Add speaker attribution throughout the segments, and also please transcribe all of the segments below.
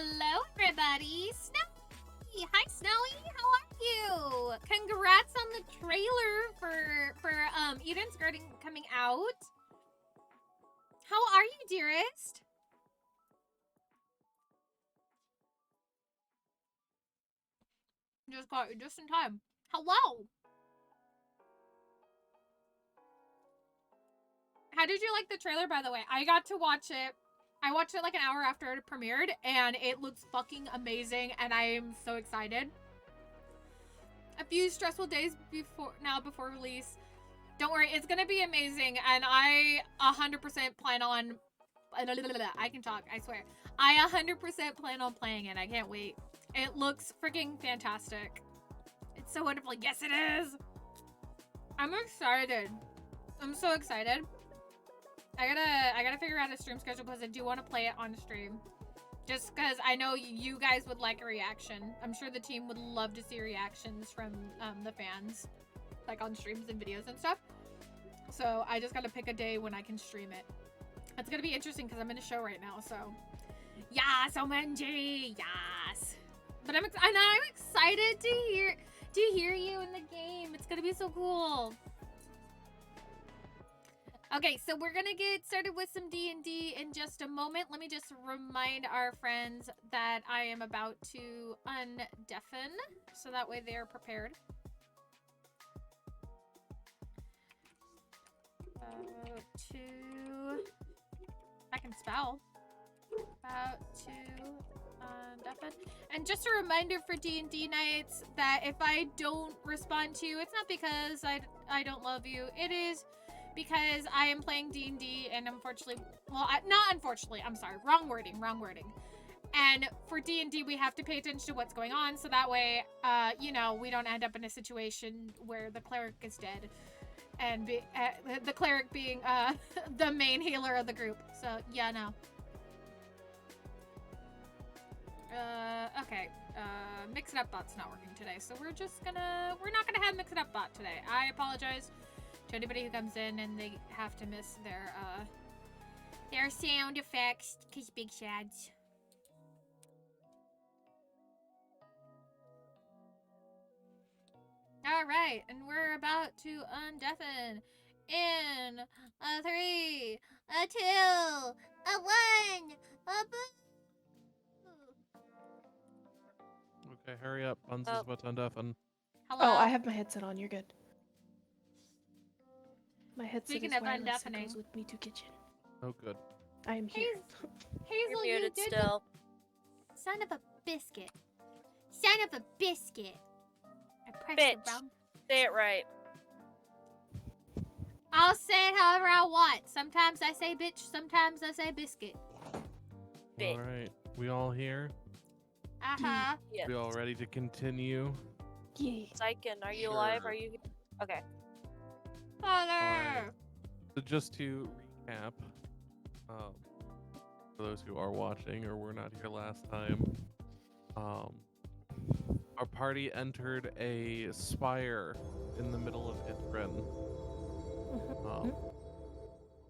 Speaker 1: Hello, everybody. Snowy. Hi, Snowy. How are you? Congrats on the trailer for Eden's Garden coming out. How are you, dearest? Just got you just in time. Hello. How did you like the trailer, by the way? I got to watch it. I watched it like an hour after it premiered, and it looks fucking amazing, and I am so excited. A few stressful days before release. Don't worry, it's gonna be amazing, and I 100% plan on... I can talk, I swear. I 100% plan on playing it. I can't wait. It looks freaking fantastic. It's so wonderful. Yes, it is! I'm excited. I'm so excited. I gotta figure out a stream schedule because I do want to play it on stream. Just because I know you guys would like a reaction. I'm sure the team would love to see reactions from the fans. Like on streams and videos and stuff. So I just gotta pick a day when I can stream it. It's gonna be interesting because I'm in a show right now, so. Yes, OMG! Yes! But I'm excited to hear you in the game. It's gonna be so cool. Okay, so we're gonna get started with some D&D in just a moment. Let me just remind our friends that I am about to undeafen, so that way they are prepared. I can spell. About to undeafen. And just a reminder for D&D nights that if I don't respond to you, it's not because I don't love you. It is because I am playing D&D and unfortunately, well, not unfortunately, I'm sorry, wrong wording. And for D&D, we have to pay attention to what's going on, so that way, you know, we don't end up in a situation where the cleric is dead. And the cleric being the main healer of the group. So, yeah, no. Okay. Mix It Up Bot's not working today, so we're not gonna have Mix It Up Bot today. I apologize to anybody who comes in and they have to miss their sound effects, cause big shads. Alright, and we're about to undeafen in a 3, a 2, a 1, a boo!
Speaker 2: Okay, hurry up. Buns is about to undeafen.
Speaker 1: Hello?
Speaker 3: Oh, I have my headset on. You're good. My headset
Speaker 1: Speaking
Speaker 3: is
Speaker 1: of
Speaker 3: wireless. It
Speaker 1: undeafening.
Speaker 3: goes with me to kitchen.
Speaker 2: Oh, good.
Speaker 3: I am here.
Speaker 1: Hazel,
Speaker 4: You're muted
Speaker 1: you did
Speaker 4: still.
Speaker 1: Son of a biscuit. Son of a biscuit. I pressed
Speaker 4: Bitch.
Speaker 1: the wrong...
Speaker 4: Say it right.
Speaker 1: I'll say it however I want. Sometimes I say bitch, sometimes I say biscuit.
Speaker 4: Bitch.
Speaker 2: All right. We all here?
Speaker 1: Uh-huh.
Speaker 4: Yes.
Speaker 2: We all ready to continue?
Speaker 3: Yeah.
Speaker 4: Xyken, are you alive?
Speaker 2: Sure.
Speaker 4: Are you... Okay.
Speaker 1: Father!
Speaker 2: Alright. So just to recap, for those who are watching or were not here last time, our party entered a spire in the middle of Ithrin,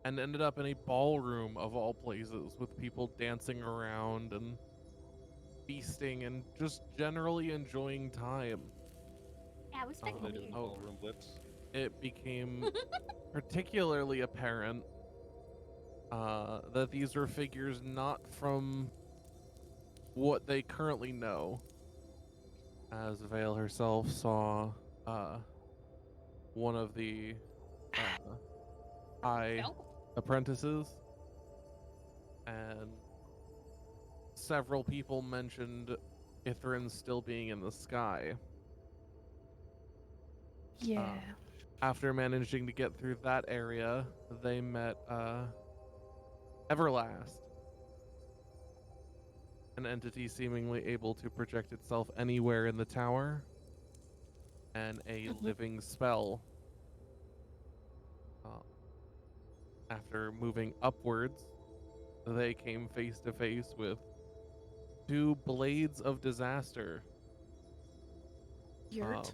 Speaker 2: and ended up in a ballroom of all places with people dancing around and feasting and just generally enjoying time.
Speaker 1: Yeah, it was fucking
Speaker 2: They
Speaker 1: weird.
Speaker 2: did ballroom blitz. It became particularly apparent that these were figures not from what they currently know, as Vale herself saw one of the high apprentices, and several people mentioned Ithrin still being in the sky.
Speaker 3: Yeah.
Speaker 2: After managing to get through that area, they met Everlast, an entity seemingly able to project itself anywhere in the tower, and a living spell. After moving upwards, they came face to face with 2 blades of disaster,
Speaker 3: Yurt.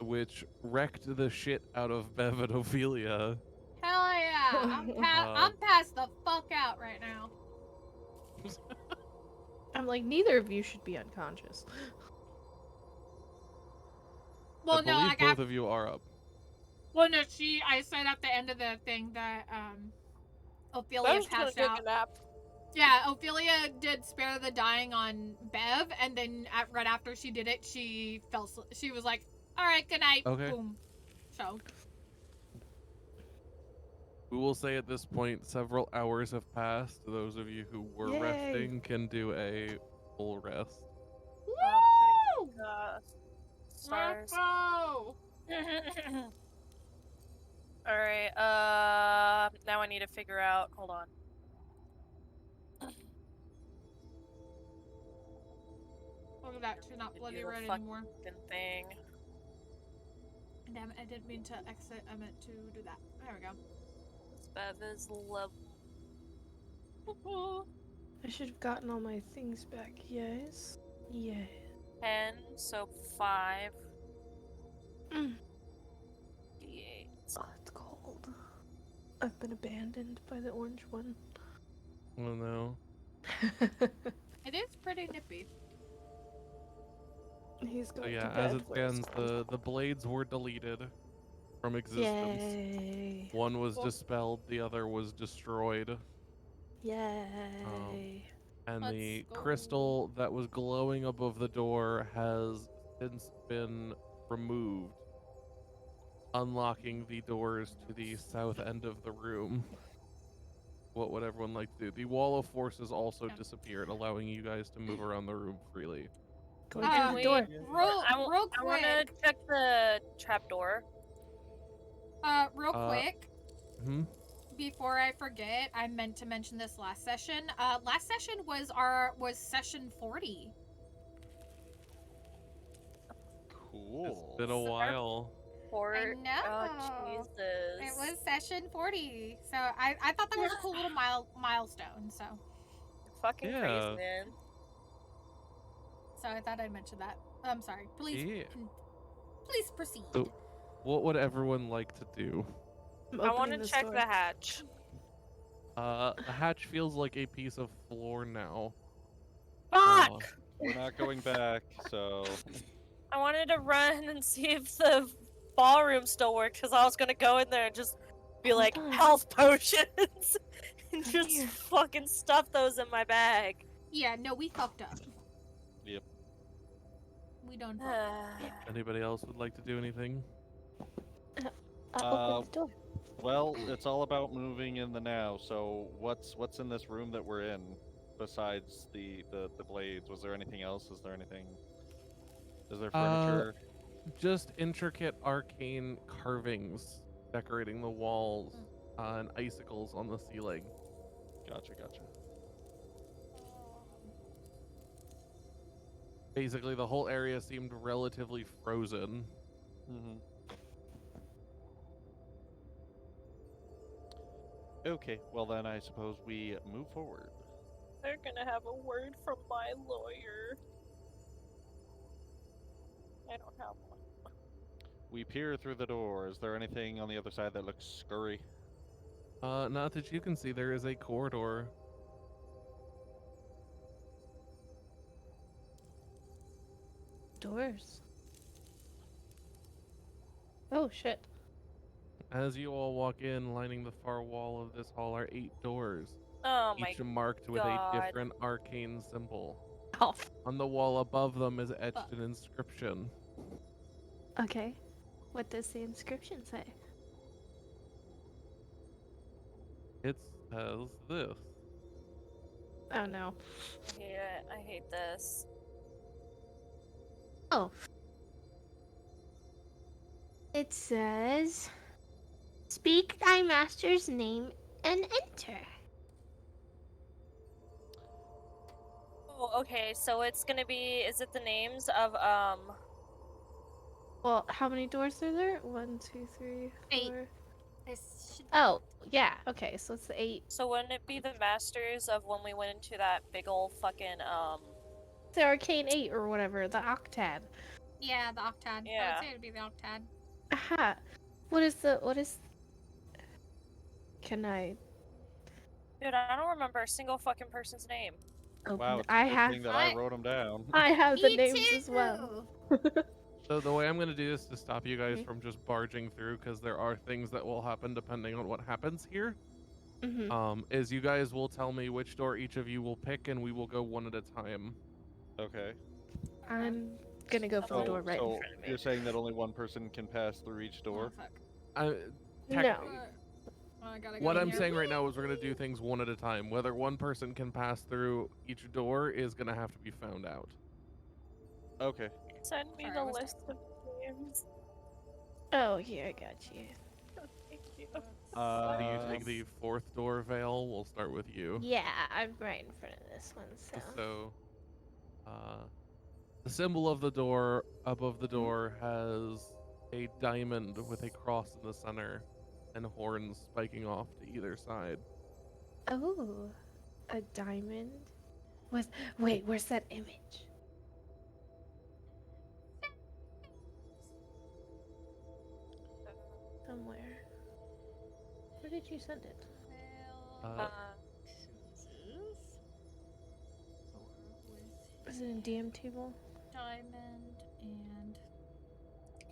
Speaker 2: which wrecked the shit out of Bev and Ophelia.
Speaker 1: Hell yeah! I'm passed the fuck out right now.
Speaker 3: I'm like, neither of you should be unconscious.
Speaker 1: Well,
Speaker 2: I
Speaker 1: no,
Speaker 2: believe
Speaker 1: like
Speaker 2: both of you are up.
Speaker 1: well, no, I said at the end of the thing that
Speaker 4: I
Speaker 1: Ophelia
Speaker 4: was gonna
Speaker 1: passed
Speaker 4: take
Speaker 1: out.
Speaker 4: a nap.
Speaker 1: Yeah, Ophelia did spare the dying on Bev, and then right after she did it, she she was like, "All right, good night."
Speaker 2: Okay.
Speaker 1: Boom. So.
Speaker 2: We will say at this point, several hours have passed. Those of you who were
Speaker 3: Yay.
Speaker 2: resting can do a full rest.
Speaker 1: Woo!
Speaker 4: Stars.
Speaker 1: Let's go!
Speaker 4: Alright, now I need to figure out, hold on.
Speaker 1: Look at that, she's not bloody red anymore.
Speaker 4: Thing.
Speaker 1: Damn it, I didn't mean to exit, I meant to do that. There we go.
Speaker 4: This Bev is level.
Speaker 3: I should have gotten all my things back. Yes. Yes.
Speaker 4: 10, so 5.
Speaker 3: Mm.
Speaker 4: D8.
Speaker 3: Oh, it's cold. I've been abandoned by the orange one.
Speaker 2: Oh no.
Speaker 1: It is pretty nippy.
Speaker 3: He's
Speaker 2: So
Speaker 3: going
Speaker 2: yeah,
Speaker 3: to bed.
Speaker 2: as it
Speaker 3: where it's
Speaker 2: stands, the blades were deleted from existence.
Speaker 3: Yay.
Speaker 2: One was
Speaker 1: Cool.
Speaker 2: dispelled, the other was destroyed.
Speaker 3: Yay.
Speaker 2: And
Speaker 1: Let's
Speaker 2: the
Speaker 1: go.
Speaker 2: crystal that was glowing above the door has since been removed, unlocking the doors to the south end of the room. What would everyone like to do? The wall of forces also disappeared, allowing you guys to move around the room freely.
Speaker 3: Going
Speaker 1: Uh,
Speaker 3: through the door.
Speaker 1: Real
Speaker 4: I want to
Speaker 1: quick.
Speaker 4: check the trapdoor.
Speaker 1: Real quick.
Speaker 2: Hmm?
Speaker 1: Before I forget, I meant to mention this last session. Last session was session 40.
Speaker 5: Cool.
Speaker 2: It's been a while.
Speaker 1: I know.
Speaker 4: Oh, Jesus.
Speaker 1: It was session 40. So I thought that was a cool little milestone. So
Speaker 4: Fucking
Speaker 2: Yeah.
Speaker 4: crazy, man.
Speaker 1: so I thought I'd mention that. I'm sorry. Please,
Speaker 2: Yeah.
Speaker 1: please proceed.
Speaker 2: So, what would everyone like to do?
Speaker 3: I'm
Speaker 4: I want
Speaker 3: opening
Speaker 4: to
Speaker 3: this
Speaker 4: check
Speaker 3: door.
Speaker 4: the hatch.
Speaker 2: The hatch feels like a piece of floor now.
Speaker 4: Fuck!
Speaker 5: We're not going back, so
Speaker 4: I wanted to run and see if the ballroom still worked because I was gonna go in there and just be
Speaker 3: Hold
Speaker 4: like,
Speaker 3: on.
Speaker 4: health potions! and
Speaker 3: I'm
Speaker 4: just
Speaker 3: here.
Speaker 4: fucking stuff those in my bag.
Speaker 1: Yeah, no, we fucked up.
Speaker 5: Yep.
Speaker 1: We done fucked up.
Speaker 2: Anybody else would like to do anything?
Speaker 3: Open the door.
Speaker 5: well, it's all about moving in the now. So what's in this room that we're in besides the blades? Was there anything else? Is there anything? Is there furniture?
Speaker 2: Just intricate arcane carvings decorating the walls and icicles on the ceiling.
Speaker 5: Gotcha.
Speaker 2: Basically, the whole area seemed relatively frozen.
Speaker 5: Mm-hmm. Okay, well then I suppose we move forward.
Speaker 4: They're gonna have a word from my lawyer. I don't have one.
Speaker 5: We peer through the door. Is there anything on the other side that looks scurry?
Speaker 2: Not that you can see, there is a corridor.
Speaker 3: Doors. Oh shit.
Speaker 2: As you all walk in, lining the far wall of this hall are 8 doors,
Speaker 4: Oh my
Speaker 2: each marked with a
Speaker 4: God.
Speaker 2: different arcane symbol.
Speaker 3: Oh.
Speaker 2: On the wall above them is etched an inscription.
Speaker 3: Okay. What does the inscription say?
Speaker 2: It says this.
Speaker 3: Oh no.
Speaker 4: I hate it. I hate this.
Speaker 3: Oh. It says, "Speak thy master's name and enter."
Speaker 4: Oh, okay, so it's gonna be, is it the names of,
Speaker 3: Well, how many doors are there? 1, 2, 3,
Speaker 1: 8.
Speaker 3: 4.
Speaker 1: This should-
Speaker 3: Oh, yeah. Okay, so it's the 8.
Speaker 4: so wouldn't it be the masters of when we went into that big ol' fucking,
Speaker 3: The arcane 8 or whatever, the octad.
Speaker 1: Yeah, the octad. I
Speaker 4: Yeah.
Speaker 1: would say it'd be the octad.
Speaker 3: Aha. What is Can I?
Speaker 4: dude, I don't remember a single fucking person's name.
Speaker 3: open
Speaker 5: Wow,
Speaker 3: it.
Speaker 5: it's a good thing that I wrote them down.
Speaker 3: I have the
Speaker 1: Me
Speaker 3: names as well.
Speaker 1: too.
Speaker 2: So the way I'm gonna do this to stop you guys
Speaker 3: Mhm.
Speaker 2: from just barging through, because there are things that will happen depending on what happens here. Is you guys will tell me which door each of you will pick, and we will go one at a time.
Speaker 5: Okay.
Speaker 3: I'm gonna go for the door right in
Speaker 5: So
Speaker 3: front of me.
Speaker 5: you're saying that only one person can pass through each
Speaker 1: Oh,
Speaker 5: door?
Speaker 1: fuck.
Speaker 3: No.
Speaker 1: I gotta go
Speaker 2: What I'm
Speaker 1: here.
Speaker 2: saying right now is we're gonna do things one at a time. Whether one person can pass through each door is gonna have to be found out.
Speaker 5: Okay.
Speaker 4: Send me
Speaker 1: Sorry,
Speaker 4: the
Speaker 1: I was
Speaker 4: list of names.
Speaker 3: Oh, here, I got you.
Speaker 4: Thank you.
Speaker 2: Do you take the fourth door, Vale? We'll start with you.
Speaker 3: Yeah, I'm right in front of this one, so.
Speaker 2: So, the symbol of the door above the door has a diamond with a cross in the center and horns spiking off to either side.
Speaker 3: Oh, a diamond? Wait, where's that image? Somewhere. Where did you send it?
Speaker 1: Chooses door
Speaker 3: Is it in DM table?
Speaker 1: with diamond and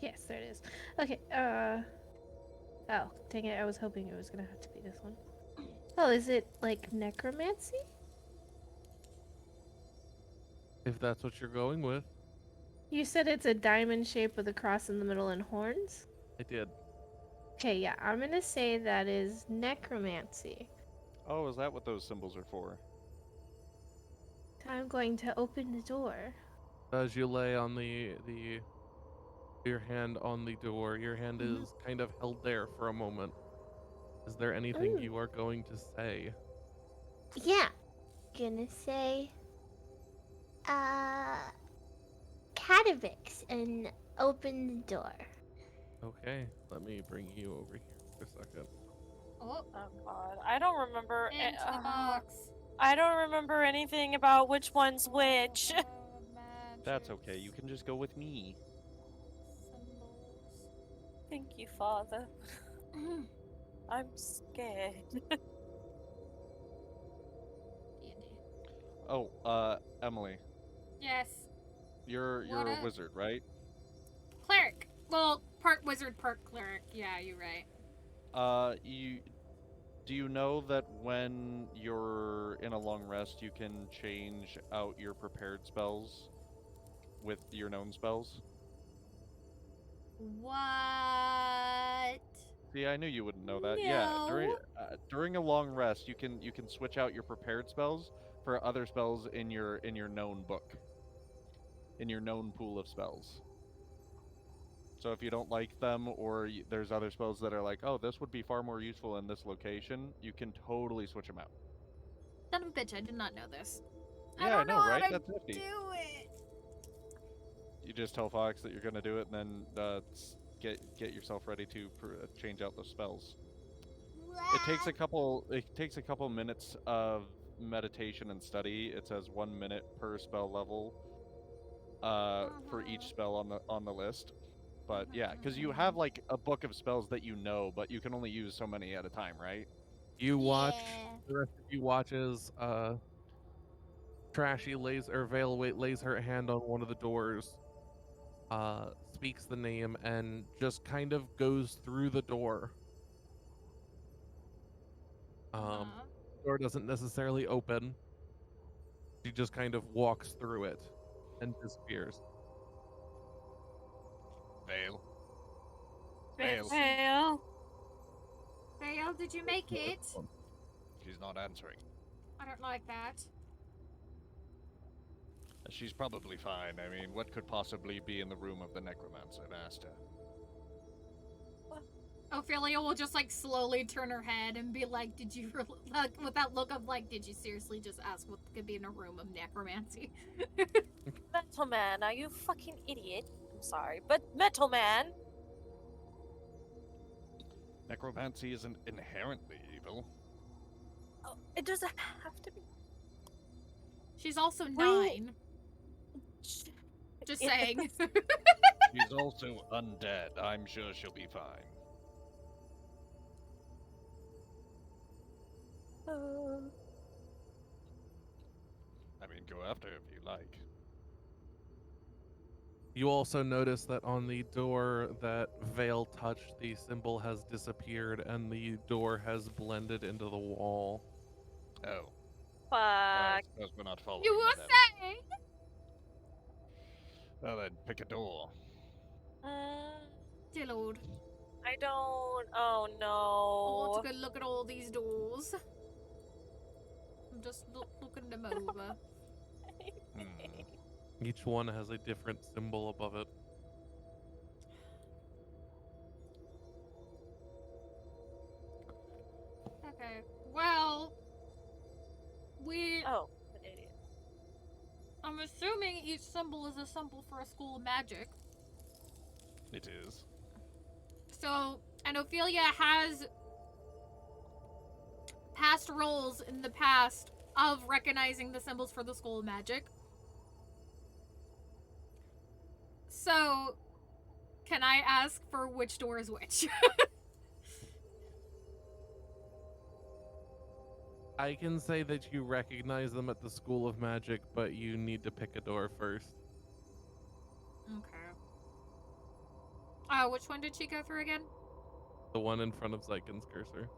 Speaker 3: Yes, there it is. Okay, oh, dang it, I was hoping it was gonna have to be this one. Oh, is it like necromancy?
Speaker 2: If that's what you're going with,
Speaker 3: You said it's a diamond shape with a cross in the middle and horns?
Speaker 2: I did.
Speaker 3: Okay, yeah, I'm gonna say that is necromancy.
Speaker 5: Oh, is that what those symbols are for?
Speaker 3: I'm going to open the door.
Speaker 2: As you lay on your hand on the door, your hand is kind of held there for a moment. Is there anything you are going to say?
Speaker 6: Yeah. Gonna say, Catavix and open the door.
Speaker 2: Okay, let me bring you over here for a second.
Speaker 1: oh,
Speaker 4: Oh god, I don't remember.
Speaker 1: into the box.
Speaker 4: I don't remember anything about which one's which.
Speaker 5: That's okay. You can just go with me.
Speaker 1: Symbols.
Speaker 4: Thank you, Father. I'm scared.
Speaker 1: D&D.
Speaker 5: Oh, Emily,
Speaker 1: Yes.
Speaker 5: you're
Speaker 1: What
Speaker 5: a
Speaker 1: up?
Speaker 5: wizard, right?
Speaker 1: Cleric. Well, part wizard, part cleric. Yeah, you're right.
Speaker 5: Do you know that when you're in a long rest, you can change out your prepared spells with your known spells?
Speaker 1: What?
Speaker 5: See, I knew you wouldn't know that. Yeah,
Speaker 1: No.
Speaker 5: during a long rest, you can switch out your prepared spells for other spells in your known book, in your known pool of spells. So if you don't like them, or there's other spells that are like, oh, this would be far more useful in this location, you can totally switch them out.
Speaker 1: Son of a bitch, I did not know this.
Speaker 5: Yeah,
Speaker 1: I don't know
Speaker 5: right?
Speaker 1: how to
Speaker 5: That's nifty.
Speaker 1: do it.
Speaker 5: You just tell Fox that you're gonna do it, and then get yourself ready to change out those spells. It takes a couple minutes of meditation and study. It says 1 minute per spell level for each spell on the list. But yeah, because you have like a book of spells that you know, but you can only use so many at a time, right?
Speaker 2: You watch,
Speaker 6: Yeah.
Speaker 2: the rest of you watches, Vale lays her hand on one of the doors, speaks the name, and just kind of goes through the door. The door doesn't necessarily open. She just kind of walks through it and disappears.
Speaker 5: Vale.
Speaker 4: Fail.
Speaker 1: Vale, did you make it?
Speaker 5: She's not answering.
Speaker 1: I don't like that.
Speaker 5: She's probably fine. I mean, what could possibly be in the room of the necromancer? I've asked her.
Speaker 1: Ophelia will just like slowly turn her head and be like, did you like, with that look of like, did you seriously just ask what could be in a room of necromancy?
Speaker 4: Metal Man, are you fucking idiot? I'm sorry, but Metal Man!
Speaker 5: Necromancy isn't inherently evil.
Speaker 4: Oh, it doesn't have to be.
Speaker 1: She's also
Speaker 4: Well-
Speaker 1: 9. Just saying.
Speaker 5: She's also undead. I'm sure she'll be fine. I can go after her if you like.
Speaker 2: You also notice that on the door that Vale touched, the symbol has disappeared and the door has blended into the wall.
Speaker 5: Oh. Well, I
Speaker 4: Fuck.
Speaker 5: suppose we're not following
Speaker 1: You
Speaker 5: her
Speaker 1: were
Speaker 5: then.
Speaker 1: saying?
Speaker 5: Well then, pick a door.
Speaker 1: Dear Lord.
Speaker 4: I don't. Oh
Speaker 1: I want
Speaker 4: no.
Speaker 1: to go look at all these doors. I'm just looking them over.
Speaker 2: Each one has a different symbol above it.
Speaker 1: Okay. Well,
Speaker 4: Oh, an idiot.
Speaker 1: I'm assuming each symbol is a symbol for a school of magic.
Speaker 5: It is.
Speaker 1: So, and Ophelia has past roles in the past of recognizing the symbols for the school of magic. So, can I ask for which door is which?
Speaker 2: I can say that you recognize them at the School of Magic, but you need to pick a door first.
Speaker 1: Okay. Which one did she go through again?
Speaker 2: The one in front of Xyken's cursor.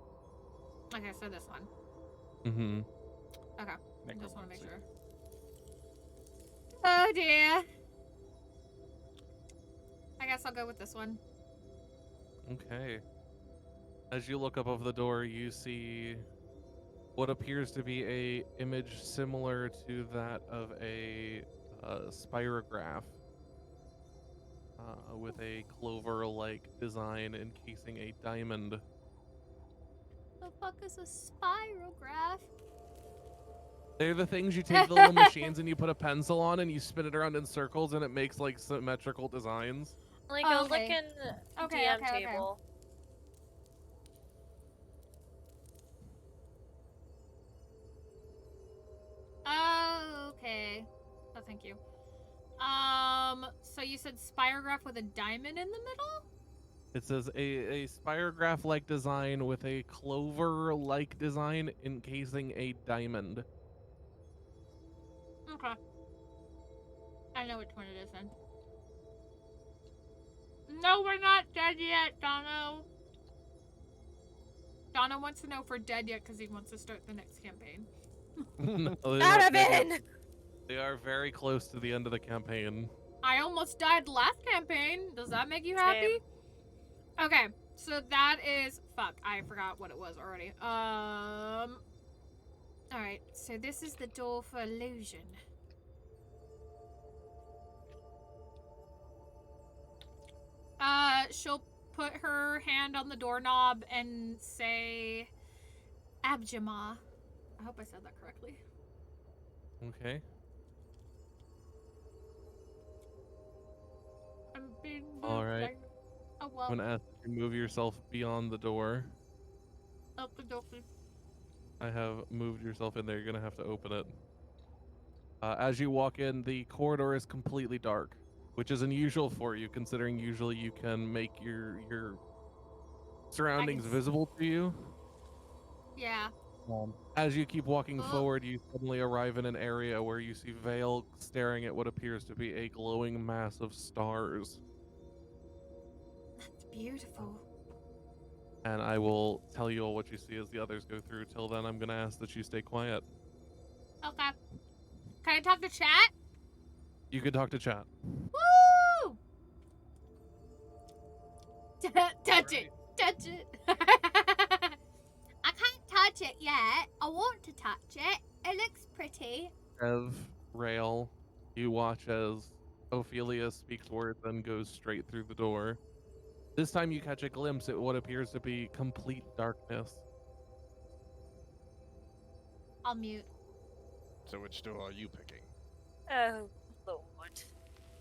Speaker 1: Okay, so this one.
Speaker 2: Mm-hmm.
Speaker 1: Okay. Just want to make
Speaker 5: Necromancy.
Speaker 1: sure. Oh dear. I guess I'll go with this one.
Speaker 2: Okay. As you look above the door, you see what appears to be a image similar to that of a spirograph with a clover-like design encasing a diamond.
Speaker 1: The fuck is a spirograph?
Speaker 2: They're the things you take the little machines and you put a pencil on and you spin it around in circles and it makes like symmetrical designs.
Speaker 4: Like
Speaker 1: Oh,
Speaker 4: a
Speaker 1: okay.
Speaker 4: looking
Speaker 1: Okay,
Speaker 4: DM
Speaker 1: okay, okay.
Speaker 4: table.
Speaker 1: Oh, okay. Oh, thank you. So you said spirograph with a diamond in the middle?
Speaker 2: It says a spirograph-like design with a clover-like design encasing a diamond.
Speaker 1: Okay. I know which one it is then. No, we're not dead yet, Dono. Dono wants to know if we're dead yet because he wants to start the next campaign.
Speaker 2: No, they're
Speaker 4: Not
Speaker 2: not
Speaker 4: a
Speaker 2: dead yet.
Speaker 4: bin!
Speaker 2: They are very close to the end of the campaign.
Speaker 1: I almost died last campaign. Does that make you happy? Okay, so that is... Fuck, I forgot what it was already. Alright, so this is the door for illusion. She'll put her hand on the doorknob and say... Abjamah. I hope I said that correctly.
Speaker 2: Okay.
Speaker 1: I'm being
Speaker 2: All right.
Speaker 1: Oh well.
Speaker 2: I'm gonna ask you to move yourself beyond the door.
Speaker 1: Open door, please.
Speaker 2: I have moved yourself in there. You're gonna have to open it. As you walk in, the corridor is completely dark, which is unusual for you, considering usually you can make your surroundings
Speaker 1: s-
Speaker 2: visible to you.
Speaker 1: Yeah.
Speaker 2: As you keep walking
Speaker 1: Oh.
Speaker 2: forward, you suddenly arrive in an area where you see Vale staring at what appears to be a glowing mass of stars.
Speaker 1: That's beautiful.
Speaker 2: And I will tell you all what you see as the others go through. Till then, I'm gonna ask that you stay quiet.
Speaker 1: Okay. Can I talk to chat?
Speaker 2: You can talk to chat.
Speaker 1: Woo! Touch it. Touch it. I can't touch it yet. I want to touch it. It looks pretty.
Speaker 2: Ev, Rail, you watch as Ophelia speaks words and goes straight through the door. This time you catch a glimpse at what appears to be complete darkness.
Speaker 1: I'll mute.
Speaker 5: So which door are you picking?
Speaker 4: Oh, Lord.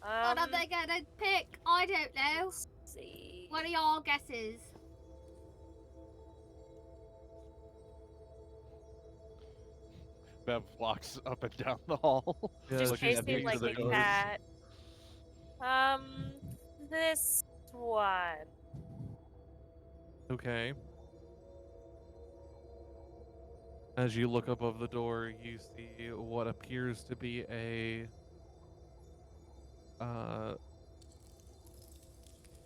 Speaker 1: What are they gonna pick? I don't know.
Speaker 4: Let's see.
Speaker 1: What are y'all guesses?
Speaker 5: Bev walks up and down the hall.
Speaker 2: Yeah,
Speaker 4: Just
Speaker 2: looking at
Speaker 4: chasing
Speaker 2: each
Speaker 4: like
Speaker 2: of the
Speaker 4: a
Speaker 2: doors.
Speaker 4: cat. This one.
Speaker 2: Okay. As you look above the door, you see what appears to be a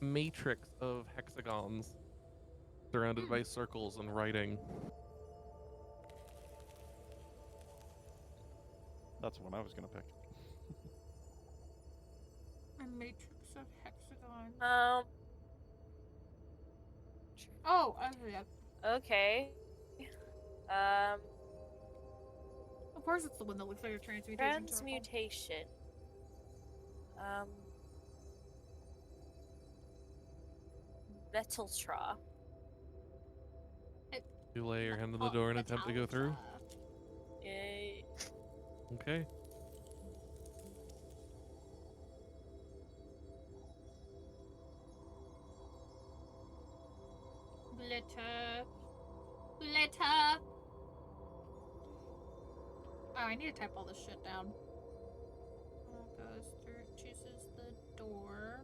Speaker 2: matrix of hexagons surrounded by circles and writing.
Speaker 5: That's the one I was gonna pick.
Speaker 1: A matrix of hexagons.
Speaker 4: Oh,
Speaker 1: Yeah.
Speaker 4: okay.
Speaker 1: Of course, it's the one that looks like a transmutation. circle.
Speaker 4: Transmutation. Metal straw.
Speaker 2: You lay your hand on the door and attempt to go through.
Speaker 4: Yay.
Speaker 2: Okay.
Speaker 1: Glitter. Glitter. Oh, I need to type all this shit down. Goes through, chooses the door.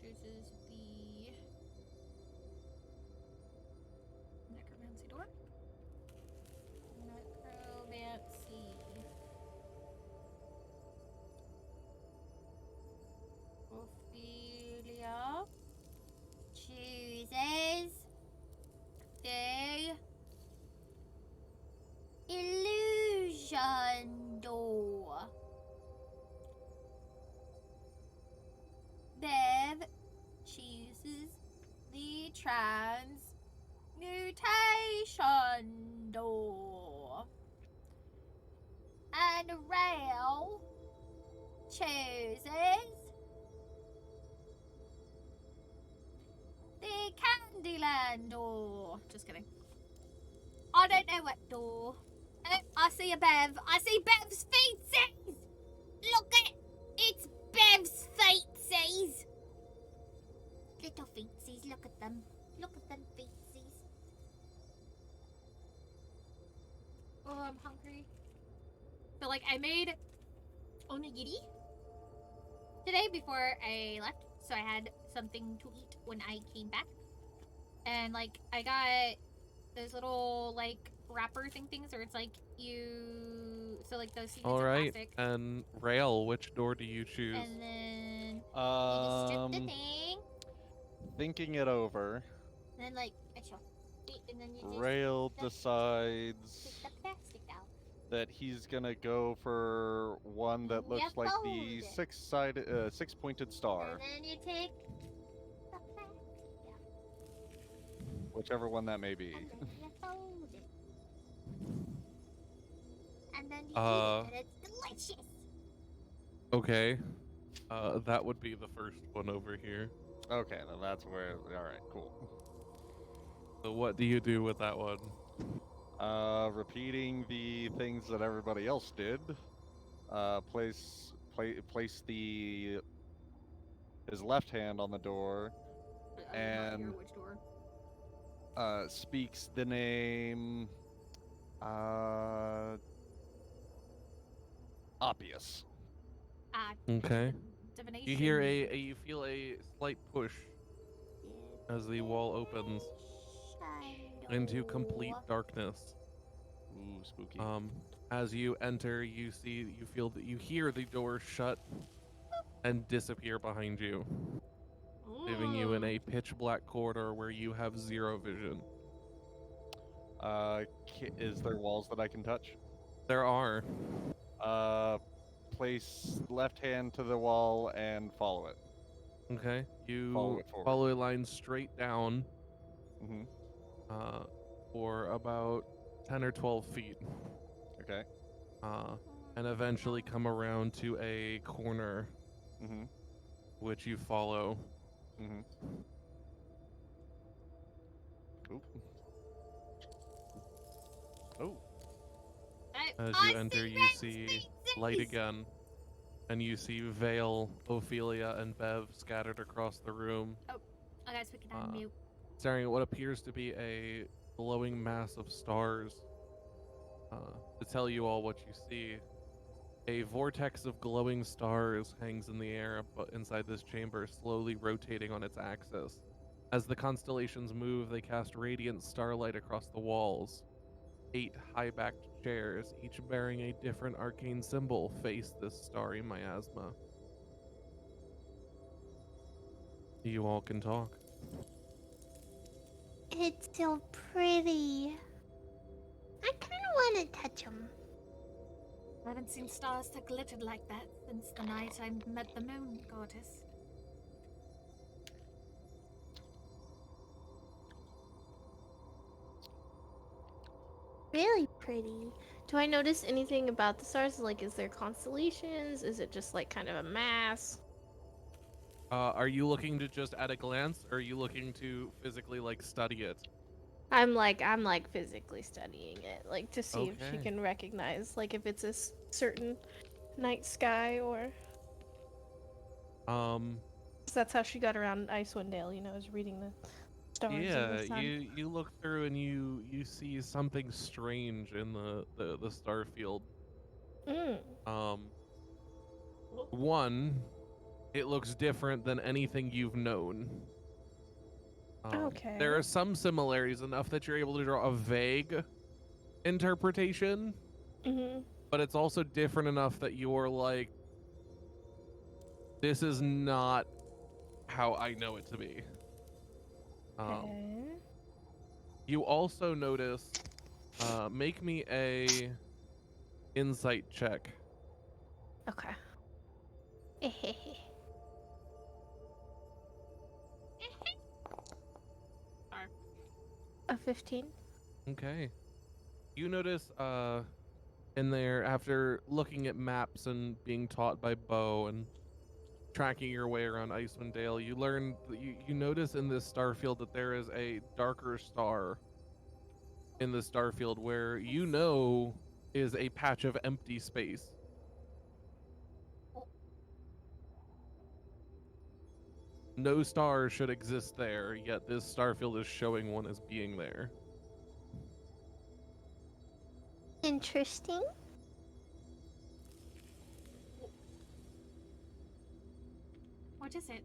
Speaker 1: Chooses the necromancy door. Necromancy. Ophelia chooses the illusion door. Bev chooses the transmutation door. And Rail chooses the Candyland door. Just kidding. I don't know what door. Oh, I see a Bev. I see Bev's feetsies! Look at it's Bev's feetsies! Little feetsies, look at them. Look at them feetsies. Oh, I'm hungry. But like, I made onigiri today before I left, so I had something to eat when I came back. And like, I got those little like wrapper things, or it's like so like those seeds
Speaker 2: All
Speaker 1: are
Speaker 2: right.
Speaker 1: plastic.
Speaker 2: And Rail, which door do you choose?
Speaker 1: And then you just strip the thing,
Speaker 5: Thinking it over,
Speaker 1: and then like, and then you just
Speaker 5: Rail
Speaker 1: take
Speaker 5: decides
Speaker 1: the plastic out.
Speaker 5: that he's gonna go for one that
Speaker 1: You
Speaker 5: looks like
Speaker 1: fold
Speaker 5: the
Speaker 1: it.
Speaker 5: six-pointed star,
Speaker 1: And then you take the plastic out.
Speaker 5: whichever one that may be.
Speaker 1: And then you fold it. And then you eat
Speaker 2: Uh,
Speaker 1: it, and it's delicious.
Speaker 2: Okay. That would be the first one over here.
Speaker 5: Okay, then that's where. All right, cool.
Speaker 2: So what do you do with that one?
Speaker 5: Repeating the things that everybody else did. Place his left hand on the door,
Speaker 1: I'm not
Speaker 5: and
Speaker 1: sure which door.
Speaker 5: speaks the name Obvious.
Speaker 2: Okay.
Speaker 1: Divination.
Speaker 2: You hear you feel a slight push as the wall opens into complete darkness.
Speaker 5: Ooh, spooky.
Speaker 2: As you enter, you hear the door shut and disappear behind you, leaving you in a pitch black corridor where you have zero vision.
Speaker 5: Is there walls that I can touch?
Speaker 2: There are.
Speaker 5: Place left hand to the wall and follow it.
Speaker 2: Okay.
Speaker 5: Follow
Speaker 2: You
Speaker 5: it forward.
Speaker 2: follow a line straight down
Speaker 5: Mm-hmm.
Speaker 2: for about 10 or 12 feet.
Speaker 5: Okay.
Speaker 2: And eventually come around to a corner,
Speaker 5: Mm-hmm.
Speaker 2: which you follow.
Speaker 5: Mm-hmm. Oop. Oh.
Speaker 2: As you enter, you see light again, and you see Vale, Ophelia, and Bev scattered across the room,
Speaker 1: Oh, guys, we can unmute.
Speaker 2: staring at what appears to be a glowing mass of stars. To tell you all what you see, a vortex of glowing stars hangs in the air inside this chamber, slowly rotating on its axis. As the constellations move, they cast radiant starlight across the walls, 8 high-backed chairs, each bearing a different arcane symbol, face this starry miasma. You all can talk.
Speaker 6: It's so pretty. I kind of want to touch them.
Speaker 1: I haven't seen stars that glittered like that since the night I met the moon goddess.
Speaker 6: Really pretty.
Speaker 3: Do I notice anything about the stars? Like, is there constellations? Is it just like kind of a mass?
Speaker 2: Are you looking to just at a glance, or are you looking to physically like study it?
Speaker 3: I'm like physically studying it, like to see if she
Speaker 2: Okay.
Speaker 3: can recognize, like if it's a certain night sky or.
Speaker 2: Um,
Speaker 3: 'Cause that's how she got around Icewind Dale, you know, is reading the stars and
Speaker 2: yeah,
Speaker 3: the sun.
Speaker 2: you look through and you see something strange in the star field.
Speaker 3: Mm.
Speaker 2: One, it looks different than anything you've known.
Speaker 3: Okay.
Speaker 2: There are some similarities enough that you're able to draw a vague interpretation,
Speaker 3: Mm-hmm.
Speaker 2: but it's also different enough that you're like, this is not how I know it to be.
Speaker 3: Okay.
Speaker 2: You also notice, make me a insight check.
Speaker 3: Okay. A 15.
Speaker 2: Okay. You notice in there, after looking at maps and being taught by Bo and tracking your way around Icewind Dale, you learn you notice in this starfield that there is a darker star in the starfield where you know is a patch of empty space. No star should exist there, yet this starfield is showing one as being there.
Speaker 6: Interesting.
Speaker 1: What is it?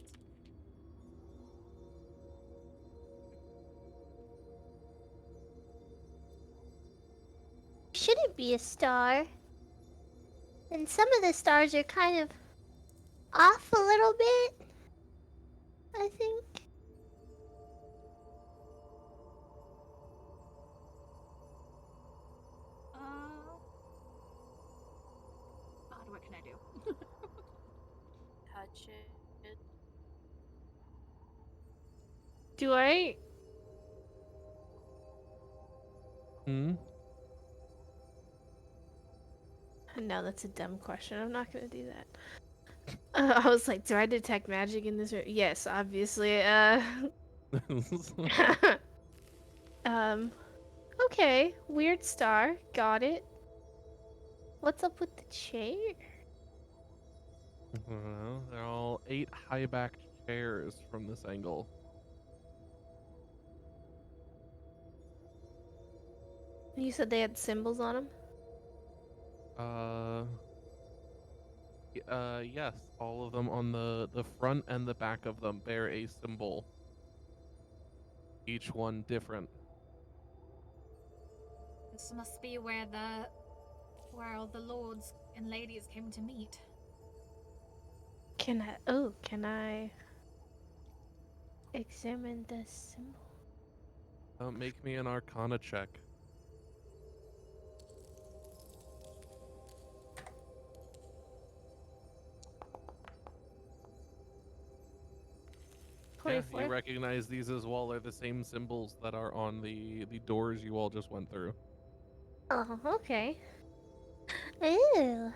Speaker 6: Shouldn't be a star. And some of the stars are kind of off a little bit, I think.
Speaker 1: God, what can I do?
Speaker 4: Touch it.
Speaker 3: Do I? No, that's a dumb question. I'm not gonna do that. I was like, do I detect magic in this room? Yes, obviously. Okay. Weird star. Got it. What's up with the chair?
Speaker 2: Well, they're all 8 high-backed chairs from this angle.
Speaker 3: You said they had symbols on them?
Speaker 2: Yes, all of them on the front and the back of them bear a symbol. Each one different.
Speaker 1: This must be where all the lords and ladies came to meet.
Speaker 3: Can I examine the symbol?
Speaker 2: Make me an Arcana check. Yeah,
Speaker 3: 24.
Speaker 2: you recognize these as well. They're the same symbols that are on the doors you all just went through.
Speaker 6: Oh, okay. Ew.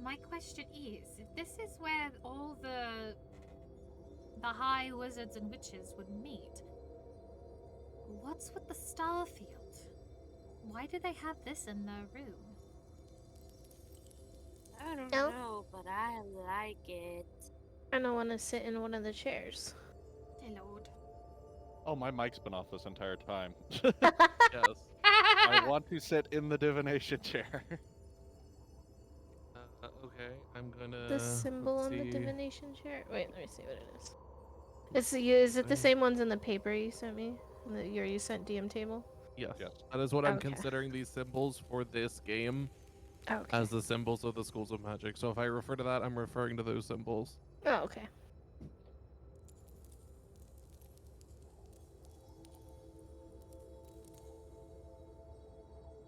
Speaker 1: My question is, if this is where all the high wizards and witches would meet, what's with the star field? Why do they have this in their room?
Speaker 4: I don't
Speaker 6: No.
Speaker 4: know, but I like it.
Speaker 3: I don't want to sit in one of the chairs.
Speaker 1: Dear Lord.
Speaker 5: Oh, my mic's been off this entire time.
Speaker 2: Yes.
Speaker 5: I want to sit in the divination chair.
Speaker 2: Okay, I'm gonna.
Speaker 3: The symbol
Speaker 2: let's
Speaker 3: on the
Speaker 2: see.
Speaker 3: divination chair. Wait, let me see what it is. Is it the same ones in the paper you sent me? You sent DM table?
Speaker 2: Yes,
Speaker 5: Yes.
Speaker 2: that is what I'm
Speaker 3: Okay.
Speaker 2: considering these symbols for this game
Speaker 3: Okay.
Speaker 2: as the symbols of the schools of magic. So if I refer to that, I'm referring to those symbols.
Speaker 3: Oh, okay.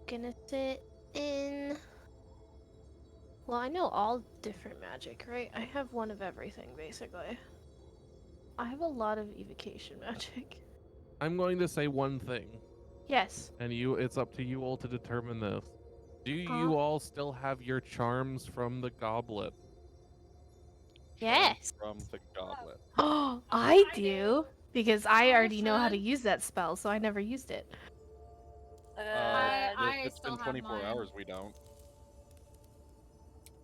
Speaker 3: Gonna sit in. Well, I know all different magic, right? I have one of everything, basically. I have a lot of evocation magic.
Speaker 2: I'm going to say one thing,
Speaker 3: Yes.
Speaker 2: and it's up to you all to determine this. Do
Speaker 3: Huh?
Speaker 2: you all still have your charms from the goblet?
Speaker 5: Charms
Speaker 3: Yes.
Speaker 5: from the goblet.
Speaker 3: Oh,
Speaker 1: I
Speaker 3: I
Speaker 1: do.
Speaker 3: do. Because I already know how to
Speaker 1: should.
Speaker 3: use that spell, so I never used it.
Speaker 1: I
Speaker 5: It's
Speaker 1: still
Speaker 5: been
Speaker 1: have
Speaker 5: 24
Speaker 1: mine.
Speaker 5: hours. We don't.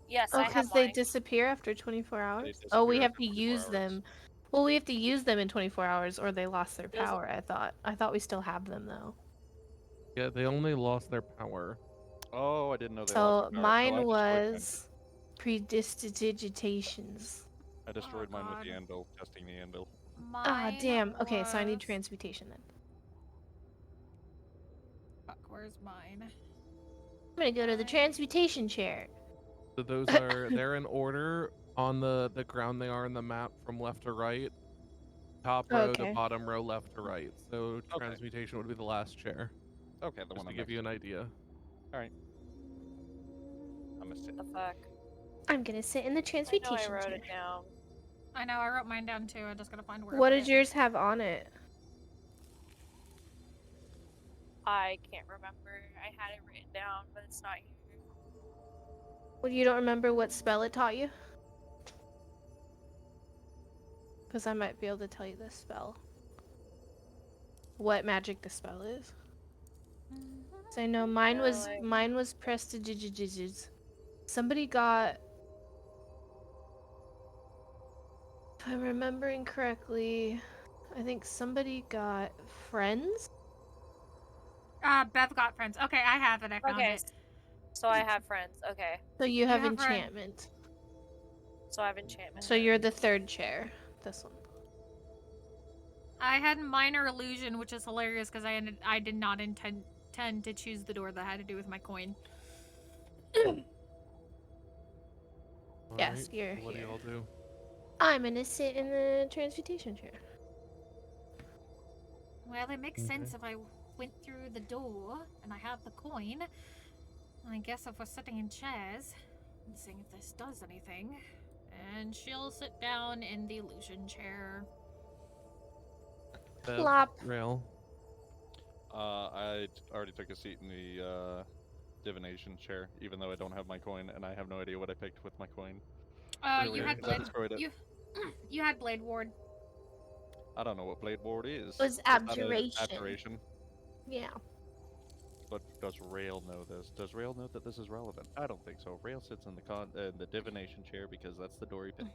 Speaker 4: Yes,
Speaker 3: Oh,
Speaker 4: I have
Speaker 3: because they
Speaker 4: mine.
Speaker 3: disappear after 24 hours?
Speaker 5: They
Speaker 3: Oh, we
Speaker 5: disappear
Speaker 3: have
Speaker 5: after
Speaker 3: to
Speaker 5: 24
Speaker 3: use
Speaker 5: hours.
Speaker 3: them. Well, we have to use them in 24 hours or they lost their
Speaker 4: There's-
Speaker 3: power, I thought. I thought we still have them, though.
Speaker 2: Yeah, they only lost their power.
Speaker 5: Oh, I didn't know they
Speaker 3: So
Speaker 5: lost their power. No, I
Speaker 3: mine
Speaker 5: destroyed mine.
Speaker 3: was prestidigitations.
Speaker 5: I destroyed mine with the
Speaker 1: God.
Speaker 5: anvil, testing the anvil.
Speaker 3: Ah,
Speaker 1: Mine
Speaker 3: damn. Okay, so I need
Speaker 1: was-
Speaker 3: transmutation then.
Speaker 1: Fuck, where's mine?
Speaker 3: I'm gonna go to the transmutation chair.
Speaker 2: So those they're in order on the ground they are in the map from left to right. Top row to
Speaker 3: Okay.
Speaker 2: bottom row, left to right. So
Speaker 5: Okay.
Speaker 2: transmutation would be the last chair.
Speaker 5: Okay, the
Speaker 2: Just
Speaker 5: one
Speaker 2: to
Speaker 5: I'm
Speaker 2: give
Speaker 5: next
Speaker 2: you
Speaker 5: to.
Speaker 2: an idea.
Speaker 5: I'm gonna sit.
Speaker 4: The fuck?
Speaker 3: I'm gonna sit in the
Speaker 4: I know
Speaker 3: transmutation
Speaker 4: I wrote
Speaker 3: chair.
Speaker 4: it down.
Speaker 1: I know, I wrote mine down too. I just gotta find where. I
Speaker 3: What
Speaker 1: put
Speaker 3: did
Speaker 1: it.
Speaker 3: yours have on it?
Speaker 4: I can't remember. I had it written down, but it's not here.
Speaker 3: Well, you don't remember what spell it taught you? Because I might be able to tell you the spell. What magic the spell is. So I know mine was
Speaker 4: Really?
Speaker 3: prestidigitation. Somebody got, if I'm remembering correctly, I think somebody got friends.
Speaker 1: Beth got friends. Okay, I have it. I found
Speaker 4: Okay,
Speaker 1: it.
Speaker 4: so I have friends. Okay,
Speaker 3: So you have
Speaker 1: have friends.
Speaker 3: enchantment.
Speaker 4: so I have enchantment.
Speaker 3: So you're the third chair. This one.
Speaker 1: I had minor illusion, which is hilarious because I did not intend to choose the door that had to do with my coin.
Speaker 3: Yes,
Speaker 2: Alright,
Speaker 3: you're
Speaker 2: so what do
Speaker 3: here.
Speaker 2: y'all do?
Speaker 3: I'm gonna sit in the transmutation chair.
Speaker 1: Well, it makes
Speaker 2: Okay.
Speaker 1: sense if I went through the door and I have the coin. I guess if we're sitting in chairs, let's see if this does anything. And she'll sit down in the illusion chair.
Speaker 2: Bev,
Speaker 3: Plop.
Speaker 2: Rail.
Speaker 5: I already took a seat in the divination chair, even though I don't have my coin, and I have no idea what I picked with my coin.
Speaker 1: You
Speaker 2: Earlier,
Speaker 1: had
Speaker 2: I
Speaker 1: blade.
Speaker 5: destroyed it.
Speaker 1: You had blade ward.
Speaker 5: I don't know what blade ward is.
Speaker 3: It was
Speaker 5: Is that a
Speaker 3: abjuration.
Speaker 5: abjuration?
Speaker 3: Yeah.
Speaker 5: But does Rail know this? Does Rail know that this is relevant? I don't think so. Rail sits in the divination chair because that's the door he picked.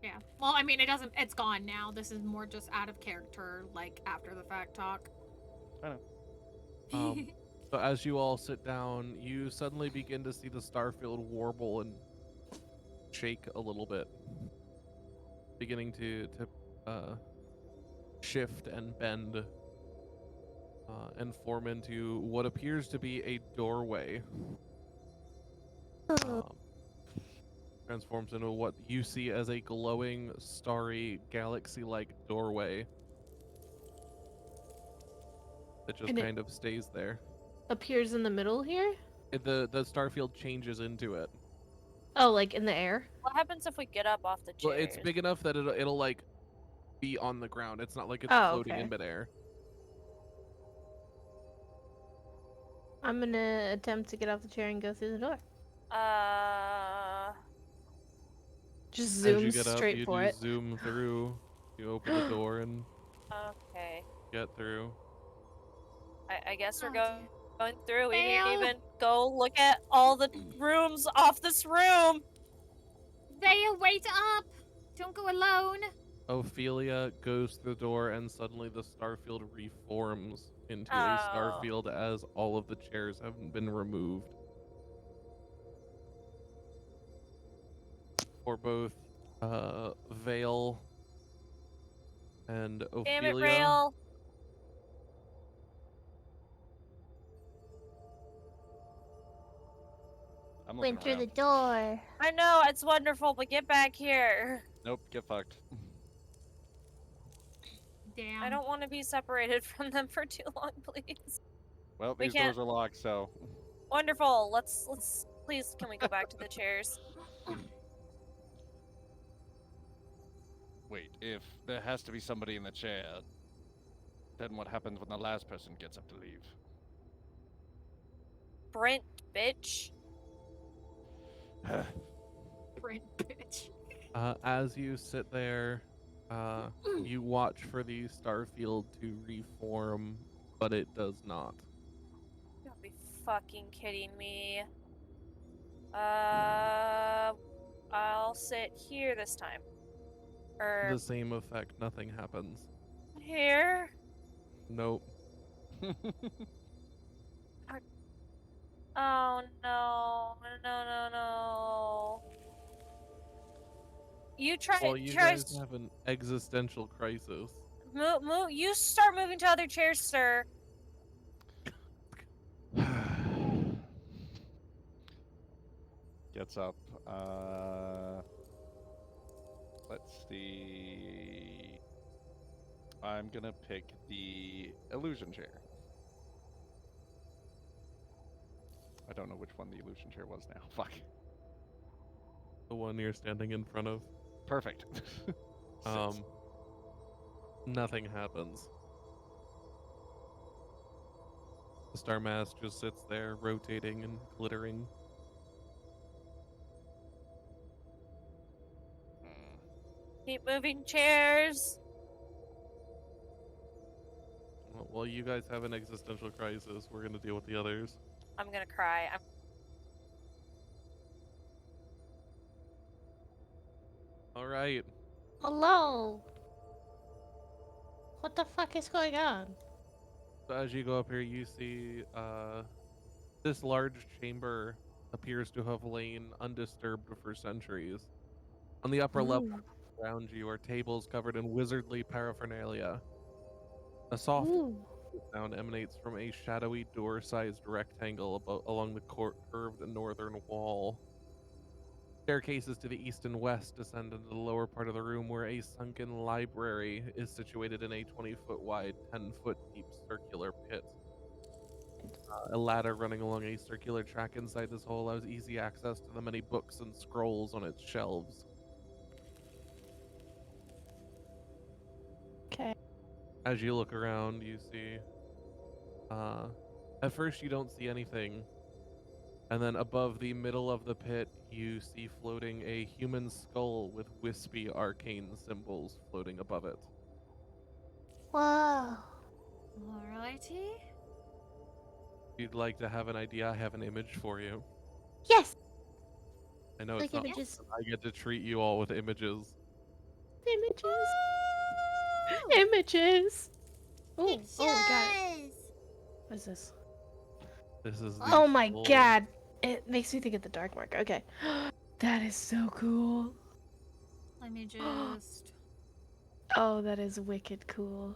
Speaker 1: Yeah. Well, I mean, it's gone now. This is more just out of character, like after the fact talk.
Speaker 5: I know.
Speaker 2: So as you all sit down, you suddenly begin to see the starfield warble and shake a little bit, beginning to shift and bend and form into what appears to be a doorway. Transforms into what you see as a glowing, starry, galaxy-like doorway that just
Speaker 3: And it-
Speaker 2: kind of stays there.
Speaker 3: Appears in the middle here?
Speaker 2: The starfield changes into it.
Speaker 3: Oh, like in the air?
Speaker 4: What happens if we get up off the chairs?
Speaker 2: Well, it's big enough that it'll like be on the ground. It's not like it's
Speaker 3: Oh,
Speaker 2: floating
Speaker 3: okay.
Speaker 2: in midair.
Speaker 3: I'm gonna attempt to get off the chair and go through the door. Just
Speaker 2: As
Speaker 3: zoom
Speaker 2: you get up,
Speaker 3: straight
Speaker 2: you
Speaker 3: for
Speaker 2: do
Speaker 3: it.
Speaker 2: zoom through. You open the door and
Speaker 4: Okay.
Speaker 2: get through.
Speaker 4: I guess we're
Speaker 1: Oh,
Speaker 4: going through. We
Speaker 1: Fail.
Speaker 4: didn't even go look at all the rooms off this room.
Speaker 1: Vale, wait up! Don't go alone.
Speaker 2: Ophelia goes through the door, and suddenly the starfield reforms into
Speaker 4: Oh.
Speaker 2: a starfield as all of the chairs have been removed. for both Vale and
Speaker 4: Damn it,
Speaker 2: Ophelia.
Speaker 4: Rail.
Speaker 5: I'm looking
Speaker 6: Went through
Speaker 5: around.
Speaker 6: the door.
Speaker 4: I know, it's wonderful, but get back here.
Speaker 5: Nope, get fucked.
Speaker 1: Damn.
Speaker 4: I don't want to be separated from them for too long, please.
Speaker 5: Well,
Speaker 4: We
Speaker 5: these
Speaker 4: can't-
Speaker 5: doors are locked, so
Speaker 4: Wonderful. Let's please, can we go back to the chairs?
Speaker 5: wait. If there has to be somebody in the chair, then what happens when the last person gets up to leave?
Speaker 4: Brent, bitch.
Speaker 1: Print bitch.
Speaker 2: As you sit there, you watch for the starfield to reform, but it does not.
Speaker 4: You gotta be fucking kidding me. I'll sit here this time. Or
Speaker 2: The same effect, nothing happens.
Speaker 4: here.
Speaker 2: Nope.
Speaker 4: Oh no. You try.
Speaker 2: Well, you
Speaker 4: try.
Speaker 2: guys have an existential crisis.
Speaker 4: Move. You start moving to other chairs, sir.
Speaker 5: Gets up. Let's see. I'm gonna pick the illusion chair. I don't know which one the illusion chair was now. Fuck.
Speaker 2: The one you're standing in front of.
Speaker 5: Perfect. Sits.
Speaker 2: Nothing happens. The star mass just sits there, rotating and glittering.
Speaker 4: Keep moving chairs.
Speaker 2: Well, you guys have an existential crisis. We're gonna deal with the others.
Speaker 4: I'm gonna cry.
Speaker 2: All right.
Speaker 3: Hello. What the fuck is going on?
Speaker 2: So as you go up here, you see this large chamber appears to have lain undisturbed for centuries. On the upper level around you are tables covered in wizardly paraphernalia. A soft
Speaker 3: Ooh.
Speaker 2: sound emanates from a shadowy door-sized rectangle along the curved northern wall. Staircases to the east and west descend into the lower part of the room, where a sunken library is situated in a 20-foot wide, 10-foot deep circular pit. A ladder running along a circular track inside this hole allows easy access to the many books and scrolls on its shelves.
Speaker 3: Okay.
Speaker 2: As you look around, you see... at first you don't see anything. And then above the middle of the pit, you see floating a human skull with wispy arcane symbols floating above it.
Speaker 6: Whoa.
Speaker 1: Alrighty.
Speaker 2: If you'd like to have an idea, I have an image for you.
Speaker 6: Yes.
Speaker 2: I know
Speaker 6: Like
Speaker 2: it's not
Speaker 6: images.
Speaker 2: often I get to treat you all with images.
Speaker 3: Images. Images. Oh, oh my god.
Speaker 6: Pictures.
Speaker 3: What is this?
Speaker 2: This is the
Speaker 3: Oh my
Speaker 2: skull.
Speaker 3: god. It makes me think of the dark mark. Okay. That is so cool.
Speaker 1: Let me just.
Speaker 3: Oh, that is wicked cool.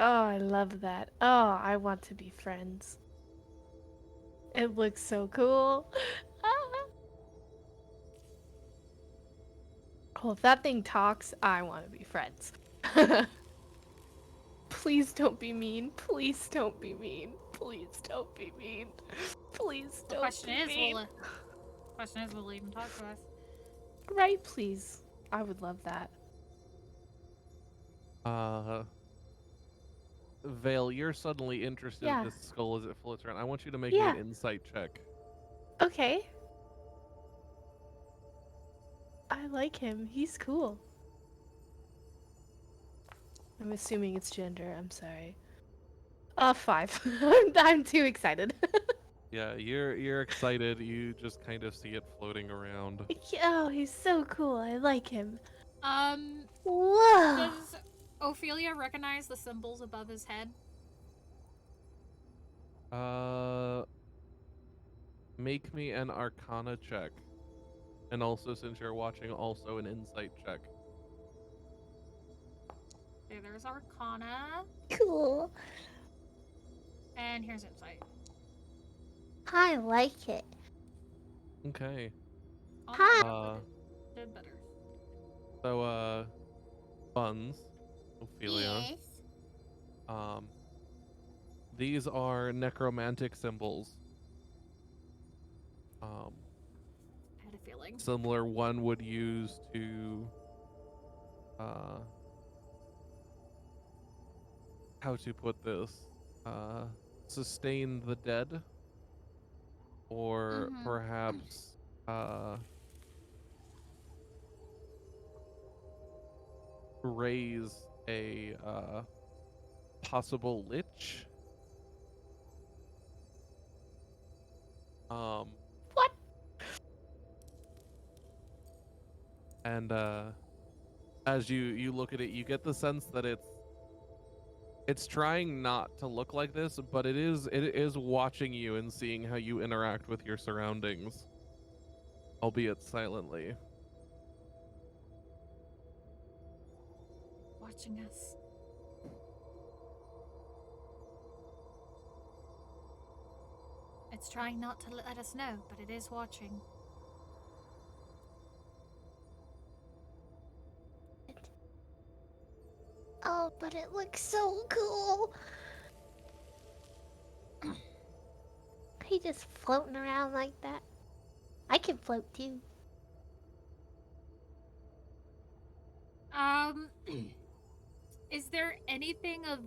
Speaker 3: Oh, I love that. Oh, I want to be friends. It looks so cool. Ah. Well, if that thing talks, I want to be friends. Please don't be mean. Please don't be mean. Please don't be mean. Please
Speaker 1: The
Speaker 3: don't
Speaker 1: question
Speaker 3: be
Speaker 1: is,
Speaker 3: mean.
Speaker 1: will it even talk to us?
Speaker 3: Right, please. I would love that.
Speaker 2: Vale, you're suddenly interested
Speaker 3: Yeah.
Speaker 2: in this skull as it floats around. I want you to make me
Speaker 3: Yeah.
Speaker 2: an insight check.
Speaker 3: Okay. I like him. He's cool. I'm assuming it's gender. I'm sorry. 5. I'm too excited.
Speaker 2: Yeah, you're excited. You just kind of see it floating around.
Speaker 3: Oh, he's so cool. I like him.
Speaker 6: Whoa.
Speaker 1: Does Ophelia recognize the symbols above his head?
Speaker 2: Make me an Arcana check. And also, since you're watching, also an insight check.
Speaker 1: Okay, there's Arcana.
Speaker 6: Cool.
Speaker 1: And here's Insight.
Speaker 6: I like it.
Speaker 2: Okay.
Speaker 1: Oh,
Speaker 6: Hi.
Speaker 2: Uh,
Speaker 1: did better.
Speaker 2: so, Buns, Ophelia.
Speaker 6: Yes.
Speaker 2: These are necromantic symbols.
Speaker 1: I had a feeling.
Speaker 2: Similar one would use to, how to put this? Sustain the dead, or
Speaker 1: Mhm.
Speaker 2: perhaps, raise a, possible lich.
Speaker 3: What?
Speaker 2: And as you look at it, you get the sense that it's trying not to look like this, but it is watching you and seeing how you interact with your surroundings, albeit silently.
Speaker 1: Watching us. It's trying not to let us know, but it is watching.
Speaker 6: Oh, but it looks so cool. He just floating around like that. I can float too.
Speaker 1: Is there anything of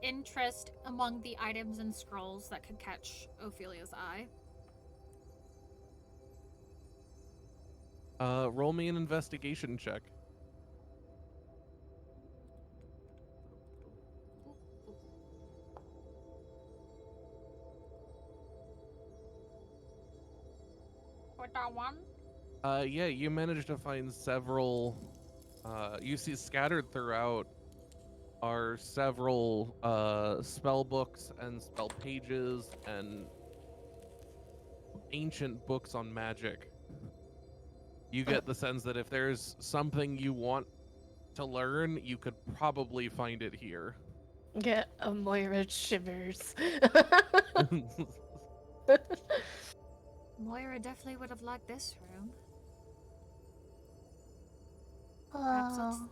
Speaker 1: interest among the items and scrolls that could catch Ophelia's eye?
Speaker 2: Roll me an investigation check.
Speaker 1: With that one?
Speaker 2: Yeah, you managed to find several. You see scattered throughout are several spell books and spell pages and ancient books on magic. You get the sense that if there's something you want to learn, you could probably find it here.
Speaker 3: Get a Moira shivers.
Speaker 1: Moira definitely would have liked this room.
Speaker 6: Oh.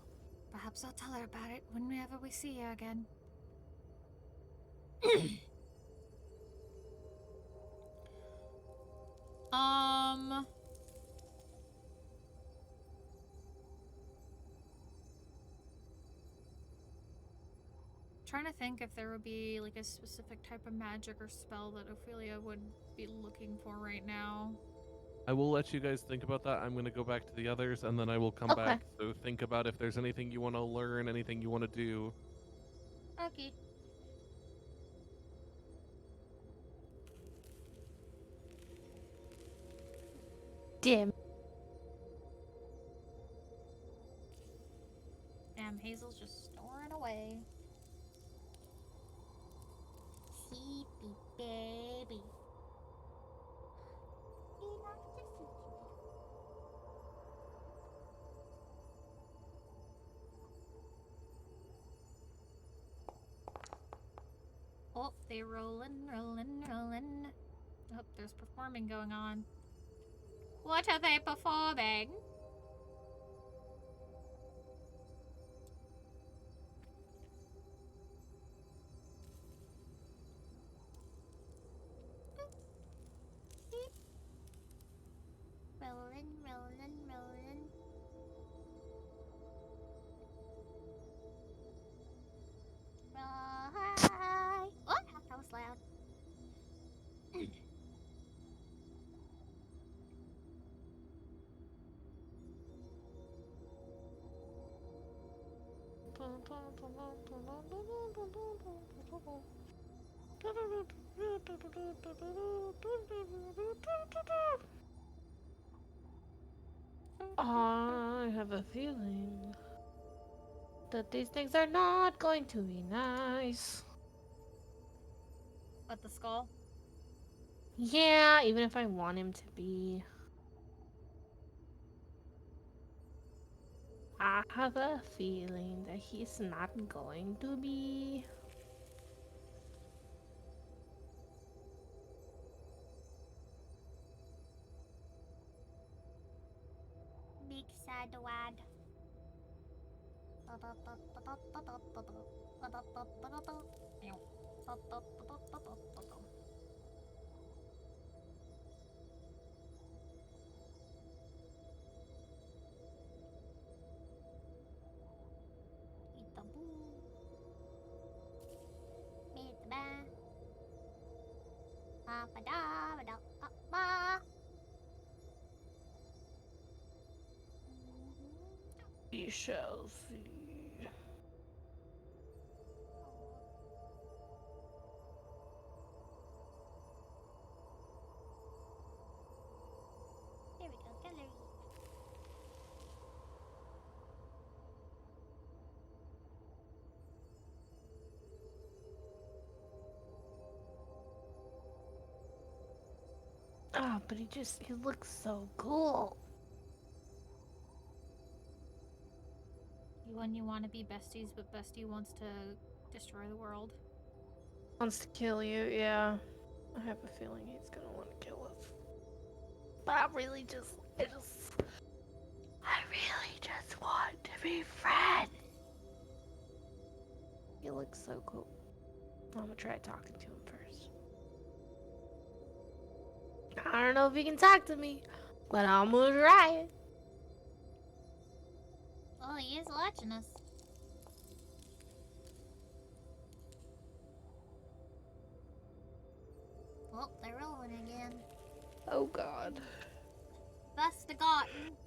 Speaker 1: Perhaps I'll tell her about it whenever we see her again. Trying to think if there would be like a specific type of magic or spell that Ophelia would be looking for right now.
Speaker 2: I will let you guys think about that. I'm going to go back to the others and then I will come
Speaker 6: Okay.
Speaker 2: back. So think about if there's anything you want to learn, anything you want to do.
Speaker 1: Okay.
Speaker 3: Dim.
Speaker 1: Damn, Hazel's just snoring away.
Speaker 6: Sleepy baby.
Speaker 1: Oh, they rolling. Oh, there's performing going on. What are they performing?
Speaker 6: Rolling. Right. Oh, that was loud.
Speaker 3: I have a feeling that these things are not going to be nice.
Speaker 1: What, the skull?
Speaker 3: Yeah, even if I want him to be. I have a feeling that he's not going to be.
Speaker 6: Big sad wad.
Speaker 3: We shall see.
Speaker 6: There we go, gallery.
Speaker 3: Oh, but he looks so cool.
Speaker 1: When you want to be besties, but bestie wants to destroy the world.
Speaker 3: Wants to kill you, yeah. I have a feeling he's gonna want to kill us. But I really just want to be friends. He looks so cool. I'm gonna try talking to him first. I don't know if he can talk to me, but I'm gonna try it.
Speaker 6: Oh, he is watching us. Oh, they're rolling again.
Speaker 3: Oh God.
Speaker 6: Bust the gotten.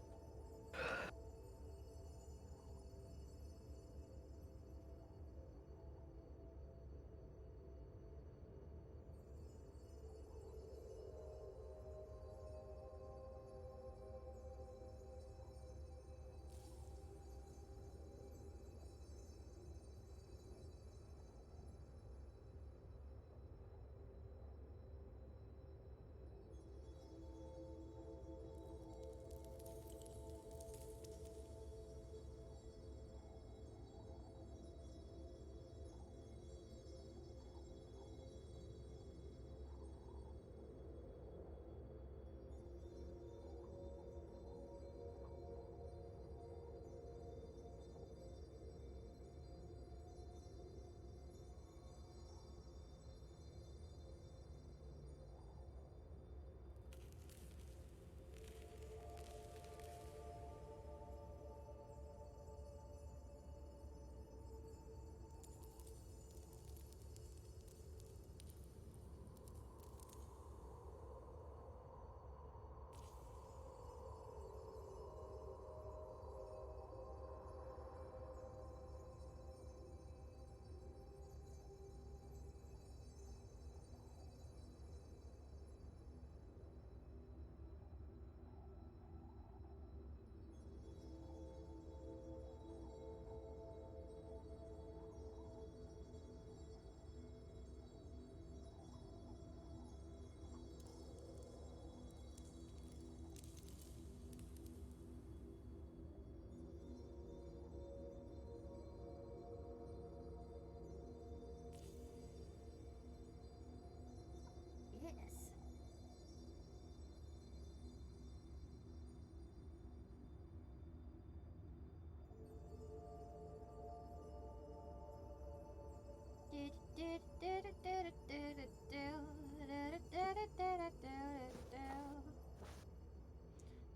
Speaker 6: Yes.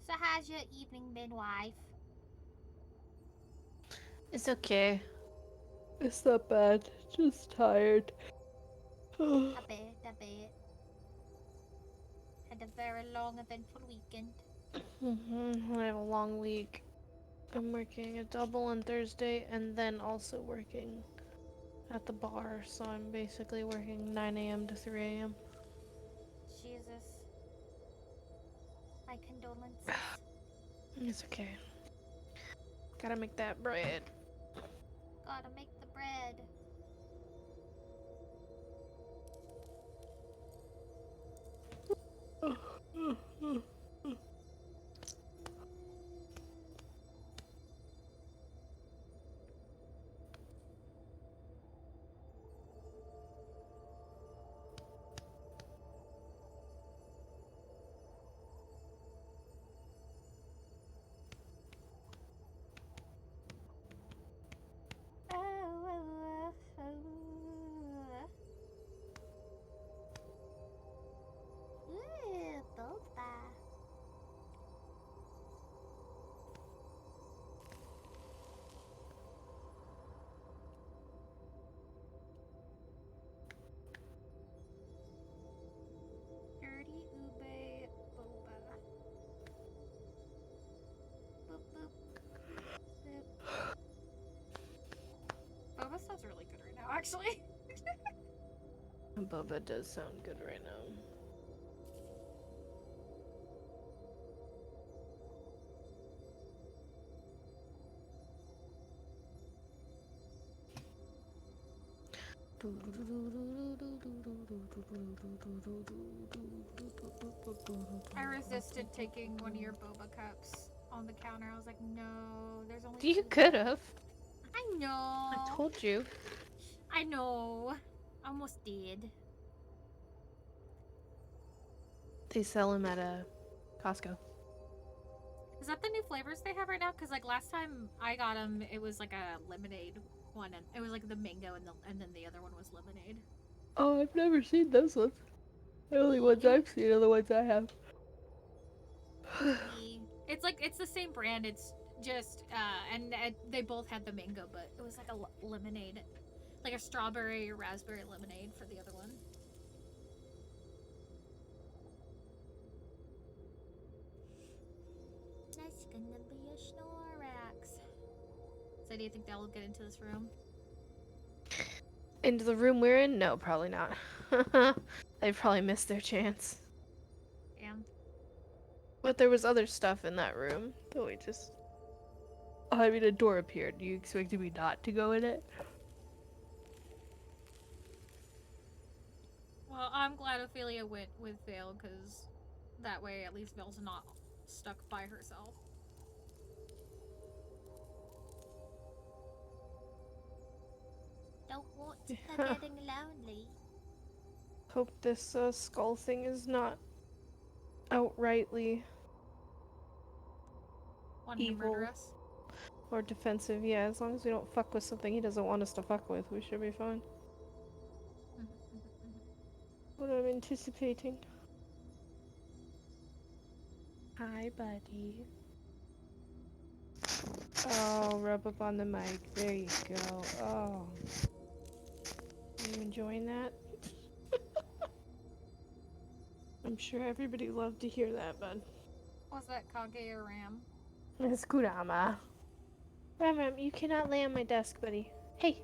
Speaker 6: So how's your evening been, wife?
Speaker 3: It's okay. It's not bad. Just tired.
Speaker 6: I bet. Had a very long, eventful weekend.
Speaker 3: I have a long week. I'm working a double on Thursday and then also working at the bar, so I'm basically working 9 a.m. to 3 a.m.
Speaker 6: Jesus. My condolences.
Speaker 3: It's okay. Gotta make that bread.
Speaker 6: Gotta make the bread.
Speaker 1: actually.
Speaker 3: Boba does sound good right now.
Speaker 1: I resisted taking one of your boba cups on the counter. I was like, no, there's only
Speaker 3: You
Speaker 1: two
Speaker 3: could
Speaker 1: left."
Speaker 3: have.
Speaker 1: I know.
Speaker 3: I told you.
Speaker 1: I know. Almost did.
Speaker 3: They sell them at a Costco.
Speaker 1: Is that the new flavors they have right now? Because like last time I got them, it was like a lemonade one, and it was like the mango, and then the other one was lemonade.
Speaker 3: Oh, I've never seen those ones. The only ones I've seen are the ones I have.
Speaker 1: It's like it's the same brand. It's just and they both had the mango, but it was like a lemonade, like a strawberry or raspberry lemonade for the other one. That's gonna be a Snorax. So do you think they'll get into this room?
Speaker 3: Into the room we're in? No, probably not. They probably missed their chance.
Speaker 1: Damn.
Speaker 3: But there was other stuff in that room. So we just... Oh, I mean, a door appeared. You expected me not to go in it?
Speaker 1: Well, I'm glad Ophelia went with Vale, because that way at least Vale's not stuck by herself. Don't want her getting lonely.
Speaker 3: Hope this skull thing is not outrightly
Speaker 1: Wanting to
Speaker 3: evil
Speaker 1: murder us?
Speaker 3: or defensive. Yeah, as long as we don't fuck with something he doesn't want us to fuck with, we should be fine. What I'm anticipating. Hi, buddy. Oh, rub up on the mic. There you go. Oh. You enjoying that? I'm sure everybody loved to hear that, bud.
Speaker 1: Was that Kage or Ram?
Speaker 3: It's Kurama. Ram, you cannot lay on my desk, buddy. Hey!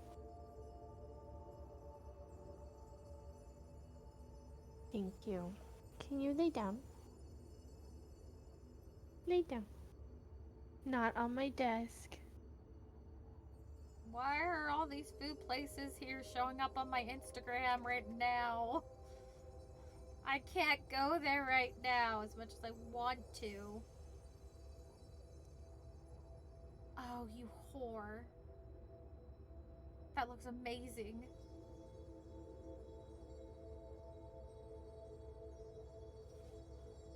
Speaker 3: Thank you. Can you lay down? Lay down. Not on my desk.
Speaker 1: Why are all these food places here showing up on my Instagram right now? I can't go there right now as much as I want to. Oh, you whore. That looks amazing.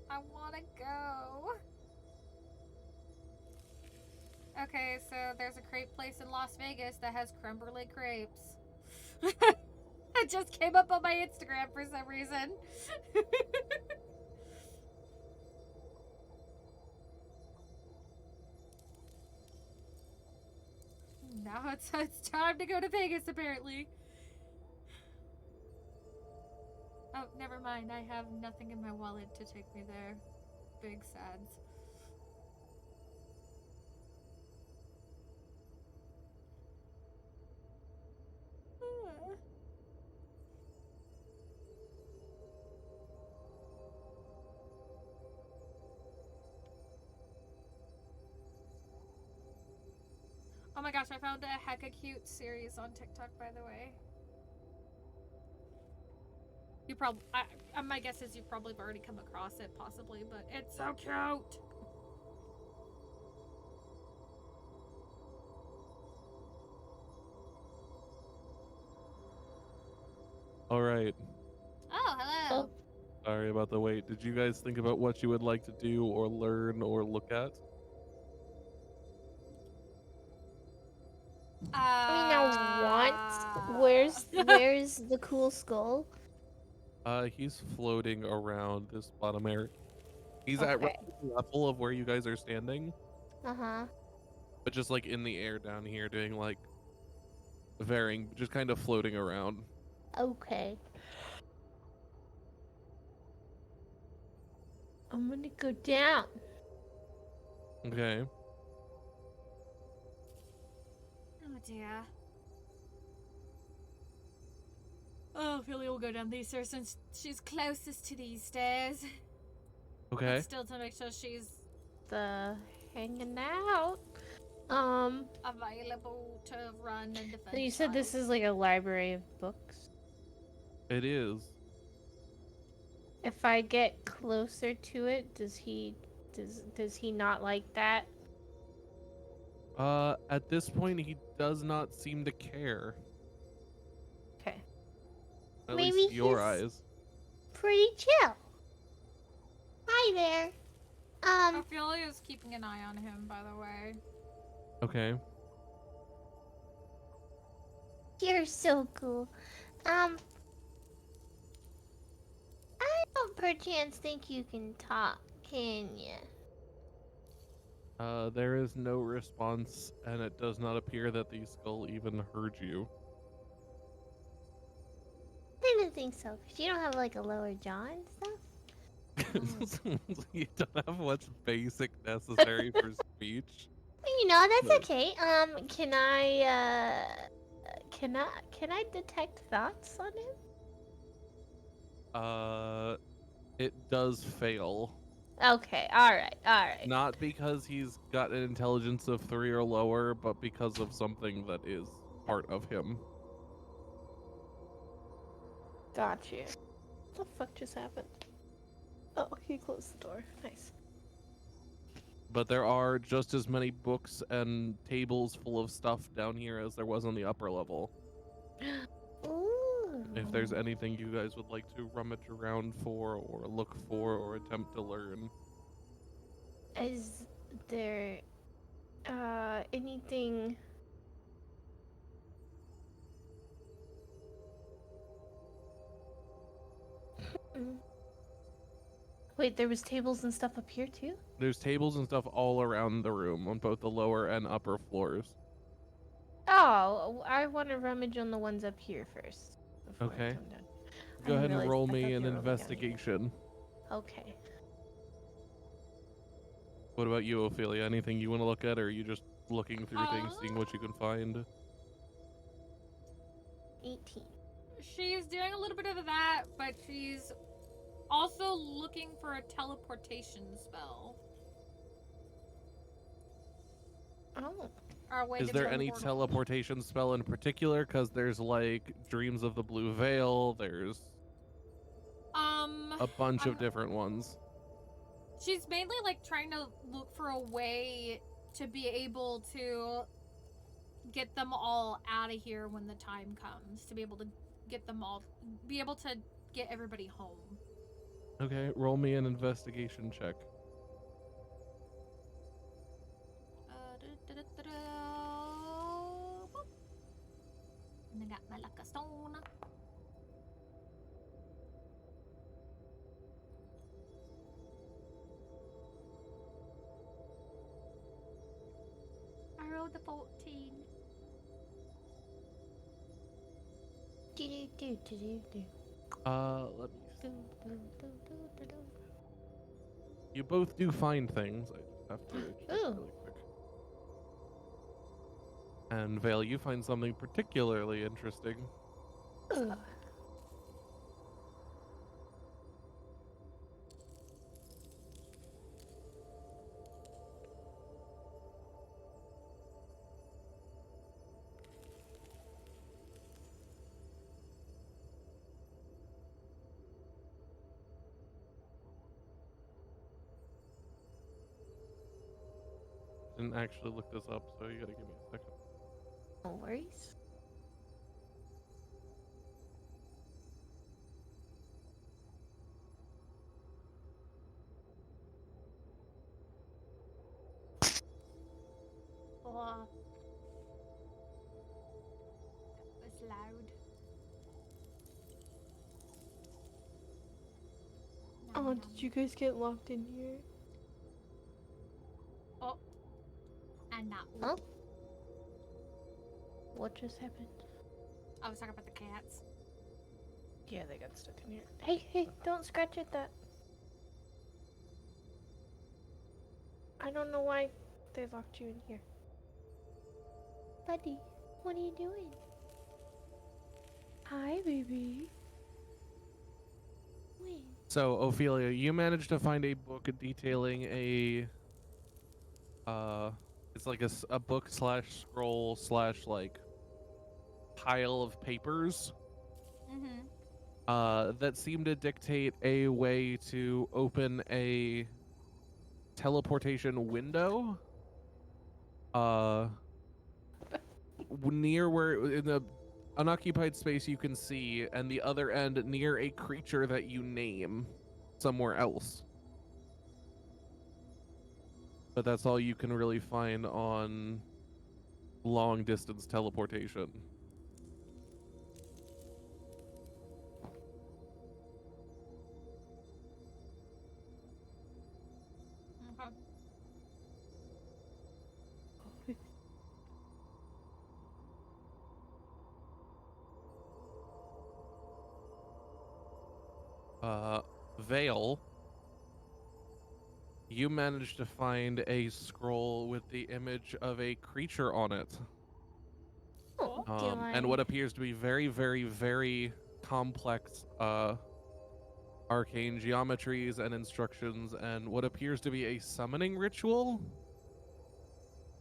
Speaker 1: I want to go. Okay, so there's a crepe place in Las Vegas that has creme brulee crepes. It just came up on my Instagram for some reason. Now it's time to go to Vegas, apparently. Oh, never mind. I have nothing in my wallet to take me there. Big sads. Oh my gosh, I found a hecka cute series on TikTok, by the way. You probably, my guess is you probably have already come across it, possibly, but it's so cute!
Speaker 2: All right.
Speaker 1: Oh, hello!
Speaker 2: Sorry about the wait. Did you guys think about what you would like to do or learn or look at?
Speaker 6: I mean, what? Where's the cool skull?
Speaker 2: He's floating around this bottom area. He's at
Speaker 6: Okay.
Speaker 2: the level of where you guys are standing,
Speaker 6: Uh-huh.
Speaker 2: but just like in the air down here, doing like varying, just kind of floating around.
Speaker 6: Okay. I'm gonna go down.
Speaker 2: Okay.
Speaker 1: Oh dear. Oh, Philly will go down these stairs since she's closest to these stairs.
Speaker 2: Okay.
Speaker 1: But still to make sure she's
Speaker 3: The hanging out.
Speaker 1: available to run and defend.
Speaker 3: So you said this is like a library of books.
Speaker 2: It is.
Speaker 3: If I get closer to it, does he not like that?
Speaker 2: At this point, he does not seem to care.
Speaker 3: Okay.
Speaker 2: At
Speaker 6: Maybe
Speaker 2: least your
Speaker 6: he's-
Speaker 2: eyes.
Speaker 6: Pretty chill. Hi there.
Speaker 1: Ophelia's keeping an eye on him, by the way.
Speaker 2: Okay.
Speaker 6: You're so cool. I don't perchance think you can talk, can ya?
Speaker 2: There is no response, and it does not appear that the skull even heard you.
Speaker 6: I didn't think so, because you don't have like a lower jaw and stuff.
Speaker 2: You don't have what's basic necessary for speech.
Speaker 6: You know, that's
Speaker 2: No.
Speaker 6: okay. Can I detect thoughts on him?
Speaker 2: It does fail.
Speaker 6: Okay, alright.
Speaker 2: Not because he's got an intelligence of 3 or lower, but because of something that is part of him.
Speaker 3: Got you. What the fuck just happened? Oh, he closed the door. Nice.
Speaker 2: But there are just as many books and tables full of stuff down here as there was on the upper level.
Speaker 6: Ooh.
Speaker 2: If there's anything you guys would like to rummage around for, or look for, or attempt to learn.
Speaker 3: Is there anything Wait, there was tables and stuff up here too?
Speaker 2: There's tables and stuff all around the room on both the lower and upper floors.
Speaker 3: Oh, I want to rummage on the ones up here first. before I
Speaker 2: Okay.
Speaker 3: come down. I
Speaker 2: Go ahead
Speaker 3: didn't
Speaker 2: and
Speaker 3: realize-
Speaker 2: roll
Speaker 3: I thought
Speaker 2: me
Speaker 3: they
Speaker 2: an
Speaker 3: were only down here.
Speaker 2: investigation.
Speaker 3: Okay.
Speaker 2: What about you, Ophelia? Anything you want to look at, or are you just looking through things, seeing what you can find?
Speaker 6: 18.
Speaker 1: She's doing a little bit of that, but she's also looking for a teleportation spell.
Speaker 3: Oh.
Speaker 1: Or a way
Speaker 2: Is
Speaker 1: to
Speaker 2: there any
Speaker 1: teleport.
Speaker 2: teleportation spell in particular? Because there's like Dreams of the Blue Veil, there's a bunch of
Speaker 1: I'm-
Speaker 2: different ones.
Speaker 1: She's mainly like trying to look for a way to be able to get them all out of here when the time comes, to be able to get them all, be able to get everybody home.
Speaker 2: Okay, roll me an investigation check.
Speaker 1: And I got my lucky stone. I rolled the 14.
Speaker 6: Do-do-do-do-do-do.
Speaker 2: Let me see. You both do find things. I just have to check
Speaker 3: Ooh.
Speaker 2: really quick. And Vale, you find something particularly interesting.
Speaker 3: Ugh.
Speaker 2: Didn't actually look this up, so you gotta give me a second.
Speaker 3: No worries.
Speaker 1: Oh. That was loud.
Speaker 3: Oh,
Speaker 1: Nom,
Speaker 3: did you guys get locked in here?
Speaker 1: nom. And that.
Speaker 6: Huh?
Speaker 3: What just happened?
Speaker 1: I was talking about the cats.
Speaker 3: Yeah, they got stuck in here. Hey, don't scratch at that. I don't know why they locked you in here.
Speaker 6: Buddy, what are you doing?
Speaker 3: Hi, baby.
Speaker 6: Wait.
Speaker 2: So, Ophelia, you managed to find a book detailing it's like a book slash scroll slash like pile of papers
Speaker 1: Mm-hmm.
Speaker 2: that seem to dictate a way to open a teleportation window near where in the unoccupied space you can see, and the other end near a creature that you name somewhere else. But that's all you can really find on long distance teleportation.
Speaker 1: Okay.
Speaker 2: Vale, you managed to find a scroll with the image of a creature on it.
Speaker 6: Oh,
Speaker 2: And what appears to be very, very, very complex arcane geometries and instructions, and what appears to be a summoning ritual.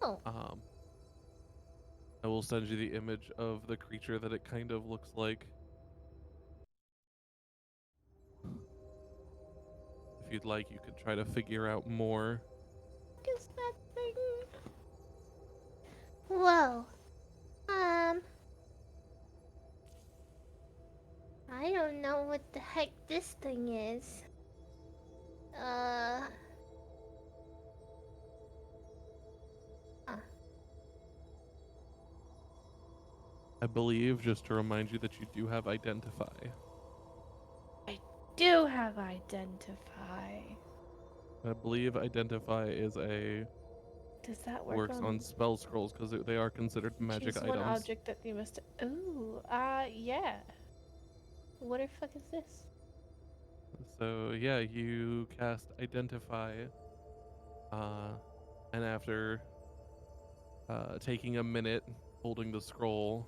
Speaker 6: Oh.
Speaker 2: I will send you the image of the creature that it kind of looks like. If you'd like, you could try to figure out more.
Speaker 6: What is that thing? Whoa. I don't know what the heck this thing is.
Speaker 2: I believe, just to remind you, that you do have identify.
Speaker 3: Do have identify.
Speaker 2: I believe identify is a
Speaker 3: Does that work
Speaker 2: works on spell scrolls because they are considered magic
Speaker 3: choose
Speaker 2: items.
Speaker 3: one object that you must. Ooh, yeah. What the fuck is this?
Speaker 2: So yeah, you cast identify, and after taking a minute holding the scroll,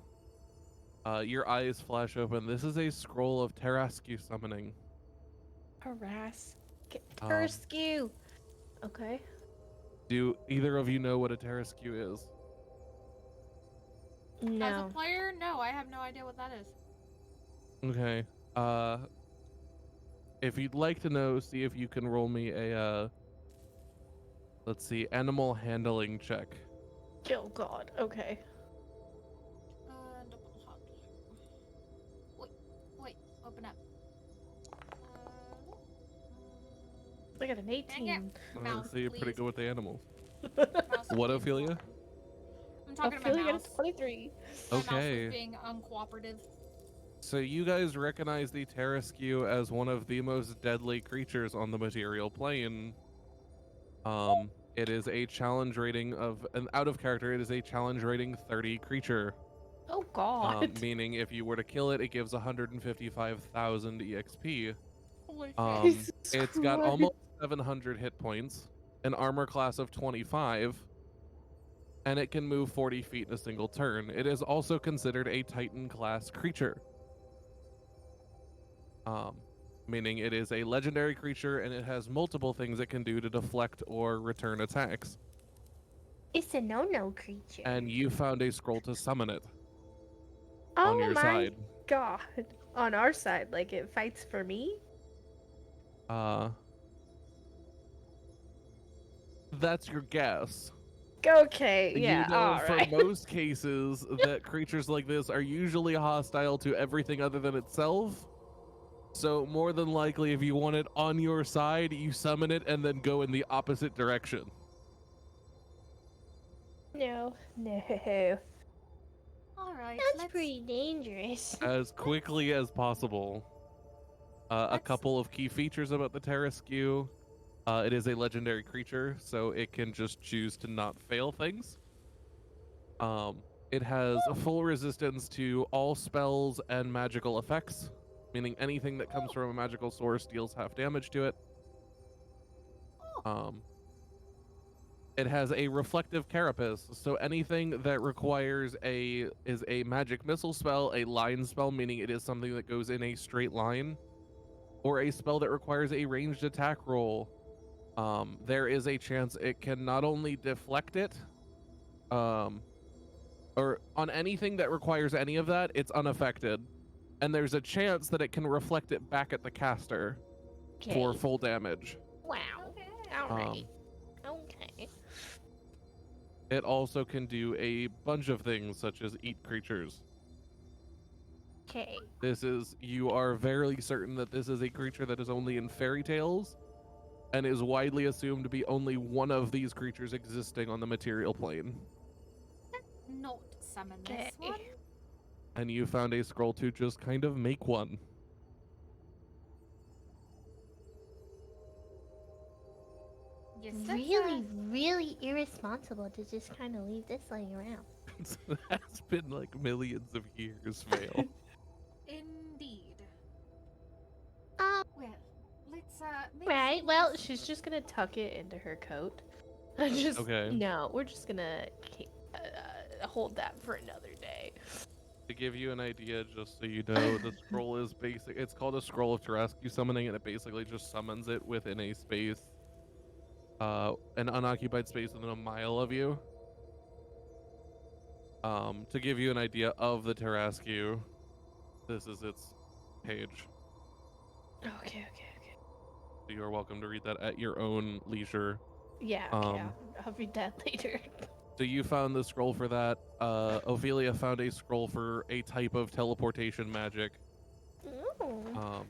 Speaker 2: your eyes flash open. This is a scroll of Tarasque summoning.
Speaker 3: Harass.
Speaker 2: Um,
Speaker 3: Terskew. Okay.
Speaker 2: Do either of you know what a Tarasque is?
Speaker 1: As a
Speaker 3: No.
Speaker 1: player, no, I have no idea what that is.
Speaker 2: Okay. If you'd like to know, see if you can roll me a let's see, animal handling check.
Speaker 3: Oh god. Okay.
Speaker 1: Double hot. Wait, open up.
Speaker 3: I got an 18.
Speaker 1: Mouse,
Speaker 2: So you're pretty
Speaker 1: please.
Speaker 2: good with the animals.
Speaker 1: Mouse,
Speaker 2: What,
Speaker 1: please.
Speaker 2: Ophelia?
Speaker 1: I'm talking to my
Speaker 3: Ophelia got
Speaker 1: mouse.
Speaker 3: a 23.
Speaker 1: My mouse
Speaker 2: Okay.
Speaker 1: was being uncooperative.
Speaker 2: So you guys recognize the Tarasque as one of the most deadly creatures on the material plane. It is a challenge rating of an out of character. It is a challenge rating 30 creature.
Speaker 3: Oh god.
Speaker 2: Meaning if you were to kill it, it gives 155,000 EXP.
Speaker 1: Holy
Speaker 3: Jesus
Speaker 2: It's got
Speaker 3: Christ.
Speaker 2: almost 700 hit points, an armor class of 25, and it can move 40 feet in a single turn. It is also considered a Titan class creature. Meaning it is a legendary creature and it has multiple things it can do to deflect or return attacks.
Speaker 6: It's a no-no creature.
Speaker 2: And you found a scroll to summon it
Speaker 3: Oh
Speaker 2: on your
Speaker 3: my
Speaker 2: side.
Speaker 3: god. On our side, like it fights for me?
Speaker 2: That's your guess.
Speaker 3: Okay, yeah,
Speaker 2: You know, for
Speaker 3: alright.
Speaker 2: most cases, that creatures like this are usually hostile to everything other than itself. So more than likely, if you want it on your side, you summon it and then go in the opposite direction.
Speaker 3: No.
Speaker 1: Alright,
Speaker 6: That's pretty dangerous.
Speaker 2: As quickly as possible. A couple of key features about the Tarasque. It is a legendary creature, so it can just choose to not fail things. It has a full resistance to all spells and magical effects, meaning anything that comes from a magical source deals half damage to it. It has a reflective carapace, so anything that requires is a magic missile spell, a line spell, meaning it is something that goes in a straight line, or a spell that requires a ranged attack roll. There is a chance it can not only deflect it, or on anything that requires any of that, it's unaffected. And there's a chance that it can reflect it back at the caster for
Speaker 3: Okay.
Speaker 2: full damage.
Speaker 3: Wow.
Speaker 1: Okay.
Speaker 3: Alright. Okay.
Speaker 2: It also can do a bunch of things, such as eat creatures.
Speaker 3: Okay.
Speaker 2: You are very certain that this is a creature that is only in fairy tales, and is widely assumed to be only one of these creatures existing on the material plane.
Speaker 1: Not summon this
Speaker 3: Okay.
Speaker 1: one.
Speaker 2: And you found a scroll to just kind of make one.
Speaker 1: Yes, that's
Speaker 6: Really, really irresponsible to just kind of leave this laying around.
Speaker 2: It has been like millions of years, Vale.
Speaker 1: indeed. Well, let's make
Speaker 3: Right.
Speaker 1: some-
Speaker 3: Well, she's just gonna tuck it into her coat. Just
Speaker 2: Okay.
Speaker 3: no. We're just gonna hold that for another day.
Speaker 2: To give you an idea, just so you know, the scroll is basic. It's called a scroll of Tarrasque summoning, and it basically just summons it within a space, an unoccupied space within a mile of you. To give you an idea of the Tarrasque, this is its page.
Speaker 3: Okay.
Speaker 2: So you are welcome to read that at your own leisure.
Speaker 3: Yeah. Okay.
Speaker 2: Um,
Speaker 3: I'll read that later.
Speaker 2: So you found the scroll for that. Ophelia found a scroll for a type of teleportation magic.
Speaker 3: Ooh.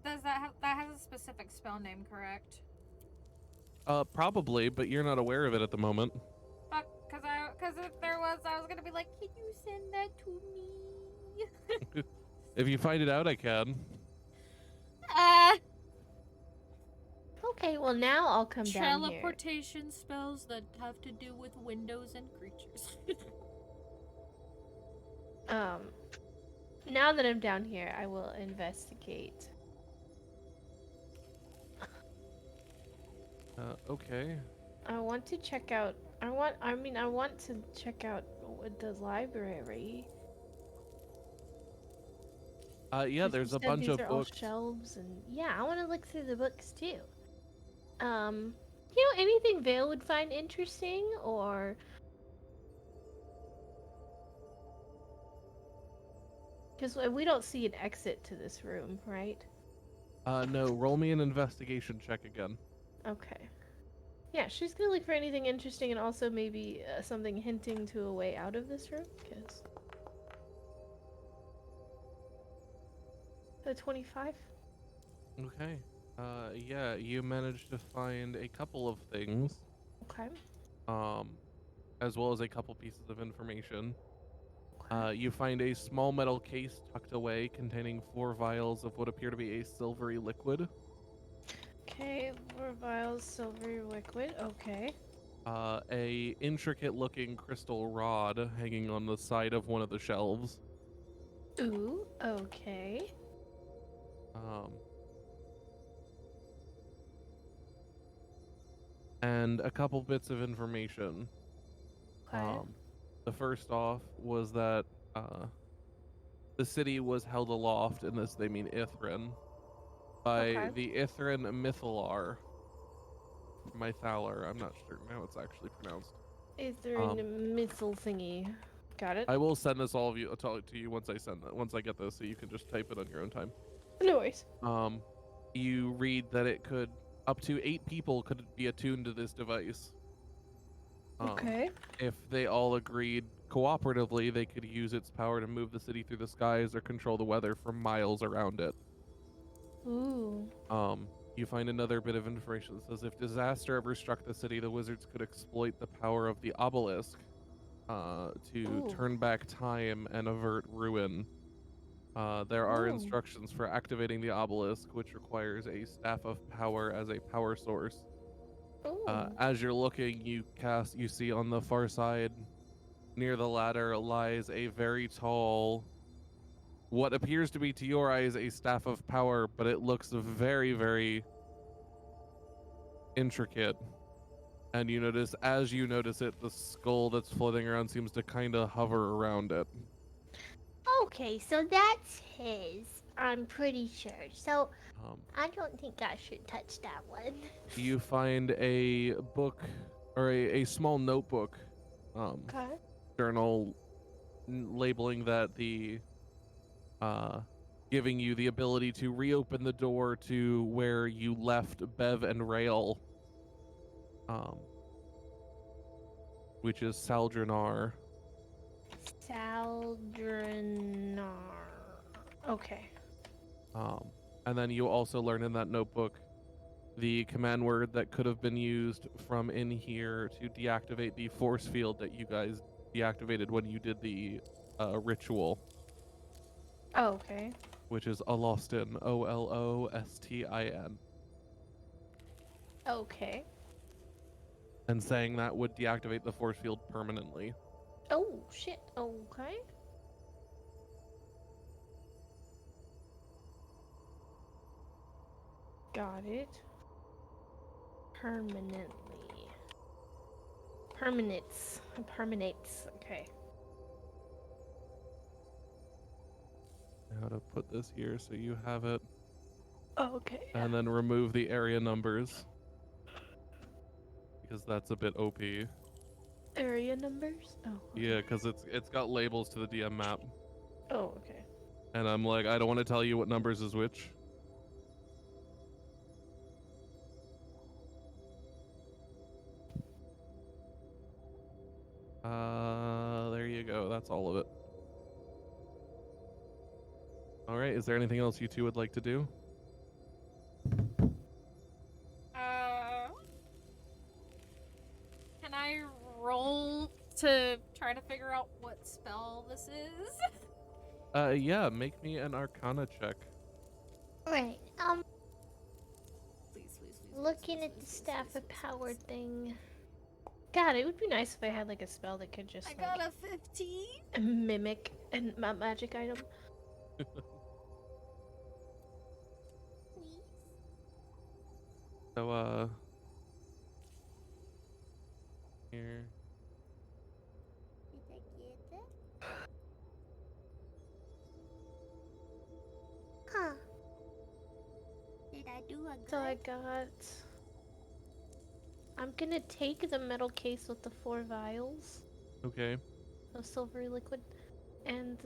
Speaker 1: Does that has a specific spell name, correct?
Speaker 2: Probably, but you're not aware of it at the moment.
Speaker 1: Fuck, cause if there was, I was gonna be like, can you send that to me?
Speaker 2: If you find it out, I can.
Speaker 3: Okay. Well, now I'll come down here.
Speaker 1: Teleportation spells that have to do with windows and creatures.
Speaker 3: Now that I'm down here, I will investigate.
Speaker 2: Okay.
Speaker 3: I want to check out. I want to check out the library.
Speaker 2: Yeah,
Speaker 3: 'Cause
Speaker 2: there's
Speaker 3: you
Speaker 2: a
Speaker 3: said
Speaker 2: bunch
Speaker 3: these
Speaker 2: of
Speaker 3: are all
Speaker 2: books.
Speaker 3: shelves, and yeah, I want to look through the books too. Anything Vale would find interesting, or because we don't see an exit to this room, right?
Speaker 2: No, roll me an investigation check again.
Speaker 3: Okay. Yeah, she's gonna look for anything interesting, and also maybe something hinting to a way out of this room. Cause the 25.
Speaker 2: Okay. Yeah, you managed to find a couple of things,
Speaker 3: Okay.
Speaker 2: as well as a couple pieces of information.
Speaker 3: Okay.
Speaker 2: You find a small metal case tucked away containing 4 vials of what appear to be a silvery liquid.
Speaker 3: Okay, 4 vials, silvery liquid. Okay.
Speaker 2: A intricate looking crystal rod hanging on the side of one of the shelves.
Speaker 3: Ooh. Okay.
Speaker 2: And a couple bits of information.
Speaker 3: Okay.
Speaker 2: The first off was that the city was held aloft, and this they mean Ithrin, by
Speaker 3: Okay.
Speaker 2: the Ithrin Mythalar. I'm not sure how it's actually pronounced.
Speaker 3: Is there a missile thingy? Got it.
Speaker 2: I will send this all of you to you once I get this, so you can just type it on your own time.
Speaker 3: No worries.
Speaker 2: You read that it could up to 8 people could be attuned to this device.
Speaker 3: Okay.
Speaker 2: If they all agreed cooperatively, they could use its power to move the city through the skies or control the weather for miles around it.
Speaker 3: Ooh.
Speaker 2: You find another bit of information that says if disaster ever struck the city, the wizards could exploit the power of the obelisk to
Speaker 3: Ooh.
Speaker 2: turn back time and avert ruin. There are
Speaker 3: Ooh.
Speaker 2: instructions for activating the obelisk, which requires a staff of power as a power source.
Speaker 3: Ooh.
Speaker 2: As you're looking, you see on the far side, near the ladder, lies a very tall, what appears to be to your eyes a staff of power, but it looks very, very intricate. And you notice, as you notice it, the skull that's floating around seems to kind of hover around it.
Speaker 6: Okay, so that's his. I'm pretty sure. So
Speaker 2: Um,
Speaker 6: I don't think I should touch that one.
Speaker 2: you find a book or a small notebook,
Speaker 3: Okay.
Speaker 2: journal labeling that the giving you the ability to reopen the door to where you left Bev and Rail, which is Saldrenar.
Speaker 3: Saldrenar. Okay.
Speaker 2: And then you also learn in that notebook the command word that could have been used from in here to deactivate the force field that you guys deactivated when you did the ritual,
Speaker 3: Okay.
Speaker 2: which is Olostin, Olostin.
Speaker 3: Okay.
Speaker 2: And saying that would deactivate the force field permanently.
Speaker 3: Oh, shit. Okay. Got it. Permanently. Permanents. Okay.
Speaker 2: How to put this here so you have it,
Speaker 3: Okay.
Speaker 2: and then remove the area numbers because that's a bit OP.
Speaker 3: Area numbers? Oh. Okay.
Speaker 2: Yeah, because it's got labels to the DM map,
Speaker 3: Oh, okay.
Speaker 2: and I'm like, I don't want to tell you what numbers is which. There you go. That's all of it. All right. Is there anything else you two would like to do?
Speaker 1: Can I roll to try to figure out what spell this is?
Speaker 2: Yeah. Make me an Arcana check.
Speaker 6: Right.
Speaker 1: Please, please, please.
Speaker 6: Looking
Speaker 1: please,
Speaker 6: at the
Speaker 1: please,
Speaker 6: staff
Speaker 1: please,
Speaker 6: of
Speaker 1: please,
Speaker 6: power
Speaker 1: please.
Speaker 6: thing.
Speaker 3: God, it would be nice if I had like a spell that could just
Speaker 1: I
Speaker 3: like
Speaker 1: got a 15.
Speaker 3: mimic a magic item.
Speaker 1: Please.
Speaker 2: So here.
Speaker 6: Did I get it? Huh. Did I do a
Speaker 3: So I
Speaker 6: good?
Speaker 3: got. I'm gonna take the metal case with the 4 vials
Speaker 2: Okay.
Speaker 3: of silvery liquid and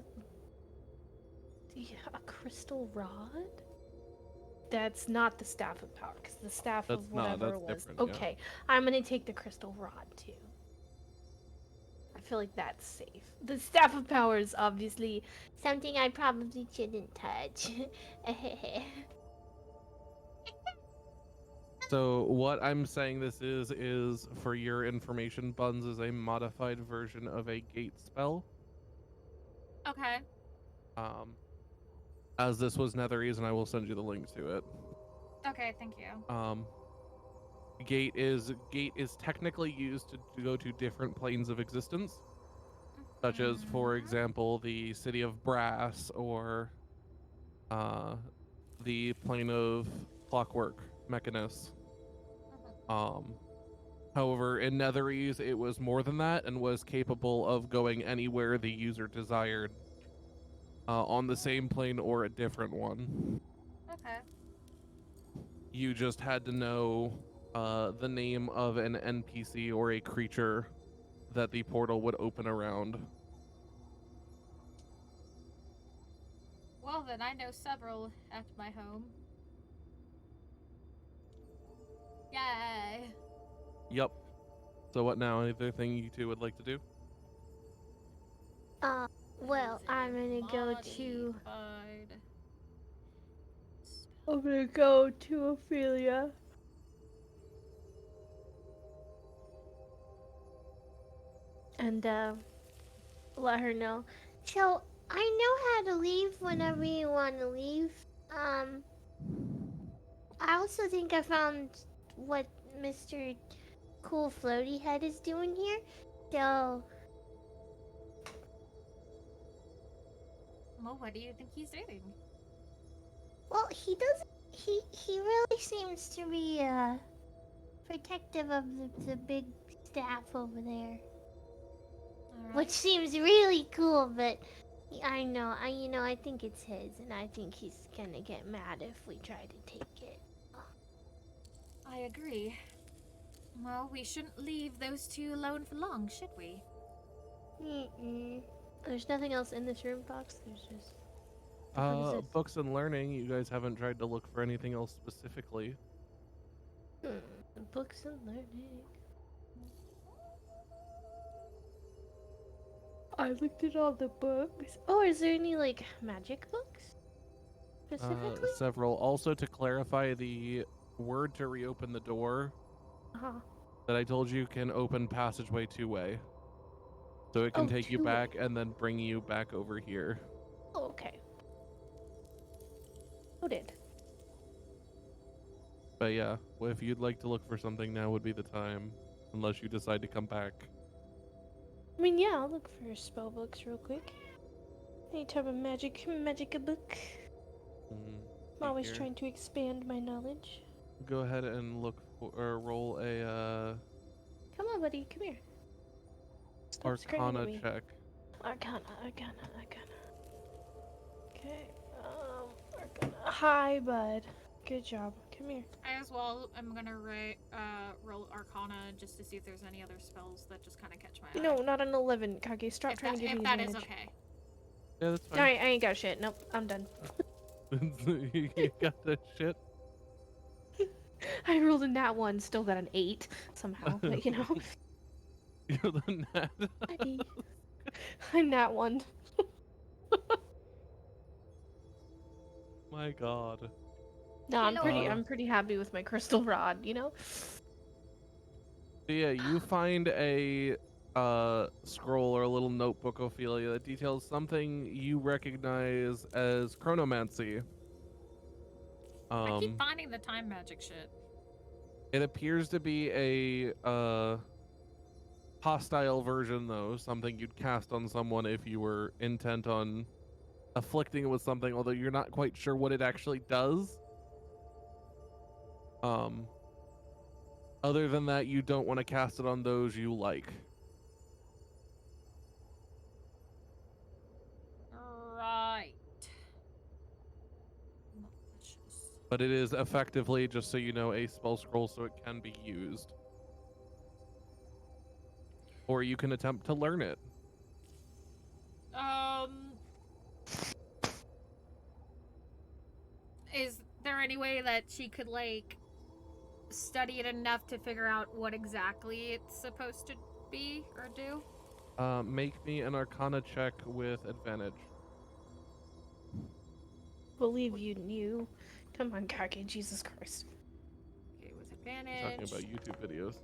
Speaker 3: a crystal rod. That's not the staff of power, because the staff
Speaker 2: That's
Speaker 3: of
Speaker 2: not.
Speaker 3: whatever
Speaker 2: That's
Speaker 3: was.
Speaker 2: different. Yeah.
Speaker 3: Okay, I'm gonna take the crystal rod too. I feel like that's safe. The staff of power is obviously
Speaker 6: Something I probably shouldn't touch.
Speaker 2: So what I'm saying this is for your information, Buns is a modified version of a gate spell.
Speaker 1: Okay.
Speaker 2: As this was Netherese, and I will send you the link to it.
Speaker 1: Okay, thank you.
Speaker 2: Gate is technically used to go to different planes of existence, such as, for example, the city of Brass or the plane of Clockwork Mechanus. However, in Netherese, it was more than that and was capable of going anywhere the user desired, on the same plane or a different one.
Speaker 1: Okay.
Speaker 2: You just had to know the name of an NPC or a creature that the portal would open around.
Speaker 1: Well, then I know several at my home. Yay.
Speaker 2: Yep. So what now? Anything you two would like to do?
Speaker 6: Well, I'm gonna go to.
Speaker 1: Modified.
Speaker 3: I'm gonna go to Ophelia. And let her know.
Speaker 6: So I know how to leave whenever you want to leave. I also think I found what Mr. Cool Floaty Head is doing here. So
Speaker 1: Well, what do you think he's doing?
Speaker 6: well, he doesn't. He really seems to be protective of the big staff over there.
Speaker 1: All
Speaker 6: Which
Speaker 1: right.
Speaker 6: seems really cool, but I think it's his, and I think he's gonna get mad if we try to take it.
Speaker 1: I agree. Well, we shouldn't leave those two alone for long, should we?
Speaker 3: Mm-mm. There's nothing else in this room, Fox. There's just. The fuck is this?
Speaker 2: Books and learning. You guys haven't tried to look for anything else specifically.
Speaker 3: Books and learning. I looked at all the books. Oh, is there any like magic books? Specifically?
Speaker 2: Several. Also, to clarify, the word to reopen the door
Speaker 3: Uh-huh.
Speaker 2: that I told you can open passageway two-way. So it can
Speaker 3: Oh,
Speaker 2: take you
Speaker 3: two-way.
Speaker 2: back and then bring you back over here.
Speaker 3: Oh, okay. Noted.
Speaker 2: But yeah, if you'd like to look for something, now would be the time. Unless you decide to come back.
Speaker 3: I mean, yeah, I'll look for spell books real quick. Any type of magic book. I'm always
Speaker 2: Here.
Speaker 3: trying to expand my knowledge.
Speaker 2: Go ahead and look for, or roll a
Speaker 3: Come on, buddy, come here. Stop screaming at
Speaker 2: Arcana
Speaker 3: me.
Speaker 2: check.
Speaker 3: Arcana. Okay, Arcana. Hi, bud. Good job. Come here.
Speaker 1: I as well. I'm gonna roll Arcana just to see if there's any other spells that just kind of catch my eye.
Speaker 3: No, not an 11. Kage, stop
Speaker 1: if
Speaker 3: trying
Speaker 1: that,
Speaker 3: to give
Speaker 1: if
Speaker 3: me
Speaker 1: that
Speaker 3: advantage.
Speaker 1: is okay.
Speaker 2: Yeah, that's fine.
Speaker 3: Alright, I ain't got shit. Nope, I'm done.
Speaker 2: You got that shit?
Speaker 3: I rolled a nat 1, still got an 8 somehow, but you know.
Speaker 2: You're the nat.
Speaker 3: I'm nat 1.
Speaker 2: My god.
Speaker 3: No,
Speaker 1: Hello.
Speaker 3: I'm pretty happy with my crystal rod, you know?
Speaker 2: So yeah, you find a scroll or a little notebook, Ophelia, that details something you recognize as chronomancy.
Speaker 1: I keep finding the time magic shit.
Speaker 2: It appears to be a hostile version, though, something you'd cast on someone if you were intent on afflicting it with something, although you're not quite sure what it actually does. Other than that, you don't want to cast it on those you like.
Speaker 1: Right. Malicious.
Speaker 2: But it is effectively, just so you know, a spell scroll, so it can be used. Or you can attempt to learn it.
Speaker 1: Is there any way that she could like study it enough to figure out what exactly it's supposed to be or do?
Speaker 2: Make me an Arcana check with advantage.
Speaker 3: Believe you knew. Come on, Kage, Jesus Christ.
Speaker 1: Okay, with
Speaker 2: Talking
Speaker 1: advantage.
Speaker 2: about YouTube videos.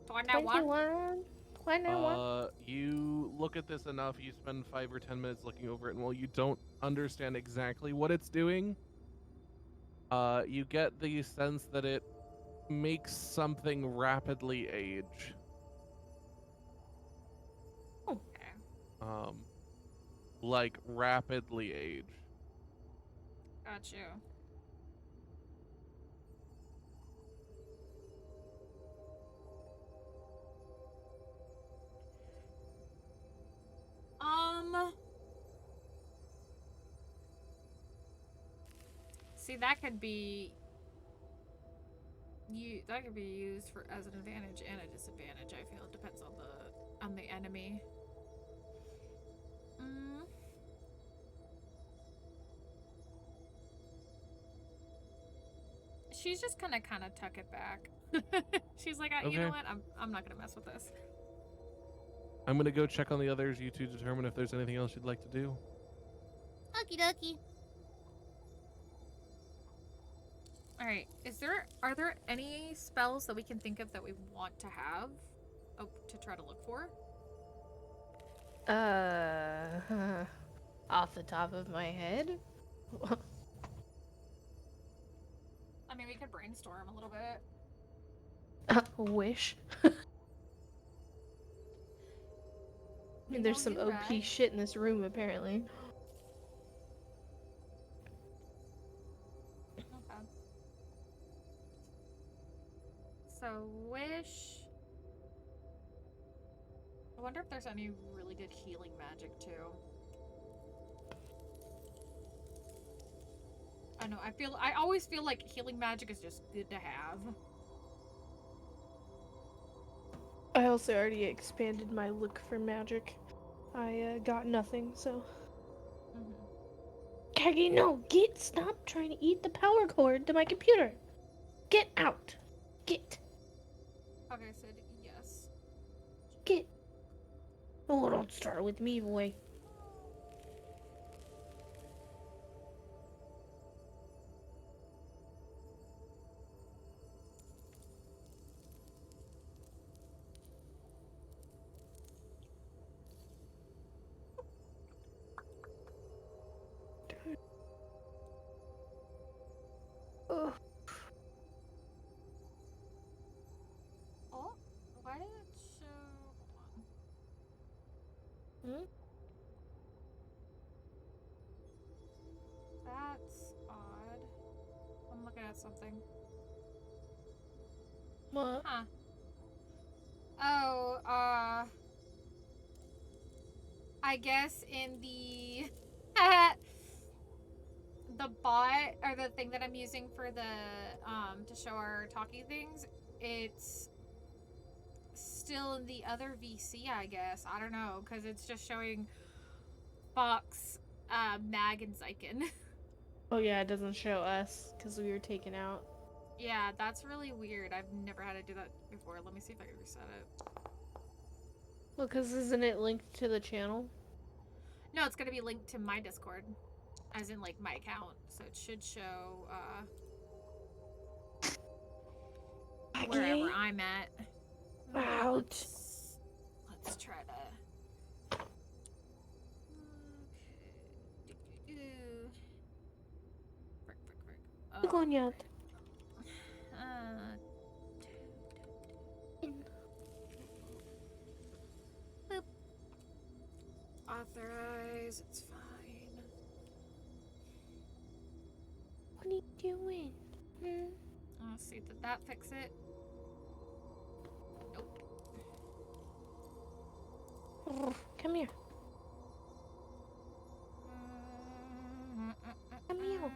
Speaker 1: 21.
Speaker 3: 21.
Speaker 2: You look at this enough, you spend 5 or 10 minutes looking over it, and while you don't understand exactly what it's doing, you get the sense that it makes something rapidly age.
Speaker 1: Okay,
Speaker 2: Like rapidly age.
Speaker 1: got you. See, that could be used for as an advantage and a disadvantage. I feel it depends on the enemy. She's just gonna kind of tuck it back. She's like, you know
Speaker 2: Okay.
Speaker 1: what? I'm not gonna mess with this.
Speaker 2: I'm gonna go check on the others, you two determine if there's anything else you'd like to do.
Speaker 6: Okie dokie.
Speaker 1: All right. Are there any spells that we can think of that we want to have, to try to look for?
Speaker 3: Off the top of my head.
Speaker 1: I mean, we could brainstorm a little bit.
Speaker 3: Wish. I mean, there's some
Speaker 1: you're
Speaker 3: OP
Speaker 1: right.
Speaker 3: shit in this room, apparently.
Speaker 1: Okay. So wish. I wonder if there's any really good healing magic too. I know. I always feel like healing magic is just good to have.
Speaker 3: I also already expanded my look for magic. I got nothing, so. Kagi, no! Stop trying to eat the power cord to my computer! Get out! Get!
Speaker 1: Okay, I said yes.
Speaker 3: Get! Oh, don't start with me, boy. Ugh.
Speaker 1: Oh, why did it show? Hold on.
Speaker 3: Hmm?
Speaker 1: That's odd. I'm looking at something.
Speaker 3: What?
Speaker 1: Huh. Oh, I guess in the the bot or the thing that I'm using for the to show our talkie things, it's still in the other VC, I guess. I don't know, because it's just showing Fox, Mag, and Xyken.
Speaker 3: Oh yeah, it doesn't show us, because we were taken out.
Speaker 1: Yeah, that's really weird. I've never had to do that before. Let me see if I can reset it.
Speaker 3: Well, because isn't it linked to the channel?
Speaker 1: No, it's gonna be linked to my Discord, as in like my account, so it should show wherever I'm at.
Speaker 3: Out.
Speaker 1: Let's try to. Okay. Frick. Oh.
Speaker 3: Gonyat.
Speaker 1: Boop. Authorize. It's fine.
Speaker 3: What are you doing?
Speaker 1: Let's see. Did that fix it? Nope.
Speaker 3: Come here. Come here.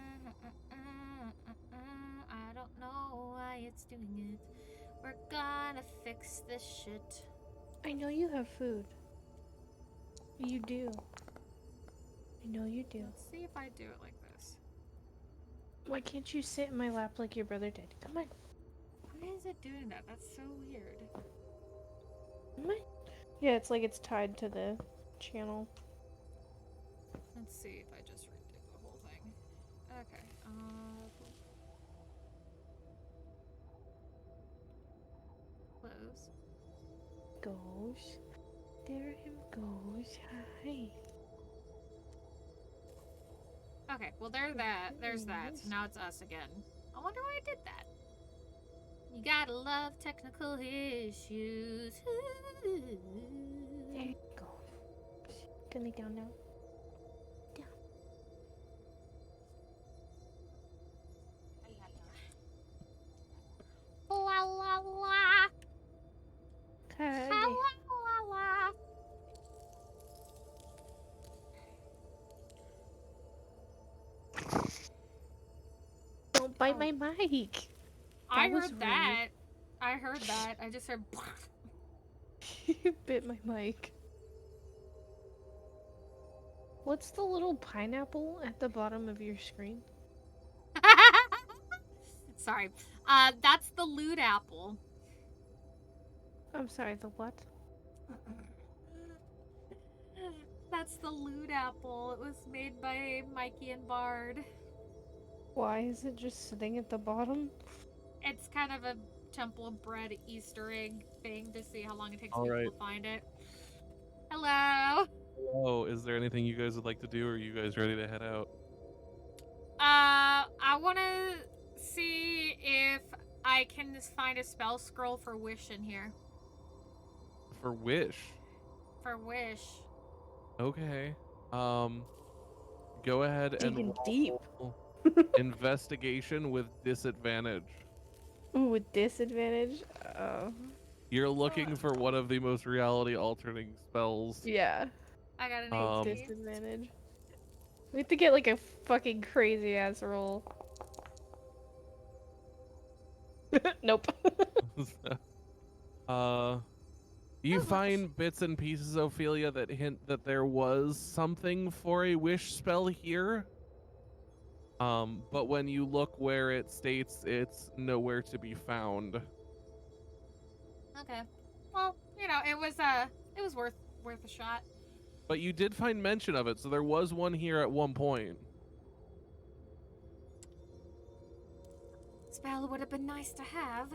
Speaker 1: I don't know why it's doing it. We're gonna fix this shit.
Speaker 3: I know you have food. You do. I know you do.
Speaker 1: Let's see if I do it like this.
Speaker 3: Why can't you sit in my lap like your brother did? Come on.
Speaker 1: Why is it doing that? That's so weird.
Speaker 3: Come on. Yeah, it's like it's tied to the channel.
Speaker 1: Let's see if I just redid the whole thing. Okay. Close.
Speaker 3: Goes. There him goes. Hi.
Speaker 1: Okay, well there's that. So now it's us again. I wonder why I did that. You gotta love technical issues.
Speaker 3: There you go. Gonna lay down now. Down.
Speaker 1: La la la.
Speaker 3: Okay.
Speaker 1: La la la.
Speaker 3: Don't bite my mic.
Speaker 1: I
Speaker 3: was
Speaker 1: heard that. I heard that. I just heard.
Speaker 3: You bit my mic. What's the little pineapple at the bottom of your screen?
Speaker 1: Sorry. That's the loot apple.
Speaker 3: I'm sorry, the what?
Speaker 1: That's the loot apple. It was made by Mikey and Bard.
Speaker 3: Why is it just sitting at the bottom?
Speaker 1: It's kind of a Temple of Bread Easter egg thing to see how long it takes
Speaker 2: All
Speaker 1: people
Speaker 2: right.
Speaker 1: to find it. Hello.
Speaker 2: Oh, is there anything you guys would like to do, or are you guys ready to head out?
Speaker 1: I want to see if I can just find a spell scroll for Wish in here.
Speaker 2: For Wish.
Speaker 1: For Wish.
Speaker 2: Okay. Go ahead and
Speaker 3: Digging deep.
Speaker 2: roll investigation with disadvantage.
Speaker 3: Ooh, with disadvantage. Oh.
Speaker 2: You're looking for one of the most reality altering spells.
Speaker 3: Yeah.
Speaker 1: I got an
Speaker 2: Um,
Speaker 1: 18.
Speaker 3: Disadvantage. We have to get like a fucking crazy ass roll. Nope.
Speaker 2: You
Speaker 1: Oh,
Speaker 2: find bits and pieces, Ophelia, that hint that there was something for a wish spell here. But when you look where it states, it's nowhere to be found.
Speaker 1: Okay. Well, you know, it was worth a shot.
Speaker 2: But you did find mention of it, so there was one here at one point.
Speaker 1: Spell would have been nice to have.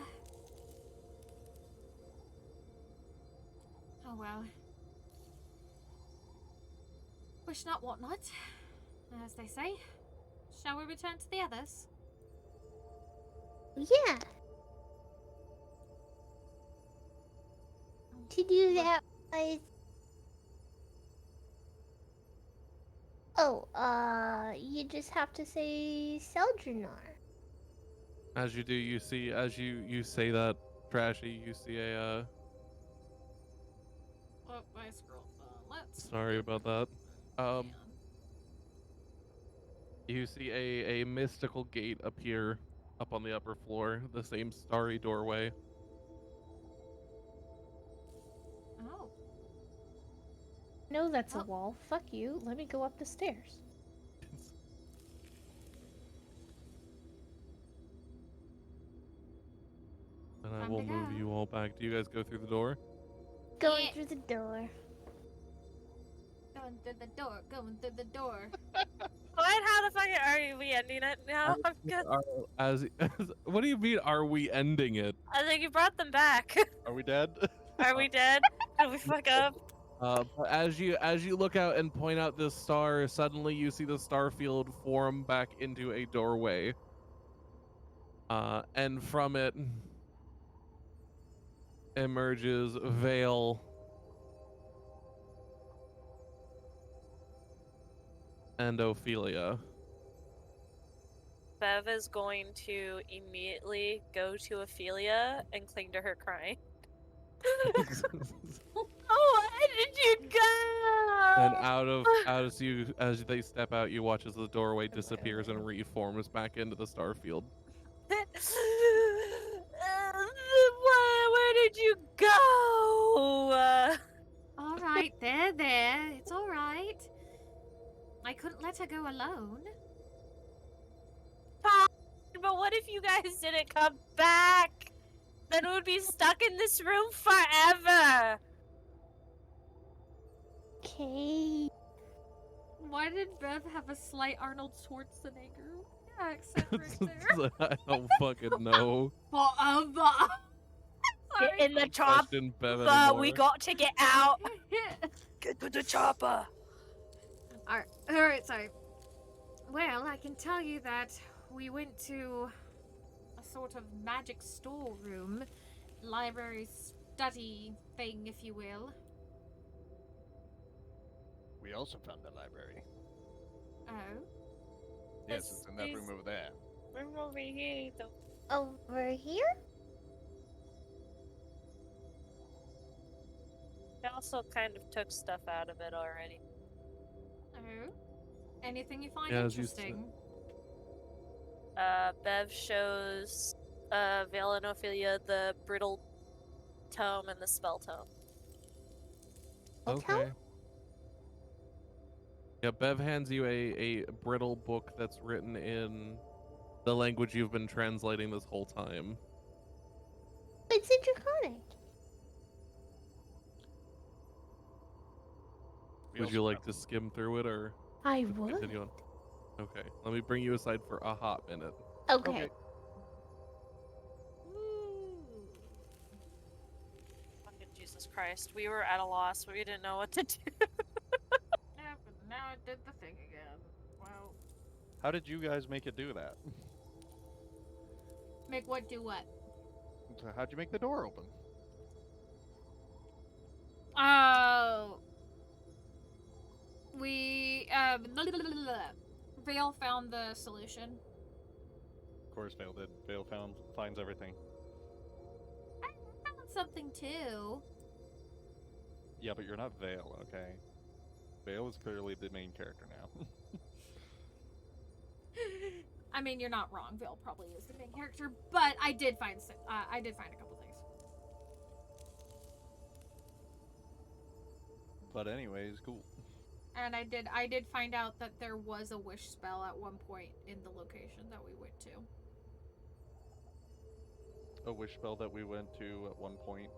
Speaker 1: Oh well. Wish not, what not, as they say. Shall we return to the others?
Speaker 6: Yeah. To do that was... Oh, you just have to say Seldrenar.
Speaker 2: As you do, you see, as you say that, Trashy, you see a,
Speaker 1: Oh, I scroll. Let's.
Speaker 2: sorry about that. You see a mystical gate appear up on the upper floor, the same starry doorway.
Speaker 1: Oh.
Speaker 3: No, that's a
Speaker 1: Oh.
Speaker 3: wall. Fuck you. Let me go up the stairs.
Speaker 2: And I
Speaker 1: Time
Speaker 2: will
Speaker 1: to
Speaker 2: move
Speaker 1: go.
Speaker 2: you all back. Do you guys go through the door?
Speaker 6: Going
Speaker 1: Yeah.
Speaker 6: through the door.
Speaker 1: Going through the door. Going through the door.
Speaker 4: What? How the fuck are we ending it now? I'm good.
Speaker 2: What do you mean, are we ending it?
Speaker 4: I think you brought them back.
Speaker 5: Are we dead?
Speaker 4: Are we dead? Did we fuck up?
Speaker 2: But as you look out and point out this star, suddenly you see the star field form back into a doorway. And from it emerges Vale and Ophelia.
Speaker 4: Bev is going to immediately go to Ophelia and cling to her crying. Oh, why did you go?
Speaker 2: And as they step out, you watch as the doorway disappears and reforms back into the star field.
Speaker 4: Where did you go?
Speaker 1: All right, there. It's all right. I couldn't let her go alone.
Speaker 4: But what if you guys didn't come back? Then we would be stuck in this room forever.
Speaker 6: Okay.
Speaker 1: Why did Bev have a slight Arnold Schwarzenegger accent right there?
Speaker 2: I don't fucking know.
Speaker 1: Forever.
Speaker 4: Get in the
Speaker 2: Don't
Speaker 4: chopper.
Speaker 2: question Bev
Speaker 4: We
Speaker 2: anymore.
Speaker 4: got to get out. Get to the chopper.
Speaker 1: Alright, sorry. Well, I can tell you that we went to a sort of magic storeroom, library study thing, if you will.
Speaker 5: We also found the library.
Speaker 1: Oh.
Speaker 5: Yes, it's in that room over there.
Speaker 4: Room over here, though.
Speaker 6: Over here?
Speaker 4: I also kind of took stuff out of it already.
Speaker 1: Oh. Anything you find
Speaker 2: Yeah, as you said.
Speaker 1: interesting?
Speaker 4: Bev shows Vale and Ophelia the brittle tome and the spell tome.
Speaker 2: Okay. Yeah, Bev hands you a brittle book that's written in the language you've been translating this whole time.
Speaker 6: It's in Draconic.
Speaker 5: We
Speaker 2: Would
Speaker 5: also
Speaker 2: you like
Speaker 5: found-
Speaker 2: to skim through it or
Speaker 3: I
Speaker 2: just
Speaker 3: would.
Speaker 2: continue on? Okay, let me bring you aside for a hot minute.
Speaker 6: Okay.
Speaker 4: Fucking Jesus Christ. We were at a loss. We didn't know what to do.
Speaker 1: Yeah, but now I did the thing again. Wow.
Speaker 5: How did you guys make it do that?
Speaker 1: Make what do what?
Speaker 5: So how'd you make the door open?
Speaker 1: Oh. We, Vale found the solution.
Speaker 5: Of course Vale did. Vale finds everything.
Speaker 1: I found something too.
Speaker 5: Yeah, but you're not Vale, okay? Vale is clearly the main character now.
Speaker 1: I mean, you're not wrong. Vale probably is the main character, but I did find a couple things.
Speaker 5: But anyways, cool.
Speaker 1: And I did find out that there was a wish spell at one point in the location that we went to.
Speaker 5: A wish spell that we went to at one point.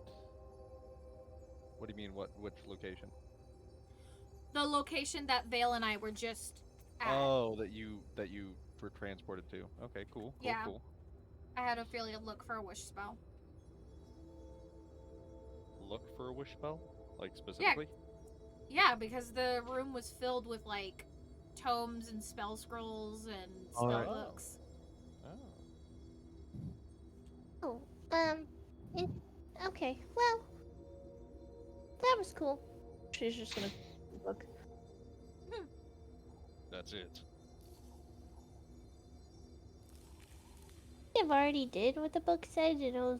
Speaker 5: What do you mean? Which location?
Speaker 1: The location that Vale and I were just at.
Speaker 5: Oh, that you were transported to. Okay, cool.
Speaker 1: Yeah.
Speaker 5: Cool.
Speaker 1: I had Ophelia look for a wish spell.
Speaker 5: Look for a wish spell? Like specifically?
Speaker 1: Yeah, because the room was filled with like tomes and spell scrolls and spell
Speaker 2: Alright.
Speaker 1: books.
Speaker 5: Oh.
Speaker 6: Oh, okay. Well, that was cool.
Speaker 3: She's just gonna look.
Speaker 5: That's it.
Speaker 6: I've already did what the book said, you know,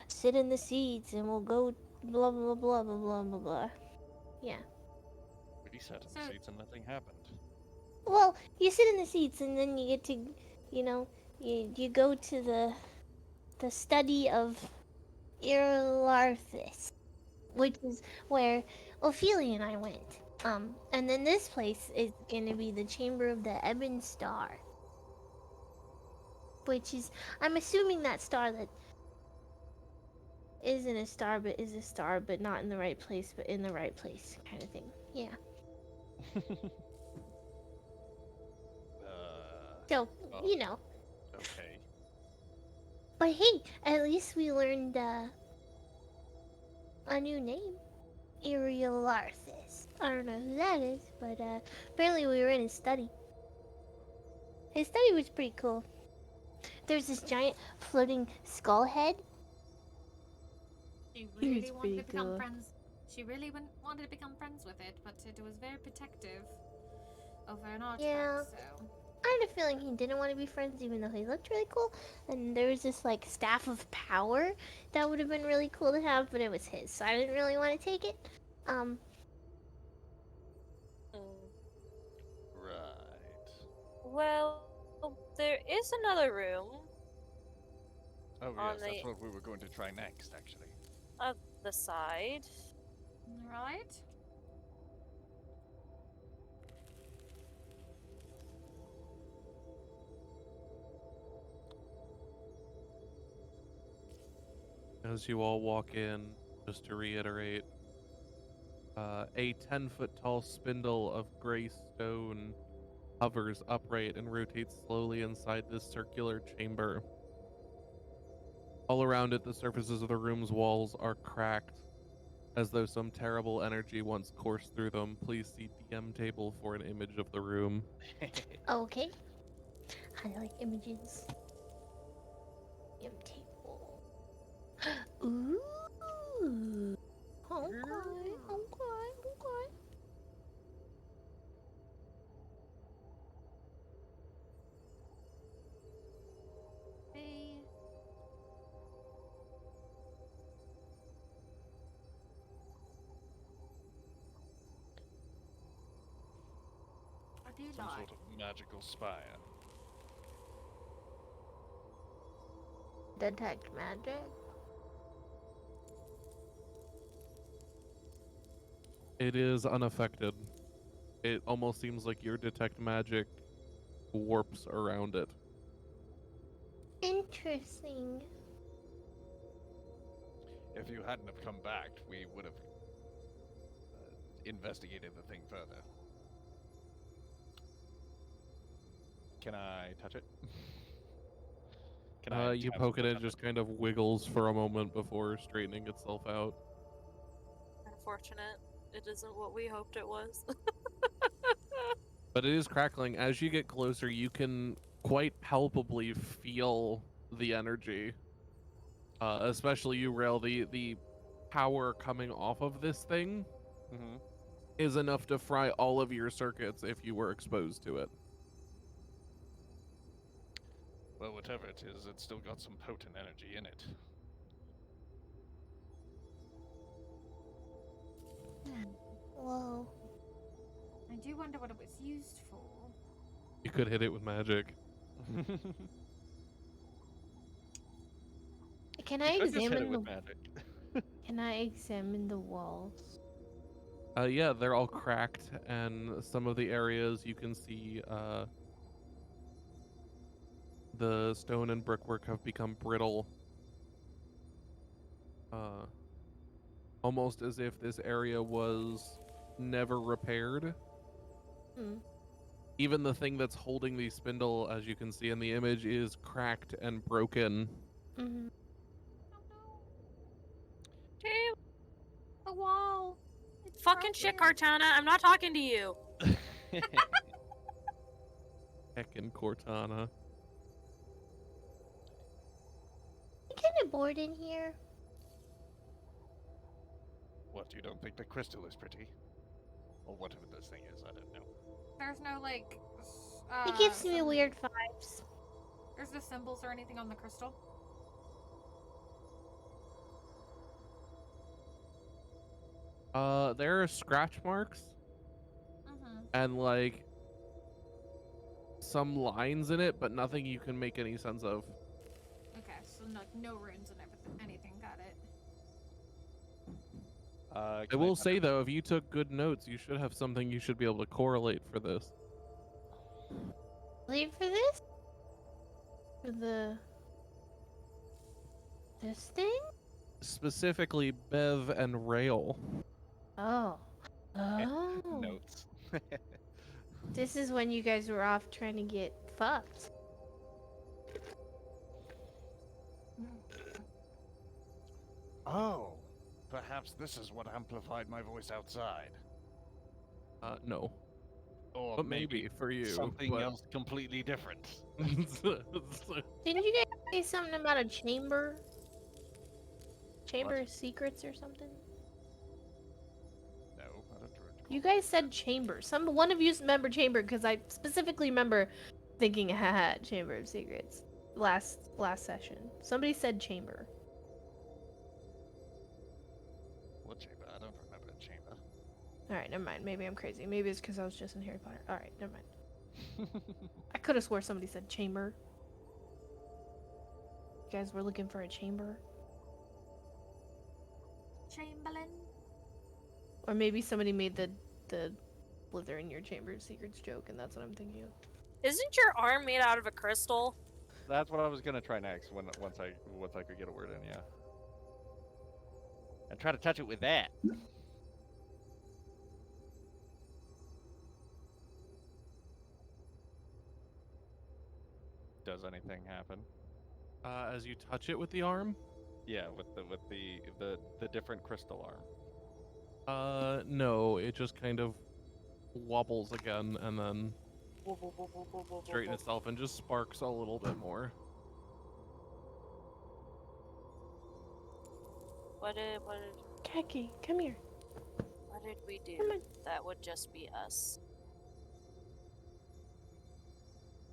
Speaker 6: sit in the seats and we'll go blah blah blah blah blah blah blah. Yeah.
Speaker 5: We sat in
Speaker 1: So-
Speaker 5: the seats and nothing happened.
Speaker 6: Well, you sit in the seats and then you get to, you know, you go to the study of Irlarthus, which is where Ophelia and I went. And then this place is gonna be the Chamber of the Ebon Star, which is, I'm assuming that star that isn't a star but is a star, but not in the right place, but in the right place, kind of thing. Yeah. So,
Speaker 5: Oh.
Speaker 6: you know.
Speaker 5: Okay.
Speaker 6: But hey, at least we learned a new name. Irlarthus. I don't know who that is, but apparently we were in his study. His study was pretty cool. There's this giant floating skull head.
Speaker 1: She
Speaker 3: He
Speaker 1: really
Speaker 3: was
Speaker 1: wanted
Speaker 3: pretty
Speaker 1: to become
Speaker 3: cool.
Speaker 1: friends. She really wanted to become friends with it, but it was very protective over an artifact,
Speaker 6: Yeah.
Speaker 1: so...
Speaker 6: I had a feeling he didn't want to be friends even though he looked really cool. And there was this like staff of power that would have been really cool to have, but it was his, so I didn't really want to take it.
Speaker 4: Mm.
Speaker 5: Right.
Speaker 4: Well, there is another room
Speaker 5: Oh
Speaker 4: On
Speaker 5: yes, that's
Speaker 4: the-
Speaker 5: what we were going to try next, actually.
Speaker 4: on the side.
Speaker 1: Right?
Speaker 2: As you all walk in, just to reiterate, a 10-foot tall spindle of gray stone hovers upright and rotates slowly inside this circular chamber. All around it, the surfaces of the room's walls are cracked, as though some terrible energy once coursed through them. Please see DM table for an image of the room.
Speaker 6: Okay. I like images. M table. Ooh. Okay. Okay.
Speaker 1: Hey. I do
Speaker 5: Some
Speaker 1: like.
Speaker 5: sort of magical spire.
Speaker 6: Detect magic.
Speaker 2: It is unaffected. It almost seems like your detect magic warps around it.
Speaker 6: Interesting.
Speaker 5: If you hadn't have come back, we would have investigated the thing further. Can I touch it? Can
Speaker 2: You
Speaker 5: tap
Speaker 2: poke it,
Speaker 5: touch
Speaker 2: it
Speaker 5: on
Speaker 2: just kind of wiggles for a moment before straightening itself out.
Speaker 4: Unfortunate. It isn't what we hoped it was.
Speaker 2: But it is crackling. As you get closer, you can quite palpably feel the energy. Especially you, Rail. The power coming off of this thing
Speaker 5: Mm-hmm.
Speaker 2: is enough to fry all of your circuits if you were exposed to it.
Speaker 5: Well, whatever it is, it's still got some potent energy in it.
Speaker 6: Whoa.
Speaker 1: I do wonder what it was used for.
Speaker 2: You could hit it with magic.
Speaker 3: Can I
Speaker 5: You could just hit it
Speaker 3: examine the
Speaker 5: with magic.
Speaker 3: Can I examine the walls?
Speaker 2: Yeah, they're all cracked, and some of the areas you can see the stone and brickwork have become brittle. Almost as if this area was never repaired.
Speaker 3: Hmm.
Speaker 2: Even the thing that's holding the spindle, as you can see in the image, is cracked and broken.
Speaker 3: Mm-hmm.
Speaker 1: Oh no.
Speaker 4: Dude,
Speaker 1: The wall. It's
Speaker 4: fucking shit,
Speaker 1: broken.
Speaker 4: Cortana. I'm not talking to you.
Speaker 2: Heckin' Cortana.
Speaker 6: Kind of bored in here.
Speaker 5: What, you don't think the crystal is pretty? Or whatever this thing is, I don't know.
Speaker 1: There's no like.
Speaker 6: It gives me weird vibes.
Speaker 1: There's no symbols or anything on the crystal.
Speaker 2: There are scratch marks
Speaker 1: Mm-hmm.
Speaker 2: and like some lines in it, but nothing you can make any sense of.
Speaker 1: Okay, so no runes and anything. Got it.
Speaker 2: I will say though, if you took good notes, you should have something you should be able to correlate for this.
Speaker 6: Leave for this?
Speaker 3: For
Speaker 6: This thing?
Speaker 2: Specifically, Bev and Rail.
Speaker 3: Oh. Oh.
Speaker 5: Notes.
Speaker 3: This is when you guys were off trying to get fucked.
Speaker 5: Oh, perhaps this is what amplified my voice outside.
Speaker 2: No,
Speaker 5: Or
Speaker 2: but maybe for you.
Speaker 5: something
Speaker 2: but...
Speaker 5: else completely different.
Speaker 3: Didn't you guys say something about a chamber? Chamber of Secrets or something?
Speaker 5: No, I don't recall.
Speaker 3: You guys said chamber. One of you remember chamber because I specifically remember thinking, haha, Chamber of Secrets. Last session. Somebody said chamber.
Speaker 5: What chamber? I don't remember a chamber.
Speaker 3: Alright, never mind. Maybe I'm crazy. Maybe it's because I was just in Harry Potter. Alright, never mind. I could have swore somebody said chamber. You guys were looking for a chamber?
Speaker 1: Chamberlain.
Speaker 3: Or maybe somebody made the slither in your Chamber of Secrets joke, and that's what I'm thinking of.
Speaker 4: Isn't your arm made out of a crystal?
Speaker 5: That's what I was gonna try next once I could get a word in, yeah. And try to touch it with that. Does anything happen?
Speaker 2: As you touch it with the arm,
Speaker 5: Yeah, with the different crystal arm.
Speaker 2: no, it just kind of wobbles again and then straighten itself and just sparks a little bit more.
Speaker 4: What did
Speaker 3: Kaki, come here.
Speaker 4: we do?
Speaker 3: Come on.
Speaker 4: That would just be us.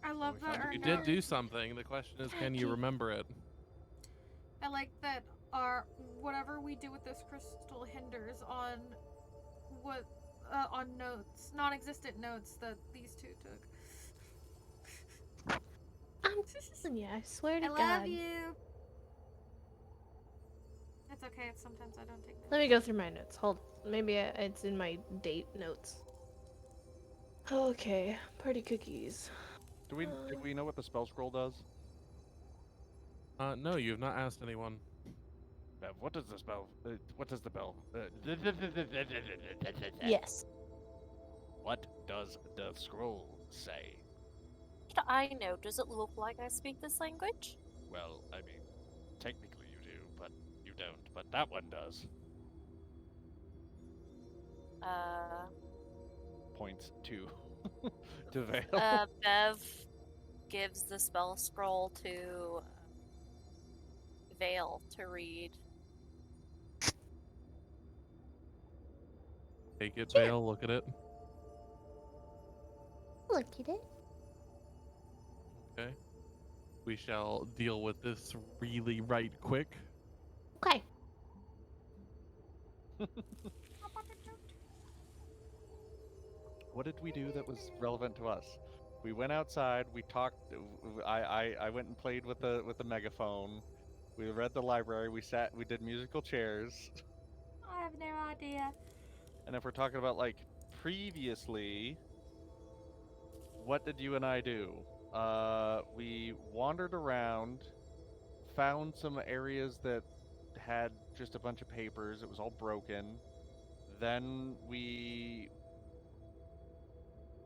Speaker 1: I love
Speaker 5: we
Speaker 1: that.
Speaker 5: found
Speaker 1: our
Speaker 2: You
Speaker 5: No.
Speaker 2: did do something. The question is, can you
Speaker 3: Kaki.
Speaker 2: remember it?
Speaker 1: I like that our whatever we do with this crystal hinders on what on notes, non-existent notes that these two took.
Speaker 3: Yeah, I swear to
Speaker 1: I
Speaker 3: God.
Speaker 1: love you. It's okay. Sometimes I don't take notes.
Speaker 3: Let me go through my notes. Hold. Maybe it's in my date notes. Okay, party cookies.
Speaker 5: Do we know what the spell scroll does?
Speaker 2: No, you've not asked anyone.
Speaker 5: What does the spell? What does the bell?
Speaker 3: Yes.
Speaker 5: What does the scroll say?
Speaker 4: I know. Does it look like I speak this language?
Speaker 5: Well, I mean, technically you do, but you don't. But that one does. Points to Vale.
Speaker 4: Bev gives the spell scroll to Vale to read.
Speaker 2: Take it,
Speaker 6: Sure.
Speaker 2: Vale, look at it.
Speaker 6: Look at it.
Speaker 2: Okay. we shall deal with this really right quick.
Speaker 6: Okay.
Speaker 5: What did we do that was relevant to us? We went outside. We talked. I went and played with the megaphone. We read the library. We sat. We did musical chairs.
Speaker 1: I have no idea.
Speaker 5: And if we're talking about like previously, what did you and I do? We wandered around, found some areas that had just a bunch of papers. It was all broken. Then we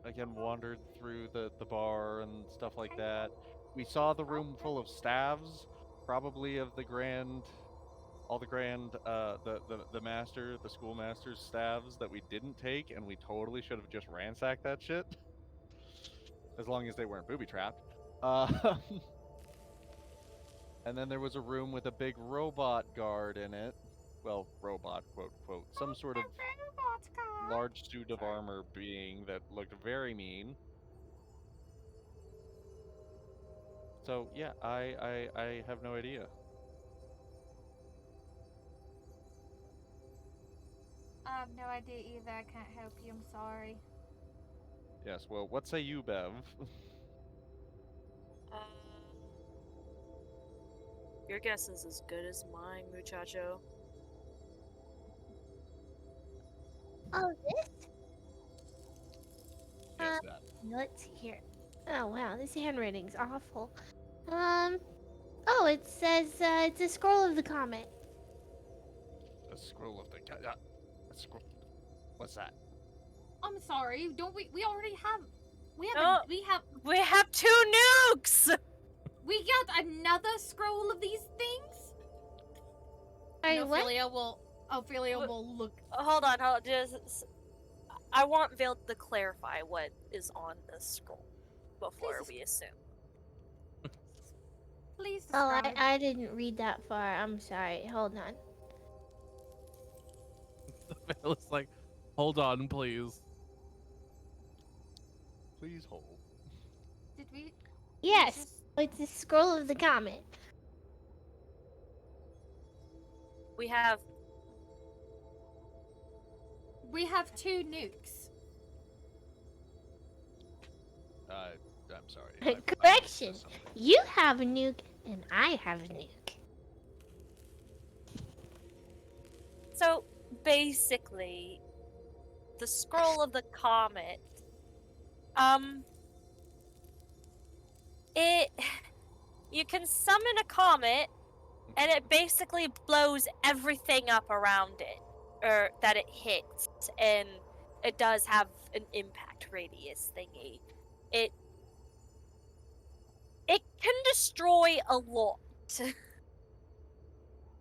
Speaker 5: again wandered through the bar and stuff like that. We saw the room full of staves, probably of the grand, all the grand, the master, the schoolmaster's staves that we didn't take, and we totally should have just ransacked that shit, as long as they weren't booby trapped. And then there was a room with a big robot guard in it. Well, robot, quote, quote. Some sort of large suit of armor being that looked very mean. So, yeah, I have no idea.
Speaker 1: I have no idea either. I can't help you. I'm sorry.
Speaker 5: Yes, well, what say you, Bev?
Speaker 4: Your guess is as good as mine, muchacho.
Speaker 6: Oh, this?
Speaker 5: Yes, that.
Speaker 6: Let's see here. Oh wow, this handwriting's awful. Oh, it says it's a scroll of the comet.
Speaker 5: A scroll of the... a scroll... What's that?
Speaker 1: I'm sorry. Don't we? We already have. We have.
Speaker 4: Oh. We have 2 nukes.
Speaker 1: We got another scroll of these things.
Speaker 6: Sorry,
Speaker 1: And
Speaker 6: what?
Speaker 1: Ophelia will look.
Speaker 4: Hold on. Just, I want Vale to clarify what is on this scroll before we assume.
Speaker 1: Please.
Speaker 6: Oh,
Speaker 1: describe.
Speaker 6: I didn't read that far. I'm sorry. Hold on.
Speaker 2: It's like, hold on, please.
Speaker 5: Please hold.
Speaker 1: Did we?
Speaker 6: Yes,
Speaker 1: just-
Speaker 6: it's the scroll of the comet.
Speaker 4: We have
Speaker 1: We have 2 nukes.
Speaker 5: I'm sorry. I
Speaker 6: Correction.
Speaker 5: missed something.
Speaker 6: You have a nuke, and I have a nuke.
Speaker 4: So basically, the scroll of the comet. You can summon a comet, and it basically blows everything up around it, or that it hits, and it does have an impact radius thingy. It can destroy a lot.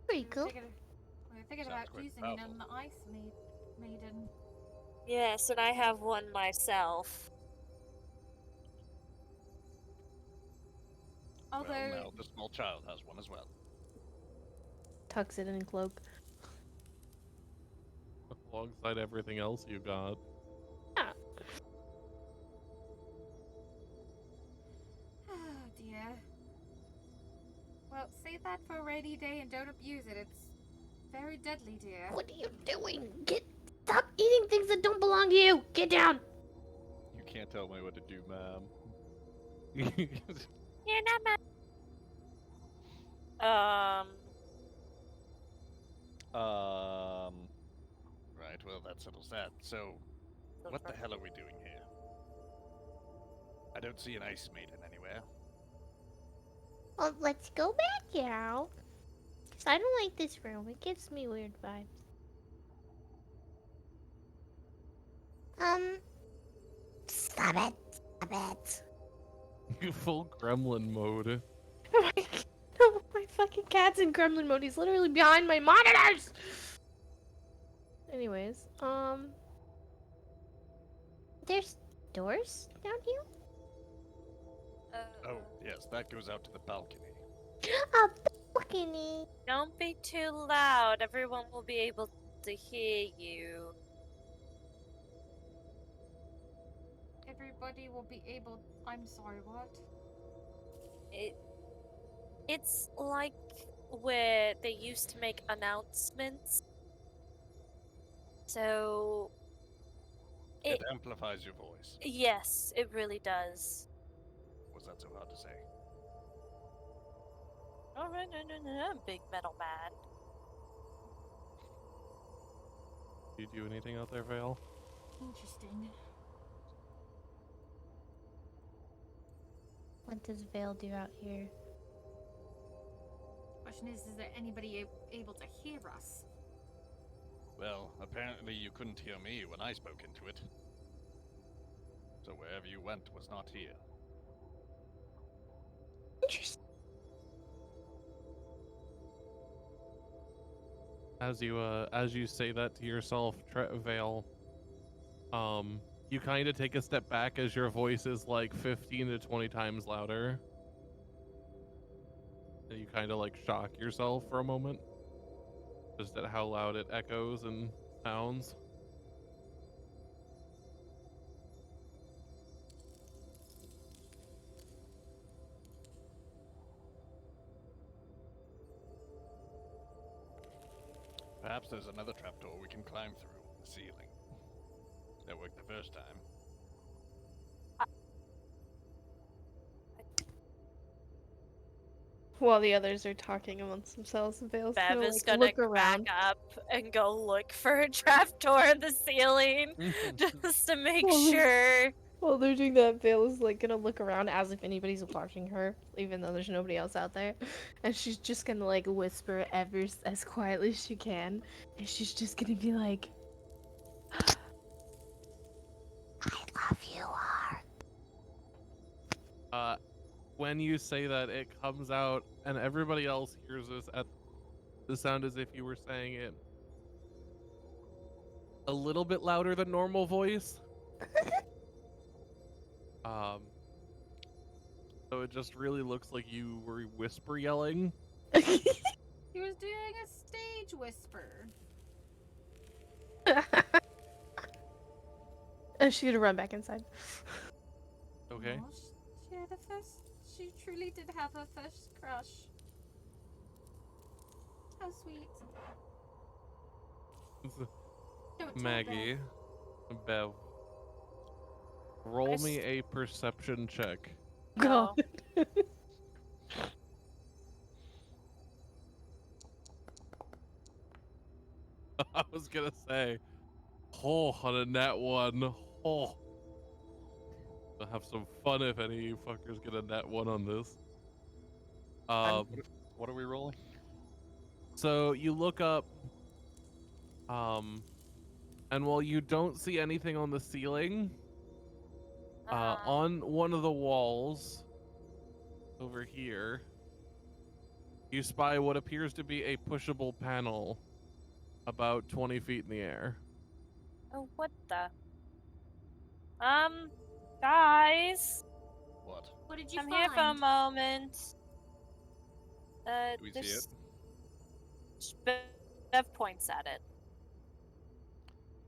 Speaker 6: Pretty cool.
Speaker 1: We're thinking
Speaker 5: Sounds
Speaker 1: about
Speaker 5: quite
Speaker 1: using
Speaker 5: powerful.
Speaker 1: it on the ice maiden.
Speaker 4: Yes, and I have one myself.
Speaker 1: Although
Speaker 5: Well, now the small child has one as well.
Speaker 3: Tucks it in cloak.
Speaker 2: Alongside everything else you got.
Speaker 1: Oh dear. Well, save that for a rainy day and don't abuse it. It's very deadly, dear.
Speaker 6: What are you doing? Stop eating things that don't belong to you. Get down.
Speaker 5: You can't tell me what to do, ma'am.
Speaker 4: You're not my.
Speaker 5: Right, well, that settles that. So, what the hell are we doing here? I don't see an ice maiden anywhere.
Speaker 6: Well, let's go back now. Cause I don't like this room. It gives me weird vibes. Stop it. Stop it.
Speaker 2: Full gremlin mode.
Speaker 3: No, my fucking cat's in gremlin mode. He's literally behind my monitors. Anyways,
Speaker 6: There's doors down here?
Speaker 5: Oh, yes, that goes out to the balcony.
Speaker 6: A balcony.
Speaker 4: Don't be too loud. Everyone will be able to hear you.
Speaker 1: Everybody will be able. I'm sorry, what?
Speaker 4: It's like where they used to make announcements. So,
Speaker 5: It amplifies your voice.
Speaker 4: yes, it really does.
Speaker 5: Was that so hard to say?
Speaker 4: Oh, no, big metal man.
Speaker 2: Do you do anything out there, Vale?
Speaker 1: Interesting.
Speaker 6: What does Vale do out here?
Speaker 1: Question is there anybody able to hear us?
Speaker 5: Well, apparently you couldn't hear me when I spoke into it. So wherever you went was not here.
Speaker 6: Interesting.
Speaker 2: As you say that to yourself, Vale, you kind of take a step back as your voice is like 15 to 20 times louder. And you kind of like shock yourself for a moment, just at how loud it echoes and sounds.
Speaker 5: Perhaps there's another trapdoor we can climb through the ceiling. That worked the first time.
Speaker 3: While the others are talking amongst themselves, Vale's
Speaker 4: Bev
Speaker 3: gonna,
Speaker 4: is
Speaker 3: like,
Speaker 4: gonna
Speaker 3: look
Speaker 4: back
Speaker 3: around.
Speaker 4: up and go look for a trapdoor in the ceiling just to make
Speaker 3: Well,
Speaker 4: sure.
Speaker 3: While they're doing that, Vale is like gonna look around as if anybody's watching her, even though there's nobody else out there. And she's just gonna like whisper as quietly as she can. And she's just gonna be like,
Speaker 6: I love you, Ark.
Speaker 2: When you say that, it comes out, and everybody else hears this at the sound as if you were saying it a little bit louder than normal voice. So it just really looks like you were whisper yelling.
Speaker 1: He was doing a stage whisper.
Speaker 3: and she's gonna run back inside.
Speaker 2: Okay.
Speaker 1: Oh, she had a first. She truly did have a first crush. How sweet. Don't tell
Speaker 2: Maggie, Bev, roll me a perception check.
Speaker 3: Go.
Speaker 4: No.
Speaker 2: I was gonna say, oh, on a nat one, oh. We'll have some fun if any of you fuckers get a nat one on this.
Speaker 5: What are we rolling?
Speaker 2: So you look up, and while you don't see anything on the ceiling, on one of the walls over here, you spy what appears to be a pushable panel about 20 feet in the air.
Speaker 4: Oh, what the? Guys,
Speaker 5: What?
Speaker 1: What did you
Speaker 4: I'm
Speaker 1: find?
Speaker 4: here for a moment.
Speaker 5: Do we see it?
Speaker 4: Bev points at it.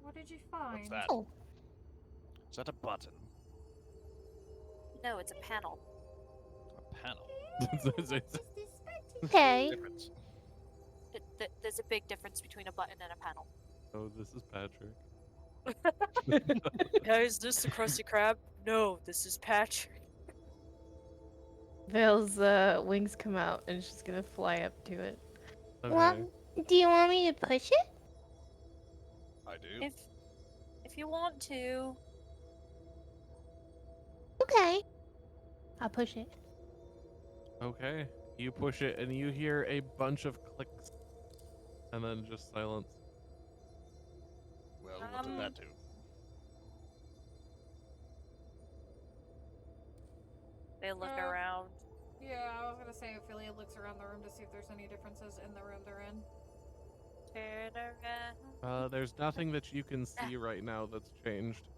Speaker 1: What did you find?
Speaker 5: What's that?
Speaker 6: Oh.
Speaker 5: Is that a button?
Speaker 4: No, it's a panel.
Speaker 5: A panel?
Speaker 6: Okay.
Speaker 5: Difference.
Speaker 4: There's a big difference between a button and a panel.
Speaker 2: Oh, this is Patrick.
Speaker 4: Is this the Krusty Krab? No, this is Patrick.
Speaker 3: Vale's wings come out and she's gonna fly up to it.
Speaker 2: Okay.
Speaker 6: Well, do you want me to push it?
Speaker 5: I do.
Speaker 4: If you want to.
Speaker 6: Okay. I'll push it.
Speaker 2: Okay. You push it and you hear a bunch of clicks and then just silence.
Speaker 5: Well, what did that do?
Speaker 4: They look around.
Speaker 1: Yeah, I was gonna say Ophelia looks around the room to see if there's any differences in the room they're in.
Speaker 4: Turn around.
Speaker 2: There's nothing that you can see right now that's changed.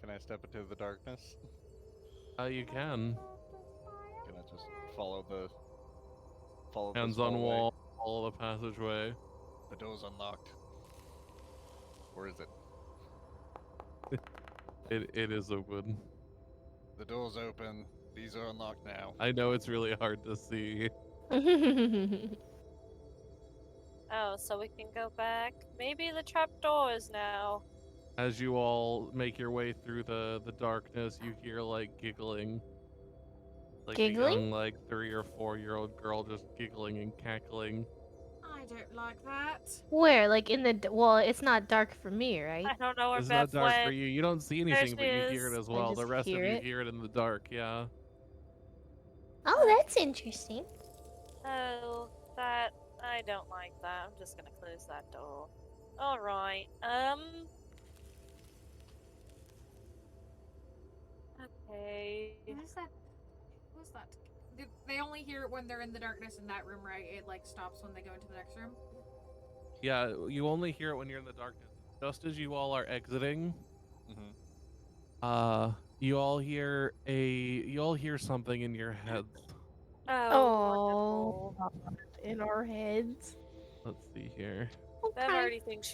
Speaker 5: Can I step into the darkness?
Speaker 2: You can.
Speaker 5: Can I just follow this
Speaker 2: Hands on
Speaker 5: hallway?
Speaker 2: wall, follow the passageway.
Speaker 5: The door's unlocked. Or is it?
Speaker 2: It is open.
Speaker 5: The door's open. These are unlocked now.
Speaker 2: I know it's really hard to see.
Speaker 4: Oh, so we can go back. Maybe the trap door is now.
Speaker 2: As you all make your way through the darkness, you hear like giggling. Like a
Speaker 3: Giggling?
Speaker 2: young, like 3 or 4-year-old girl just giggling and cackling.
Speaker 1: I don't like that.
Speaker 3: Where? Like in the well, it's not dark for me, right?
Speaker 4: I don't know where
Speaker 2: It's
Speaker 4: Beth
Speaker 2: not dark for
Speaker 4: went.
Speaker 2: you. You don't see
Speaker 4: There
Speaker 2: anything, but
Speaker 4: she
Speaker 2: you hear it
Speaker 4: is.
Speaker 2: as well. The
Speaker 3: just
Speaker 2: rest of
Speaker 3: hear
Speaker 2: you
Speaker 3: it.
Speaker 2: hear it in the dark, yeah.
Speaker 6: Oh, that's interesting.
Speaker 4: Oh, that I don't like that. I'm just gonna close that door. All right. Okay.
Speaker 1: Who's that? Who's that? They only hear it when they're in the darkness in that room, right? It like stops when they go into the next room.
Speaker 2: Yeah, you only hear it when you're in the darkness. Just as you all are exiting, you all hear something in your heads.
Speaker 4: Oh,
Speaker 3: Oh,
Speaker 4: wonderful.
Speaker 3: in our heads.
Speaker 2: Let's see here.
Speaker 4: Bev
Speaker 6: Okay.
Speaker 4: already thinks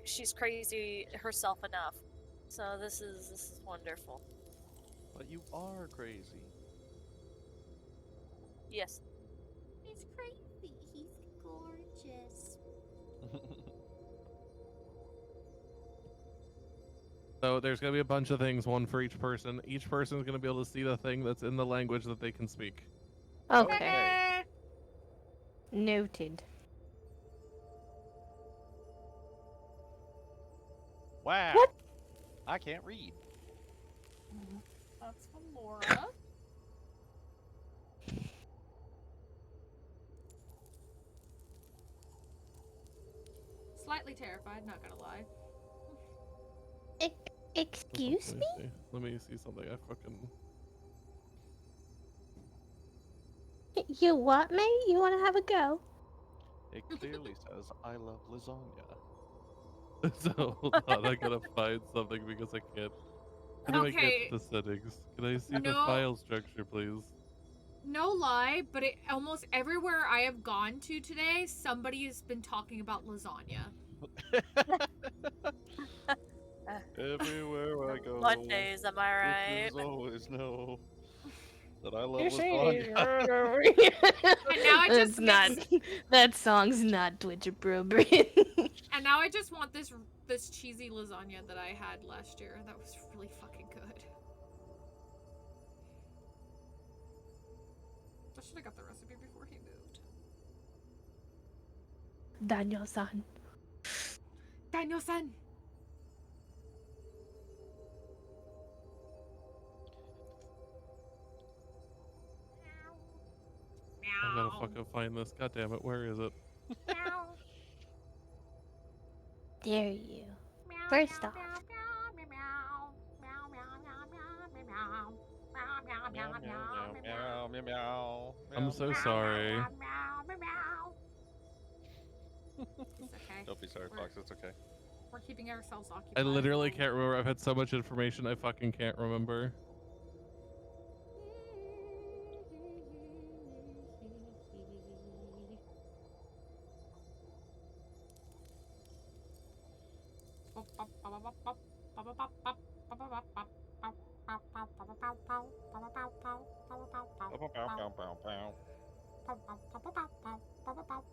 Speaker 4: she's crazy herself enough. So this is wonderful.
Speaker 5: But you are crazy.
Speaker 4: Yes.
Speaker 6: He's crazy. He's gorgeous.
Speaker 2: So there's gonna be a bunch of things, one for each person. Each person is gonna be able to see the thing that's in the language that they can speak.
Speaker 3: Okay. Noted.
Speaker 5: Wow.
Speaker 3: What?
Speaker 5: I can't read.
Speaker 1: That's from Laura. Slightly terrified, not gonna lie.
Speaker 6: Excuse me?
Speaker 2: Let me see something. I fucking.
Speaker 6: You what, mate? You want to have a go?
Speaker 5: It clearly says, I love lasagna.
Speaker 2: So hold on, I gotta find something because I can't. How do I
Speaker 1: Okay.
Speaker 2: get to the settings? Can I see the
Speaker 1: No.
Speaker 2: file structure, please?
Speaker 1: No lie, but almost everywhere I have gone to today, somebody has been talking about lasagna.
Speaker 5: Everywhere I go.
Speaker 4: Mondays, am I right?
Speaker 5: Bitches always know that I love
Speaker 3: You're saying
Speaker 5: lasagna.
Speaker 1: And now I just
Speaker 3: That's not. That song's not Twitch appropriate.
Speaker 1: And now I just want this cheesy lasagna that I had last year. That was really fucking good. I should have got the recipe before he moved.
Speaker 3: Daniel-san.
Speaker 1: Daniel-san!
Speaker 2: I gotta fucking find this. God damn it, where is it?
Speaker 6: Dare you. First off,
Speaker 5: Meow, meow, meow, meow, meow,
Speaker 2: I'm
Speaker 5: meow,
Speaker 2: so
Speaker 5: meow.
Speaker 2: sorry.
Speaker 1: It's okay.
Speaker 5: Don't be sorry, Fox. It's okay.
Speaker 1: We're keeping ourselves
Speaker 2: I
Speaker 1: occupied.
Speaker 2: literally can't remember. I've had so much information, I fucking can't remember.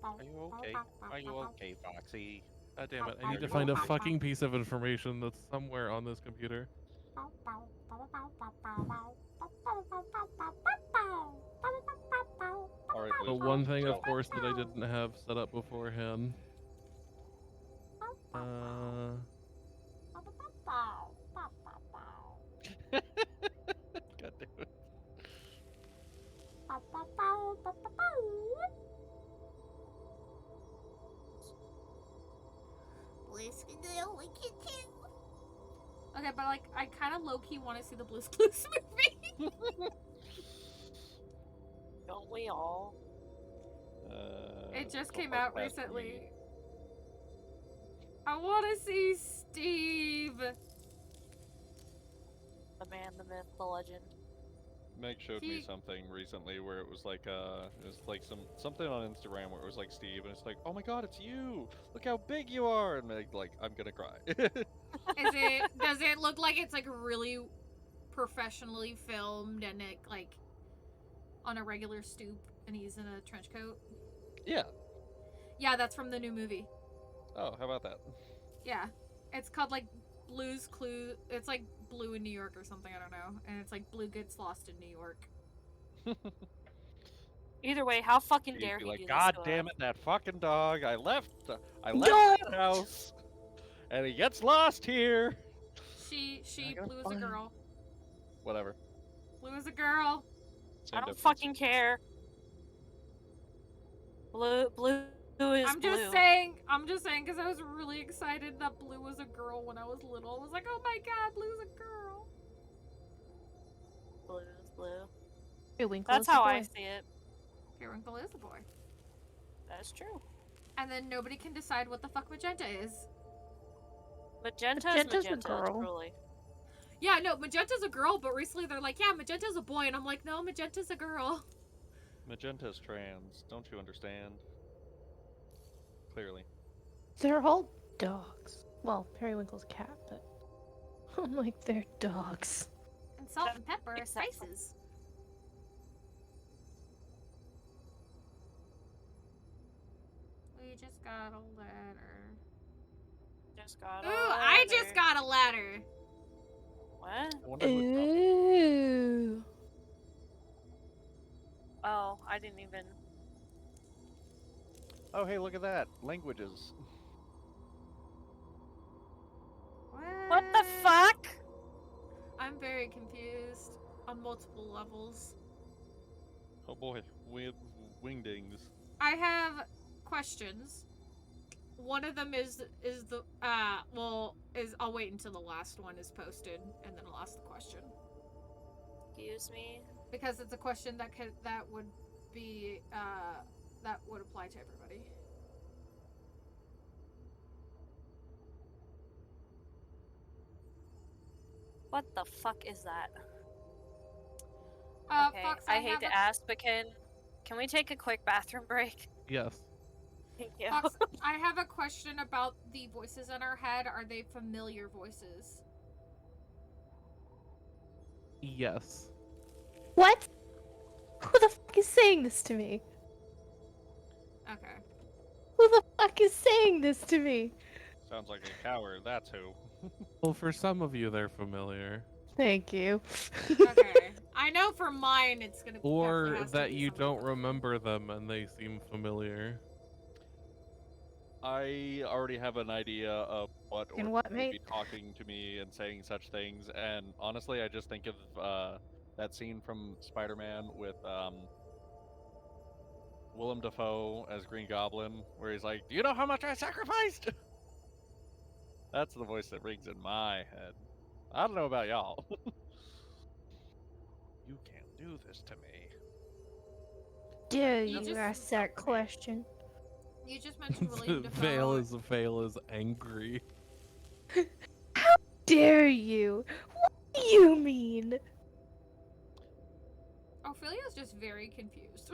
Speaker 5: Are you okay? Are you okay, Foxy?
Speaker 2: God damn it, I need to find a fucking piece of information that's somewhere on this computer.
Speaker 5: Alright,
Speaker 2: The
Speaker 5: Blue.
Speaker 2: one thing, of
Speaker 5: So-
Speaker 2: course, that I didn't have set up beforehand.
Speaker 5: God damn it.
Speaker 1: Okay, but like, I kind of low-key want to see the Blue's Clues movie.
Speaker 4: Don't we all?
Speaker 1: It just
Speaker 5: so
Speaker 1: came
Speaker 5: far
Speaker 1: out
Speaker 5: past
Speaker 1: recently.
Speaker 5: me.
Speaker 1: I want to see Steve.
Speaker 4: The man, the myth, the legend.
Speaker 5: Meg showed me
Speaker 1: He-
Speaker 5: something recently where it was like something on Instagram where it was like Steve and it's like, oh my god, it's you! Look how big you are! And Meg like, I'm gonna cry.
Speaker 1: Does it look like it's like really professionally filmed and it like on a regular stoop and he's in a trench coat?
Speaker 5: Yeah.
Speaker 1: Yeah, that's from the new movie.
Speaker 5: Oh, how about that?
Speaker 1: Yeah. It's called like Blue's Clue. It's like Blue in New York or something, I don't know. And it's like Blue gets lost in New York.
Speaker 4: Either way, how fucking
Speaker 5: You'd
Speaker 4: dare
Speaker 5: be
Speaker 4: he
Speaker 5: like,
Speaker 4: do
Speaker 5: God
Speaker 4: this to
Speaker 5: damn
Speaker 4: us?
Speaker 5: it, that fucking dog! I left that house, and he gets lost here.
Speaker 1: She
Speaker 5: I gotta
Speaker 1: Blue is a
Speaker 5: find-
Speaker 1: girl.
Speaker 5: Whatever.
Speaker 1: Blue is a girl.
Speaker 5: Same
Speaker 4: I don't
Speaker 5: difference.
Speaker 4: fucking care. Blue is
Speaker 1: I'm just saying because I was really excited that Blue was a girl when I was little. I was like, oh my god, Blue's a girl.
Speaker 4: Blue is blue.
Speaker 3: Periwinkle
Speaker 4: That's
Speaker 3: is a
Speaker 4: how
Speaker 3: boy.
Speaker 4: I see it.
Speaker 1: Periwinkle is a boy.
Speaker 4: That's true.
Speaker 1: And then nobody can decide what the fuck magenta is.
Speaker 4: Magenta
Speaker 3: Magenta's
Speaker 4: is
Speaker 3: a
Speaker 4: magenta,
Speaker 3: girl.
Speaker 4: truly.
Speaker 1: Yeah, no, magenta's a girl, but recently they're like, yeah, magenta's a boy, and I'm like, no, magenta's a girl.
Speaker 5: Magenta's trans. Don't you understand? Clearly.
Speaker 3: They're all dogs. Well, Periwinkle's a cat, but I'm like, they're dogs.
Speaker 1: And salt and pepper are
Speaker 4: Except for-
Speaker 1: spices. We just got a letter.
Speaker 4: Just got
Speaker 1: Ooh,
Speaker 4: a
Speaker 1: I just
Speaker 4: letter.
Speaker 1: got a letter.
Speaker 4: What?
Speaker 5: I wonder who it's from.
Speaker 3: Ooh.
Speaker 4: Oh, I didn't even.
Speaker 5: Oh, hey, look at that. Languages.
Speaker 4: What the fuck?
Speaker 1: I'm very confused on multiple levels.
Speaker 5: Oh boy, wingdings.
Speaker 1: I have questions. One of them is the I'll wait until the last one is posted and then I'll ask the question
Speaker 4: Excuse me.
Speaker 1: because it's a question that would be that would apply to everybody.
Speaker 4: What the fuck is that? Okay,
Speaker 1: Fox,
Speaker 4: I hate to ask, but can we take a quick bathroom break?
Speaker 2: Yes.
Speaker 4: Thank you.
Speaker 1: Fox, I have a question about the voices in our head. Are they familiar voices?
Speaker 2: Yes.
Speaker 3: What? Who the fuck is saying this to me?
Speaker 1: Okay.
Speaker 3: Who the fuck is saying this to me?
Speaker 5: Sounds like a coward, that's who.
Speaker 2: Well, for some of you, they're familiar.
Speaker 3: Thank you.
Speaker 1: Okay. I know for mine it's gonna be
Speaker 2: Or that you don't remember them and they seem familiar.
Speaker 5: I already have an idea of what
Speaker 3: In
Speaker 5: orc
Speaker 3: what,
Speaker 5: may be
Speaker 3: mate?
Speaker 5: talking to me and saying such things, and honestly, I just think of that scene from Spider-Man with Willem Dafoe as Green Goblin, where he's like, "Do you know how much I sacrificed?" That's the voice that rings in my head. I don't know about y'all. You can't do this to me.
Speaker 3: Dare
Speaker 1: You
Speaker 3: you
Speaker 1: just-
Speaker 3: ask that question?
Speaker 1: You just mentioned William
Speaker 2: Vale
Speaker 1: Dafoe.
Speaker 2: is angry.
Speaker 3: Dare you? What do you mean?
Speaker 1: Ophelia's just very confused.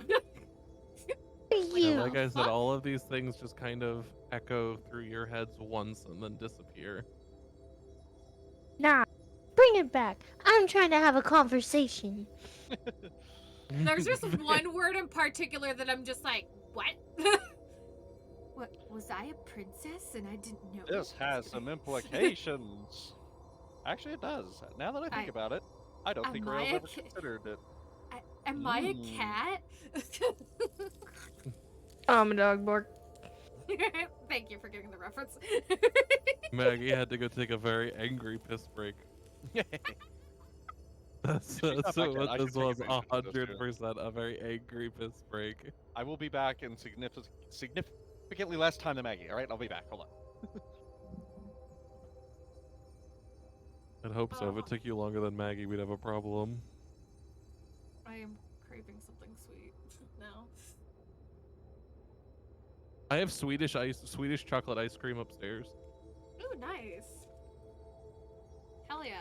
Speaker 3: You.
Speaker 2: Like I said,
Speaker 1: fuck?
Speaker 2: all of these things just kind of echo through your heads once and then disappear.
Speaker 3: Nah, bring it back. I'm trying to have a conversation.
Speaker 1: There's just one word in particular that I'm just like, what? What, was I a princess and I didn't know?
Speaker 5: This has some implications. Actually, it does. Now that I think about it, I don't think
Speaker 1: Am I
Speaker 5: Rails
Speaker 1: a
Speaker 5: ever
Speaker 1: ki-
Speaker 5: considered it.
Speaker 1: Am I a
Speaker 5: Mm.
Speaker 1: cat?
Speaker 3: I'm a dog bark.
Speaker 1: Thank you for getting the reference.
Speaker 2: Maggie had to go take a very angry piss break. That's
Speaker 5: She's not back
Speaker 2: what
Speaker 5: yet. I
Speaker 2: this
Speaker 5: should
Speaker 2: was,
Speaker 5: take advantage of this, too.
Speaker 2: 100% a very angry piss break.
Speaker 5: I will be back in significantly less time than Maggie. All right, I'll be back. Hold on.
Speaker 2: I'd hope so. If it took you longer than Maggie, we'd have a problem.
Speaker 1: I am craving something sweet now.
Speaker 2: I have Swedish chocolate ice cream upstairs.
Speaker 1: Ooh, nice. Hell yeah.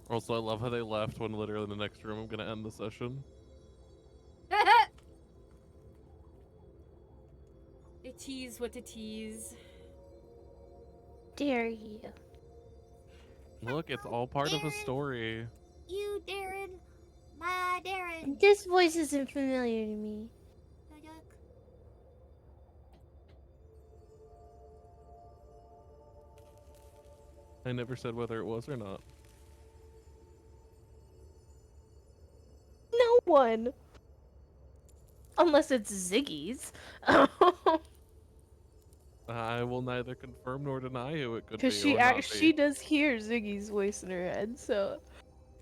Speaker 2: Also, I love how they left when literally in the next room I'm gonna end the session.
Speaker 1: It is what it is.
Speaker 3: Dare you?
Speaker 2: Look, it's all part of a story.
Speaker 6: You, Darren. My Darren. This voice isn't familiar to me.
Speaker 2: I never said whether it was or not.
Speaker 3: No one. Unless it's Ziggy's.
Speaker 2: I will neither confirm nor deny who it could be.
Speaker 3: Because she
Speaker 2: or not
Speaker 3: she
Speaker 2: be.
Speaker 3: does hear Ziggy's voice in her head, so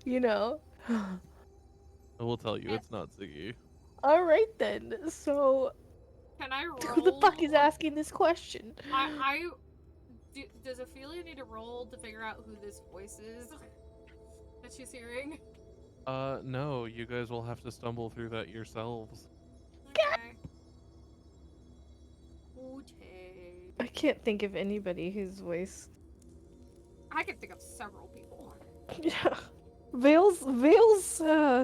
Speaker 3: you know.
Speaker 2: I will tell you, it's not Ziggy.
Speaker 3: All right then. So
Speaker 1: Can I roll?
Speaker 3: who the fuck is asking this question?
Speaker 1: Does Ophelia need to roll to figure out who this voice is that she's hearing?
Speaker 2: No, you guys will have to stumble through that yourselves.
Speaker 1: Okay. Okay.
Speaker 3: I can't think of anybody whose voice.
Speaker 1: I can think of several people.
Speaker 3: Yeah, Vale's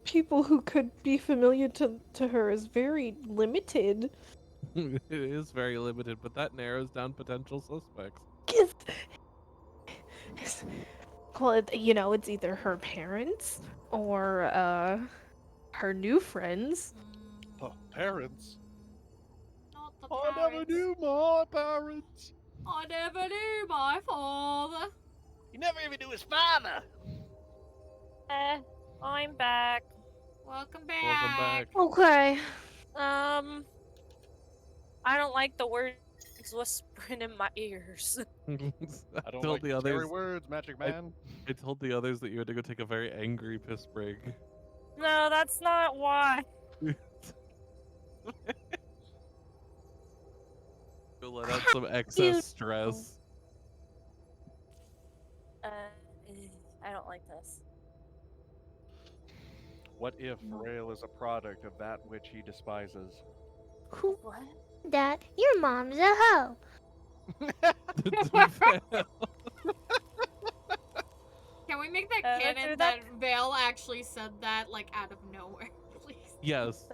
Speaker 3: people who could be familiar to her is very limited.
Speaker 2: It is very limited, but that narrows down potential suspects.
Speaker 3: Well, it's either her parents or her new friends.
Speaker 5: Oh, parents?
Speaker 1: Not the
Speaker 5: I never
Speaker 1: parents.
Speaker 5: knew my parents.
Speaker 1: I never knew my father.
Speaker 5: You never even knew his father.
Speaker 4: I'm back.
Speaker 1: Welcome back.
Speaker 2: Welcome back.
Speaker 3: Okay.
Speaker 4: I don't like the words whispering in my ears.
Speaker 2: I
Speaker 5: I don't
Speaker 2: told
Speaker 5: like
Speaker 2: the
Speaker 5: scary
Speaker 2: others.
Speaker 5: words, Magic Man.
Speaker 2: I told the others that you had to go take a very angry piss break.
Speaker 4: No, that's not why.
Speaker 2: Go let out some excess stress.
Speaker 4: I don't like this.
Speaker 5: What if Rail is a product of that which he despises?
Speaker 6: Who?
Speaker 4: What?
Speaker 6: That your mom's a hoe.
Speaker 1: Can we make that
Speaker 4: let's
Speaker 1: canon
Speaker 4: do
Speaker 1: that
Speaker 4: that.
Speaker 1: Vale actually said that like out of nowhere, please?
Speaker 2: Yes.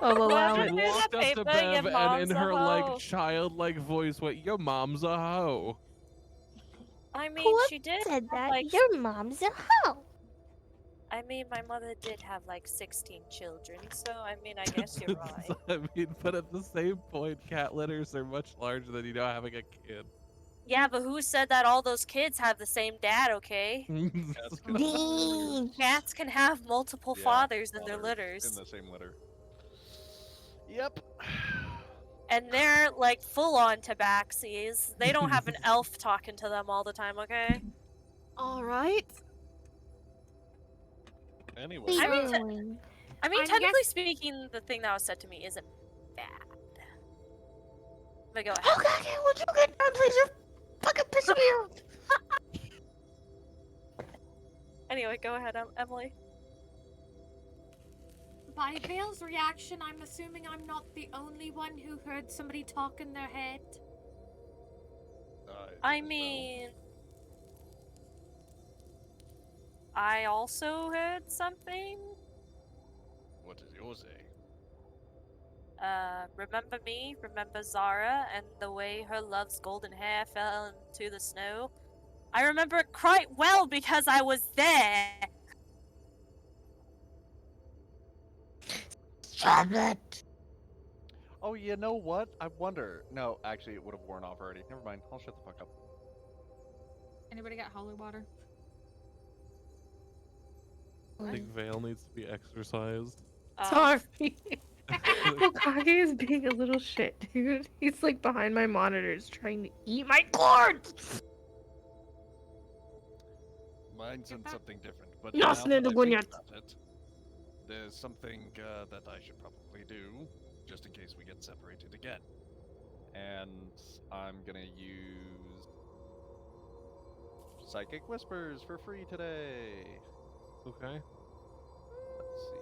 Speaker 3: I'll allow
Speaker 2: She
Speaker 3: it.
Speaker 4: Well,
Speaker 2: walked up to
Speaker 4: Your
Speaker 2: Bev and in
Speaker 4: mom's a
Speaker 2: her
Speaker 4: hoe.
Speaker 2: like childlike voice went, "Your mom's a hoe."
Speaker 4: I mean,
Speaker 6: Who
Speaker 4: she did
Speaker 6: said
Speaker 4: have,
Speaker 6: that?
Speaker 4: like,
Speaker 6: Your mom's a hoe.
Speaker 4: I mean, my mother did have like 16 children, so I mean, I guess you're right.
Speaker 2: I mean, but at the same point, cat litters are much larger than having a kid.
Speaker 4: Yeah, but who said that all those kids have the same dad, okay?
Speaker 5: Cats can
Speaker 6: Dang.
Speaker 4: Cats can have multiple
Speaker 5: Yeah,
Speaker 4: fathers in their
Speaker 5: fathers
Speaker 4: litters.
Speaker 5: In the same litter. Yep.
Speaker 4: And they're like full on tabaxis. They don't have an elf talking to them all the time, okay?
Speaker 1: All right.
Speaker 5: Anyway.
Speaker 4: I mean,
Speaker 6: Annoying.
Speaker 4: I mean,
Speaker 1: I
Speaker 4: technically
Speaker 1: guess-
Speaker 4: speaking, the thing that was said to me isn't bad. But go ahead.
Speaker 6: Oh god, would you get done, please? You're fucking pissing me off.
Speaker 4: Anyway, go ahead, Emily.
Speaker 1: By Vale's reaction, I'm assuming I'm not the only one who heard somebody talk in their head.
Speaker 4: I mean, I also heard something.
Speaker 5: What does yours say?
Speaker 4: Remember me? Remember Zara and the way her love's golden hair fell into the snow? I remember it quite well because I was there.
Speaker 6: Stop it.
Speaker 5: Oh, you know what? I wonder. No, actually, it would have worn off already. Never mind. I'll shut the fuck up.
Speaker 1: Anybody got holy water?
Speaker 2: I think Vale needs to be exercised.
Speaker 3: Sorry. Hokage is being a little shit, dude. He's like behind my monitors trying to eat my cords.
Speaker 5: Mine's in something different, but
Speaker 3: No,
Speaker 5: now that I
Speaker 3: Snidel
Speaker 5: think
Speaker 3: Gunyat.
Speaker 5: about it, there's something that I should probably do, just in case we get separated again. And I'm gonna use Psychic Whispers for free today.
Speaker 2: Okay.
Speaker 5: Let's see.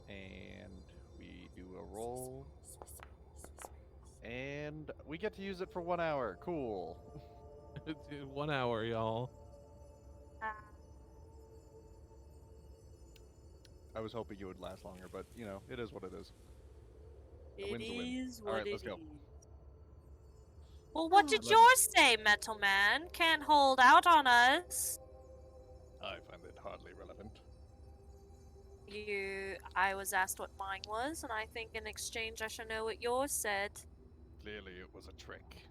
Speaker 5: And we do a roll. And we get to use it for 1 hour. Cool.
Speaker 2: 1 hour, y'all.
Speaker 5: I was hoping it would last longer, but you know, it is what it is.
Speaker 4: It
Speaker 5: win's a win.
Speaker 4: is
Speaker 5: All right,
Speaker 4: what
Speaker 5: let's
Speaker 4: it
Speaker 5: go.
Speaker 4: is. Well, what did
Speaker 5: Let-
Speaker 4: yours say, Metal Man? Can't hold out on us.
Speaker 5: I find it hardly relevant.
Speaker 4: I was asked what mine was, and I think in exchange I should know what yours said.
Speaker 5: Clearly, it was a trick.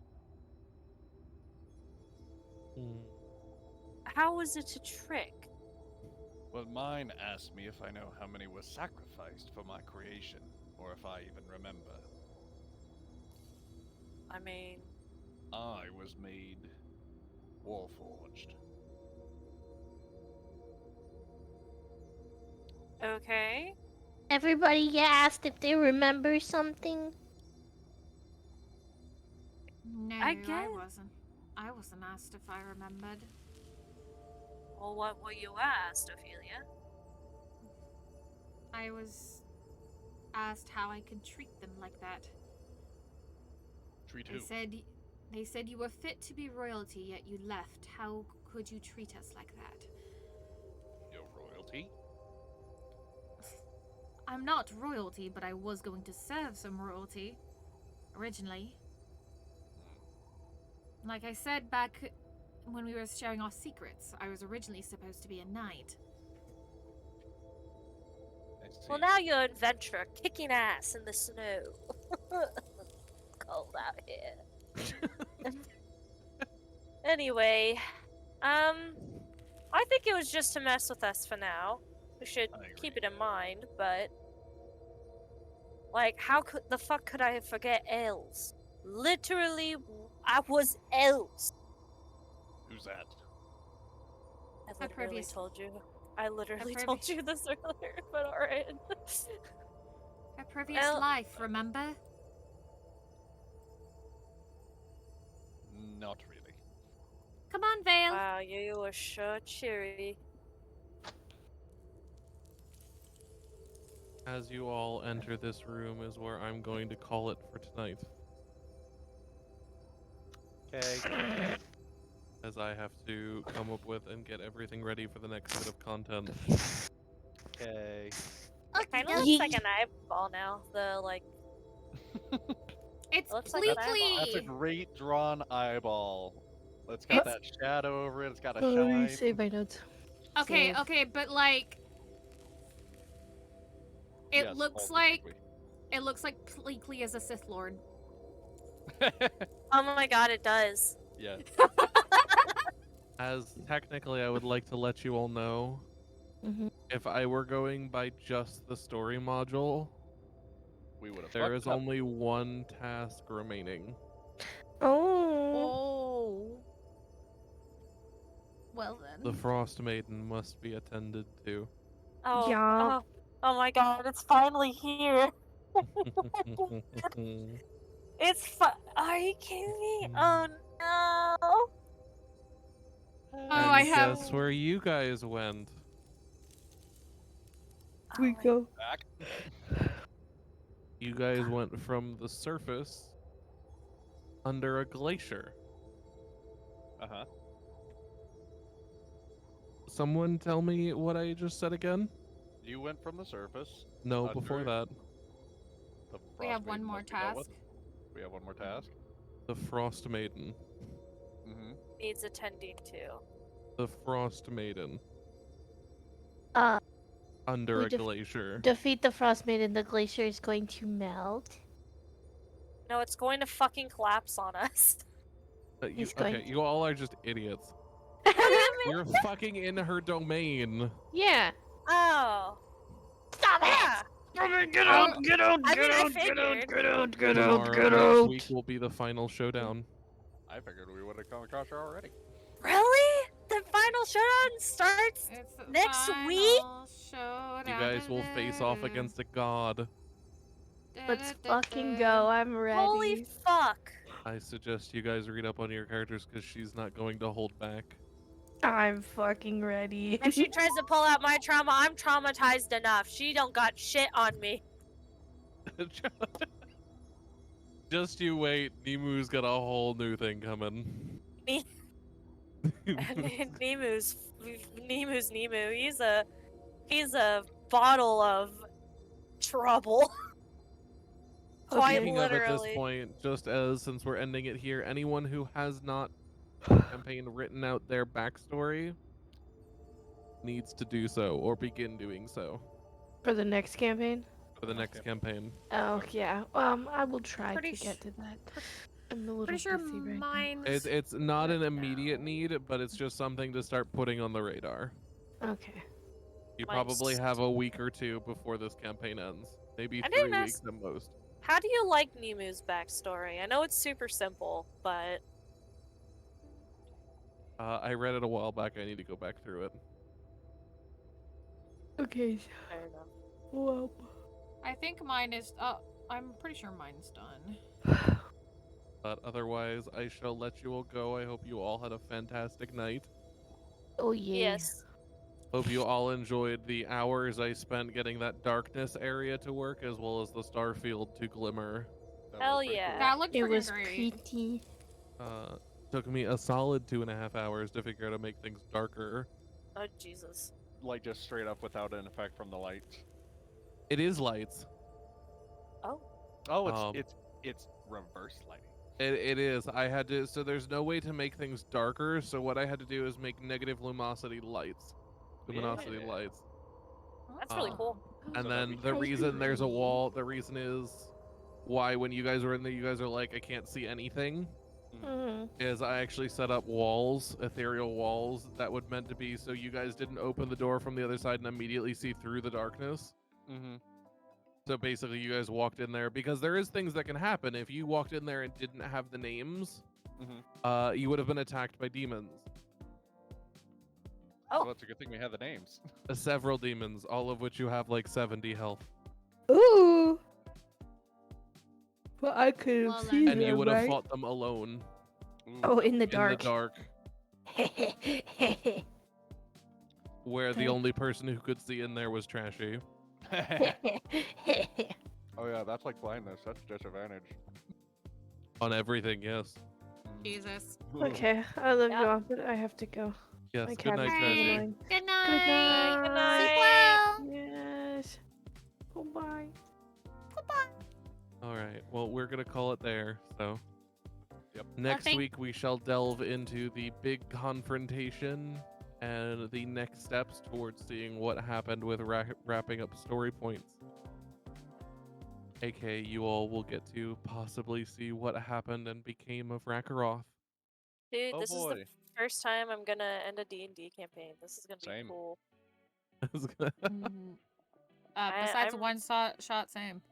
Speaker 4: How was it a trick?
Speaker 5: Well, mine asked me if I know how many were sacrificed for my creation, or if I even remember.
Speaker 4: I mean,
Speaker 5: I was made warforged.
Speaker 4: okay.
Speaker 6: Everybody get asked if they remember something.
Speaker 1: No,
Speaker 4: I
Speaker 1: I
Speaker 4: guess.
Speaker 1: wasn't. I wasn't asked if I remembered.
Speaker 4: Well, what were you asked, Ophelia?
Speaker 1: I was asked how I could treat them like that.
Speaker 5: Treat
Speaker 1: They
Speaker 5: who?
Speaker 1: said you were fit to be royalty, yet you left. How could you treat us like that?
Speaker 5: Your royalty?
Speaker 1: I'm not royalty, but I was going to serve some royalty. Originally. Like I said back when we were sharing our secrets, I was originally supposed to be a knight.
Speaker 5: I see.
Speaker 4: Well, now you're an adventurer, kicking ass in the snow. Cold out here. Anyway, I think it was just to mess with us for now. We should
Speaker 5: I agree.
Speaker 4: keep it in mind, but like, how could the fuck could I forget elves? Literally, I was elves.
Speaker 5: Who's that?
Speaker 4: I
Speaker 1: My
Speaker 4: literally
Speaker 1: previous-
Speaker 4: told you. I literally
Speaker 1: previous-
Speaker 4: told you this earlier, but alright.
Speaker 1: A previous
Speaker 4: Well-
Speaker 1: life, remember?
Speaker 5: Not really.
Speaker 1: Come on, Vale.
Speaker 4: Wow, you were sure cheery.
Speaker 2: As you all enter this room is where I'm going to call it for tonight,
Speaker 5: Okay.
Speaker 2: as I have to come up with and get everything ready for the next bit of content.
Speaker 5: Okay.
Speaker 4: Kind of
Speaker 6: Okey-dokey.
Speaker 4: looks like an eyeball now. The like,
Speaker 1: It's
Speaker 4: looks like an
Speaker 1: Bleakley.
Speaker 5: That's a great drawn eyeball. It's got
Speaker 1: It's-
Speaker 5: that shadow over it. It's got a
Speaker 3: Oh, let me
Speaker 5: shine.
Speaker 3: save my notes.
Speaker 1: Okay,
Speaker 3: So-
Speaker 1: okay, but like it
Speaker 5: Yes,
Speaker 1: looks
Speaker 5: all
Speaker 1: like
Speaker 5: basically.
Speaker 1: it looks like Bleakley is a Sith Lord.
Speaker 4: oh my god, it does.
Speaker 5: Yeah.
Speaker 2: As technically, I would like to let you all know,
Speaker 3: Mhm.
Speaker 2: if I were going by just the story module,
Speaker 5: We would have.
Speaker 2: there is only one task remaining.
Speaker 3: Oh.
Speaker 1: Oh. Well then.
Speaker 2: The Frost Maiden must be attended to.
Speaker 4: Oh,
Speaker 3: Yeah.
Speaker 4: oh my god, it's finally here. It's Are you kidding me? Oh no.
Speaker 1: Oh,
Speaker 2: And
Speaker 1: I have-
Speaker 2: guess where you guys went?
Speaker 3: We
Speaker 4: Oh my-
Speaker 3: go.
Speaker 5: back.
Speaker 2: You guys went from the surface under a glacier.
Speaker 5: Uh-huh.
Speaker 2: Someone tell me what I just said again?
Speaker 5: You went from the surface.
Speaker 2: No, before
Speaker 5: Under-
Speaker 2: that.
Speaker 5: The
Speaker 1: We have
Speaker 5: Frost
Speaker 1: one
Speaker 5: Maiden
Speaker 1: more
Speaker 5: must be dealt with.
Speaker 1: task.
Speaker 5: We have one more task.
Speaker 2: The Frost Maiden.
Speaker 5: Mm-hmm.
Speaker 4: Needs attending to.
Speaker 2: The Frost Maiden.
Speaker 6: Uh,
Speaker 2: Under
Speaker 6: We
Speaker 2: a glacier.
Speaker 6: defeat the Frost Maiden, the glacier is going to melt.
Speaker 4: No, it's going to fucking collapse on us.
Speaker 6: He's going
Speaker 2: Okay,
Speaker 6: to-
Speaker 2: you all are just idiots. You're fucking in her domain.
Speaker 3: Yeah.
Speaker 4: Oh.
Speaker 6: Stop
Speaker 4: Yeah.
Speaker 3: Get
Speaker 4: I mean, I figured.
Speaker 2: Tomorrow, next week will be the final showdown.
Speaker 5: I figured we would have come across her already.
Speaker 4: Really? The final showdown starts
Speaker 1: It's the
Speaker 4: next
Speaker 1: final
Speaker 4: week?
Speaker 1: showdown.
Speaker 2: You guys will face off against a god.
Speaker 3: Let's fucking go. I'm ready.
Speaker 4: Holy fuck.
Speaker 2: I suggest you guys read up on your characters because she's not going to hold back.
Speaker 3: I'm fucking ready.
Speaker 4: If she tries to pull out my trauma, I'm traumatized enough. She don't got shit on me.
Speaker 2: Just you wait. Nemu's got a whole new thing coming.
Speaker 4: Me- Nemu's Nemu. He's a bottle of trouble. Quite
Speaker 2: Speaking of at
Speaker 4: literally.
Speaker 2: this point, just as since we're ending it here, anyone who has not campaign written out their backstory needs to do so or begin doing so
Speaker 3: For the next campaign?
Speaker 2: for the next campaign.
Speaker 3: Oh, yeah. I will try
Speaker 1: Pretty
Speaker 3: to get to that. I'm a little
Speaker 1: Pretty sure
Speaker 3: busy right now.
Speaker 1: mine's.
Speaker 2: It's not an
Speaker 1: written
Speaker 2: immediate
Speaker 1: down.
Speaker 2: need, but it's just something to start putting on the radar.
Speaker 3: Okay.
Speaker 2: You
Speaker 4: Mine's
Speaker 2: probably
Speaker 4: just-
Speaker 2: have a week or two before this campaign ends. Maybe
Speaker 4: I
Speaker 2: 3
Speaker 4: didn't
Speaker 2: weeks at most.
Speaker 4: How do you like Nemu's backstory? I know it's super simple, but
Speaker 2: I read it a while back. I need to go back through it.
Speaker 3: Okay.
Speaker 4: fair enough.
Speaker 3: Well.
Speaker 1: I think mine is. I'm pretty sure mine's done.
Speaker 2: But otherwise, I shall let you all go. I hope you all had a fantastic night.
Speaker 3: Oh, yeah.
Speaker 4: Yes.
Speaker 2: Hope you all enjoyed the hours I spent getting that darkness area to work, as well as the starfield to glimmer.
Speaker 5: That
Speaker 4: Hell
Speaker 5: was pretty
Speaker 4: yeah.
Speaker 5: cool.
Speaker 1: That looked
Speaker 3: It
Speaker 1: freaking
Speaker 3: was
Speaker 1: great.
Speaker 3: pretty.
Speaker 2: Took me a solid 2.5 hours to figure out how to make things darker.
Speaker 4: Oh Jesus.
Speaker 5: Like just straight up without an effect from the lights.
Speaker 2: It is lights.
Speaker 4: Oh.
Speaker 5: Oh,
Speaker 2: Um,
Speaker 5: it's reverse lighting.
Speaker 2: It is. I had to. So there's no way to make things darker. So what I had to do is make negative luminosity lights. Luminosity
Speaker 5: Yeah.
Speaker 2: lights.
Speaker 4: That's really
Speaker 2: Uh,
Speaker 4: cool.
Speaker 2: And
Speaker 5: So
Speaker 2: then
Speaker 5: that'd
Speaker 2: the
Speaker 5: be
Speaker 2: reason there's a wall, the reason is why when you guys were in there, you guys are like, I can't see anything.
Speaker 3: Mm.
Speaker 2: Is I actually set up walls, ethereal walls that would meant to be so you guys didn't open the door from the other side and immediately see through the darkness.
Speaker 5: Mm-hmm.
Speaker 2: So basically, you guys walked in there because there is things that can happen if you walked in there and didn't have the names.
Speaker 5: Mm-hmm.
Speaker 2: You would have been attacked by demons.
Speaker 4: Oh.
Speaker 5: So it's a good thing we have the names.
Speaker 2: Several demons, all of which you have like 70 health,
Speaker 3: Ooh. Well, I could
Speaker 1: Well,
Speaker 3: have
Speaker 1: then.
Speaker 3: seen
Speaker 2: and you
Speaker 3: them,
Speaker 2: would have
Speaker 3: right?
Speaker 2: fought them alone
Speaker 5: Ooh.
Speaker 3: Oh, in the
Speaker 2: in
Speaker 3: dark.
Speaker 2: the dark, where the
Speaker 3: Okay.
Speaker 2: only person who could see in there was Trashy.
Speaker 5: Oh yeah, that's like blindness. That's disadvantage.
Speaker 2: On everything, yes.
Speaker 1: Jesus.
Speaker 3: Okay, I love
Speaker 4: Yeah.
Speaker 3: you all, but I have to go.
Speaker 2: Yes.
Speaker 3: My
Speaker 2: Good
Speaker 3: cat
Speaker 2: night,
Speaker 3: is being
Speaker 2: Trashy.
Speaker 3: annoying.
Speaker 6: Good
Speaker 3: Good
Speaker 6: night.
Speaker 4: Good
Speaker 3: night.
Speaker 4: night.
Speaker 3: Yes. Goodbye.
Speaker 2: All right. Well, we're gonna call it there. So.
Speaker 5: Yep.
Speaker 2: Next
Speaker 1: thank-
Speaker 2: week we shall delve into the big confrontation and the next steps towards seeing what happened with wrapping up story points. AKA, you all will get to possibly see what happened and became of Rakaroth.
Speaker 4: Dude,
Speaker 5: Oh
Speaker 4: this is
Speaker 5: boy.
Speaker 4: the first time I'm gonna end a D&D campaign. This is gonna be
Speaker 5: Same.
Speaker 4: cool.
Speaker 1: Mhm.
Speaker 4: I-
Speaker 1: Besides
Speaker 4: I'm-
Speaker 1: one shot, same.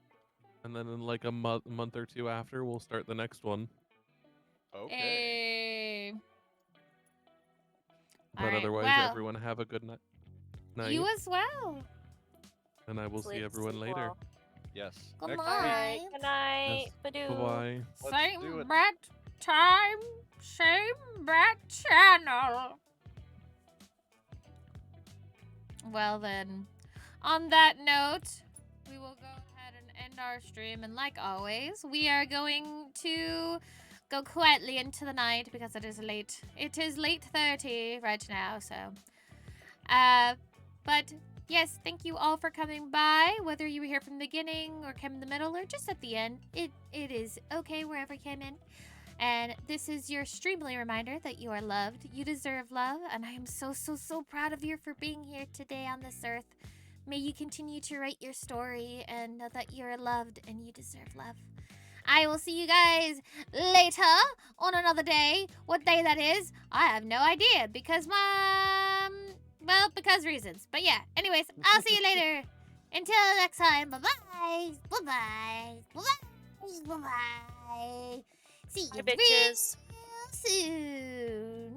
Speaker 2: And then in like a month or two after, we'll start the next one.
Speaker 5: Okay.
Speaker 1: Hey.
Speaker 2: But
Speaker 1: Alright,
Speaker 2: otherwise,
Speaker 1: well,
Speaker 2: everyone have a good night.
Speaker 1: You as well.
Speaker 2: And I will see
Speaker 4: Sleep
Speaker 2: everyone later.
Speaker 4: well.
Speaker 5: Yes.
Speaker 6: Good
Speaker 5: Next
Speaker 6: night.
Speaker 5: week.
Speaker 4: Good night.
Speaker 2: Yes.
Speaker 4: Badoo.
Speaker 2: Bye-bye.
Speaker 5: Let's do
Speaker 1: Same
Speaker 5: it.
Speaker 1: bat time, same bat channel. Well then, on that note, we will go ahead and end our stream. And like always, we are going to go quietly into the night because it is late. It is late 30 right now, so. But yes, thank you all for coming by, whether you were here from the beginning or came in the middle or just at the end. It is okay wherever you came in. And this is your streamly reminder that you are loved, you deserve love, and I am so proud of you for being here today on this earth. May you continue to write your story and know that you're loved and you deserve love. I will see you guys later on another day. What day that is, I have no idea because because reasons. But yeah, anyways, I'll see you later. Until next time, bye-bye. Bye-bye. Bye-bye. Bye-bye. See you
Speaker 4: Bye, bitches.
Speaker 1: real soon.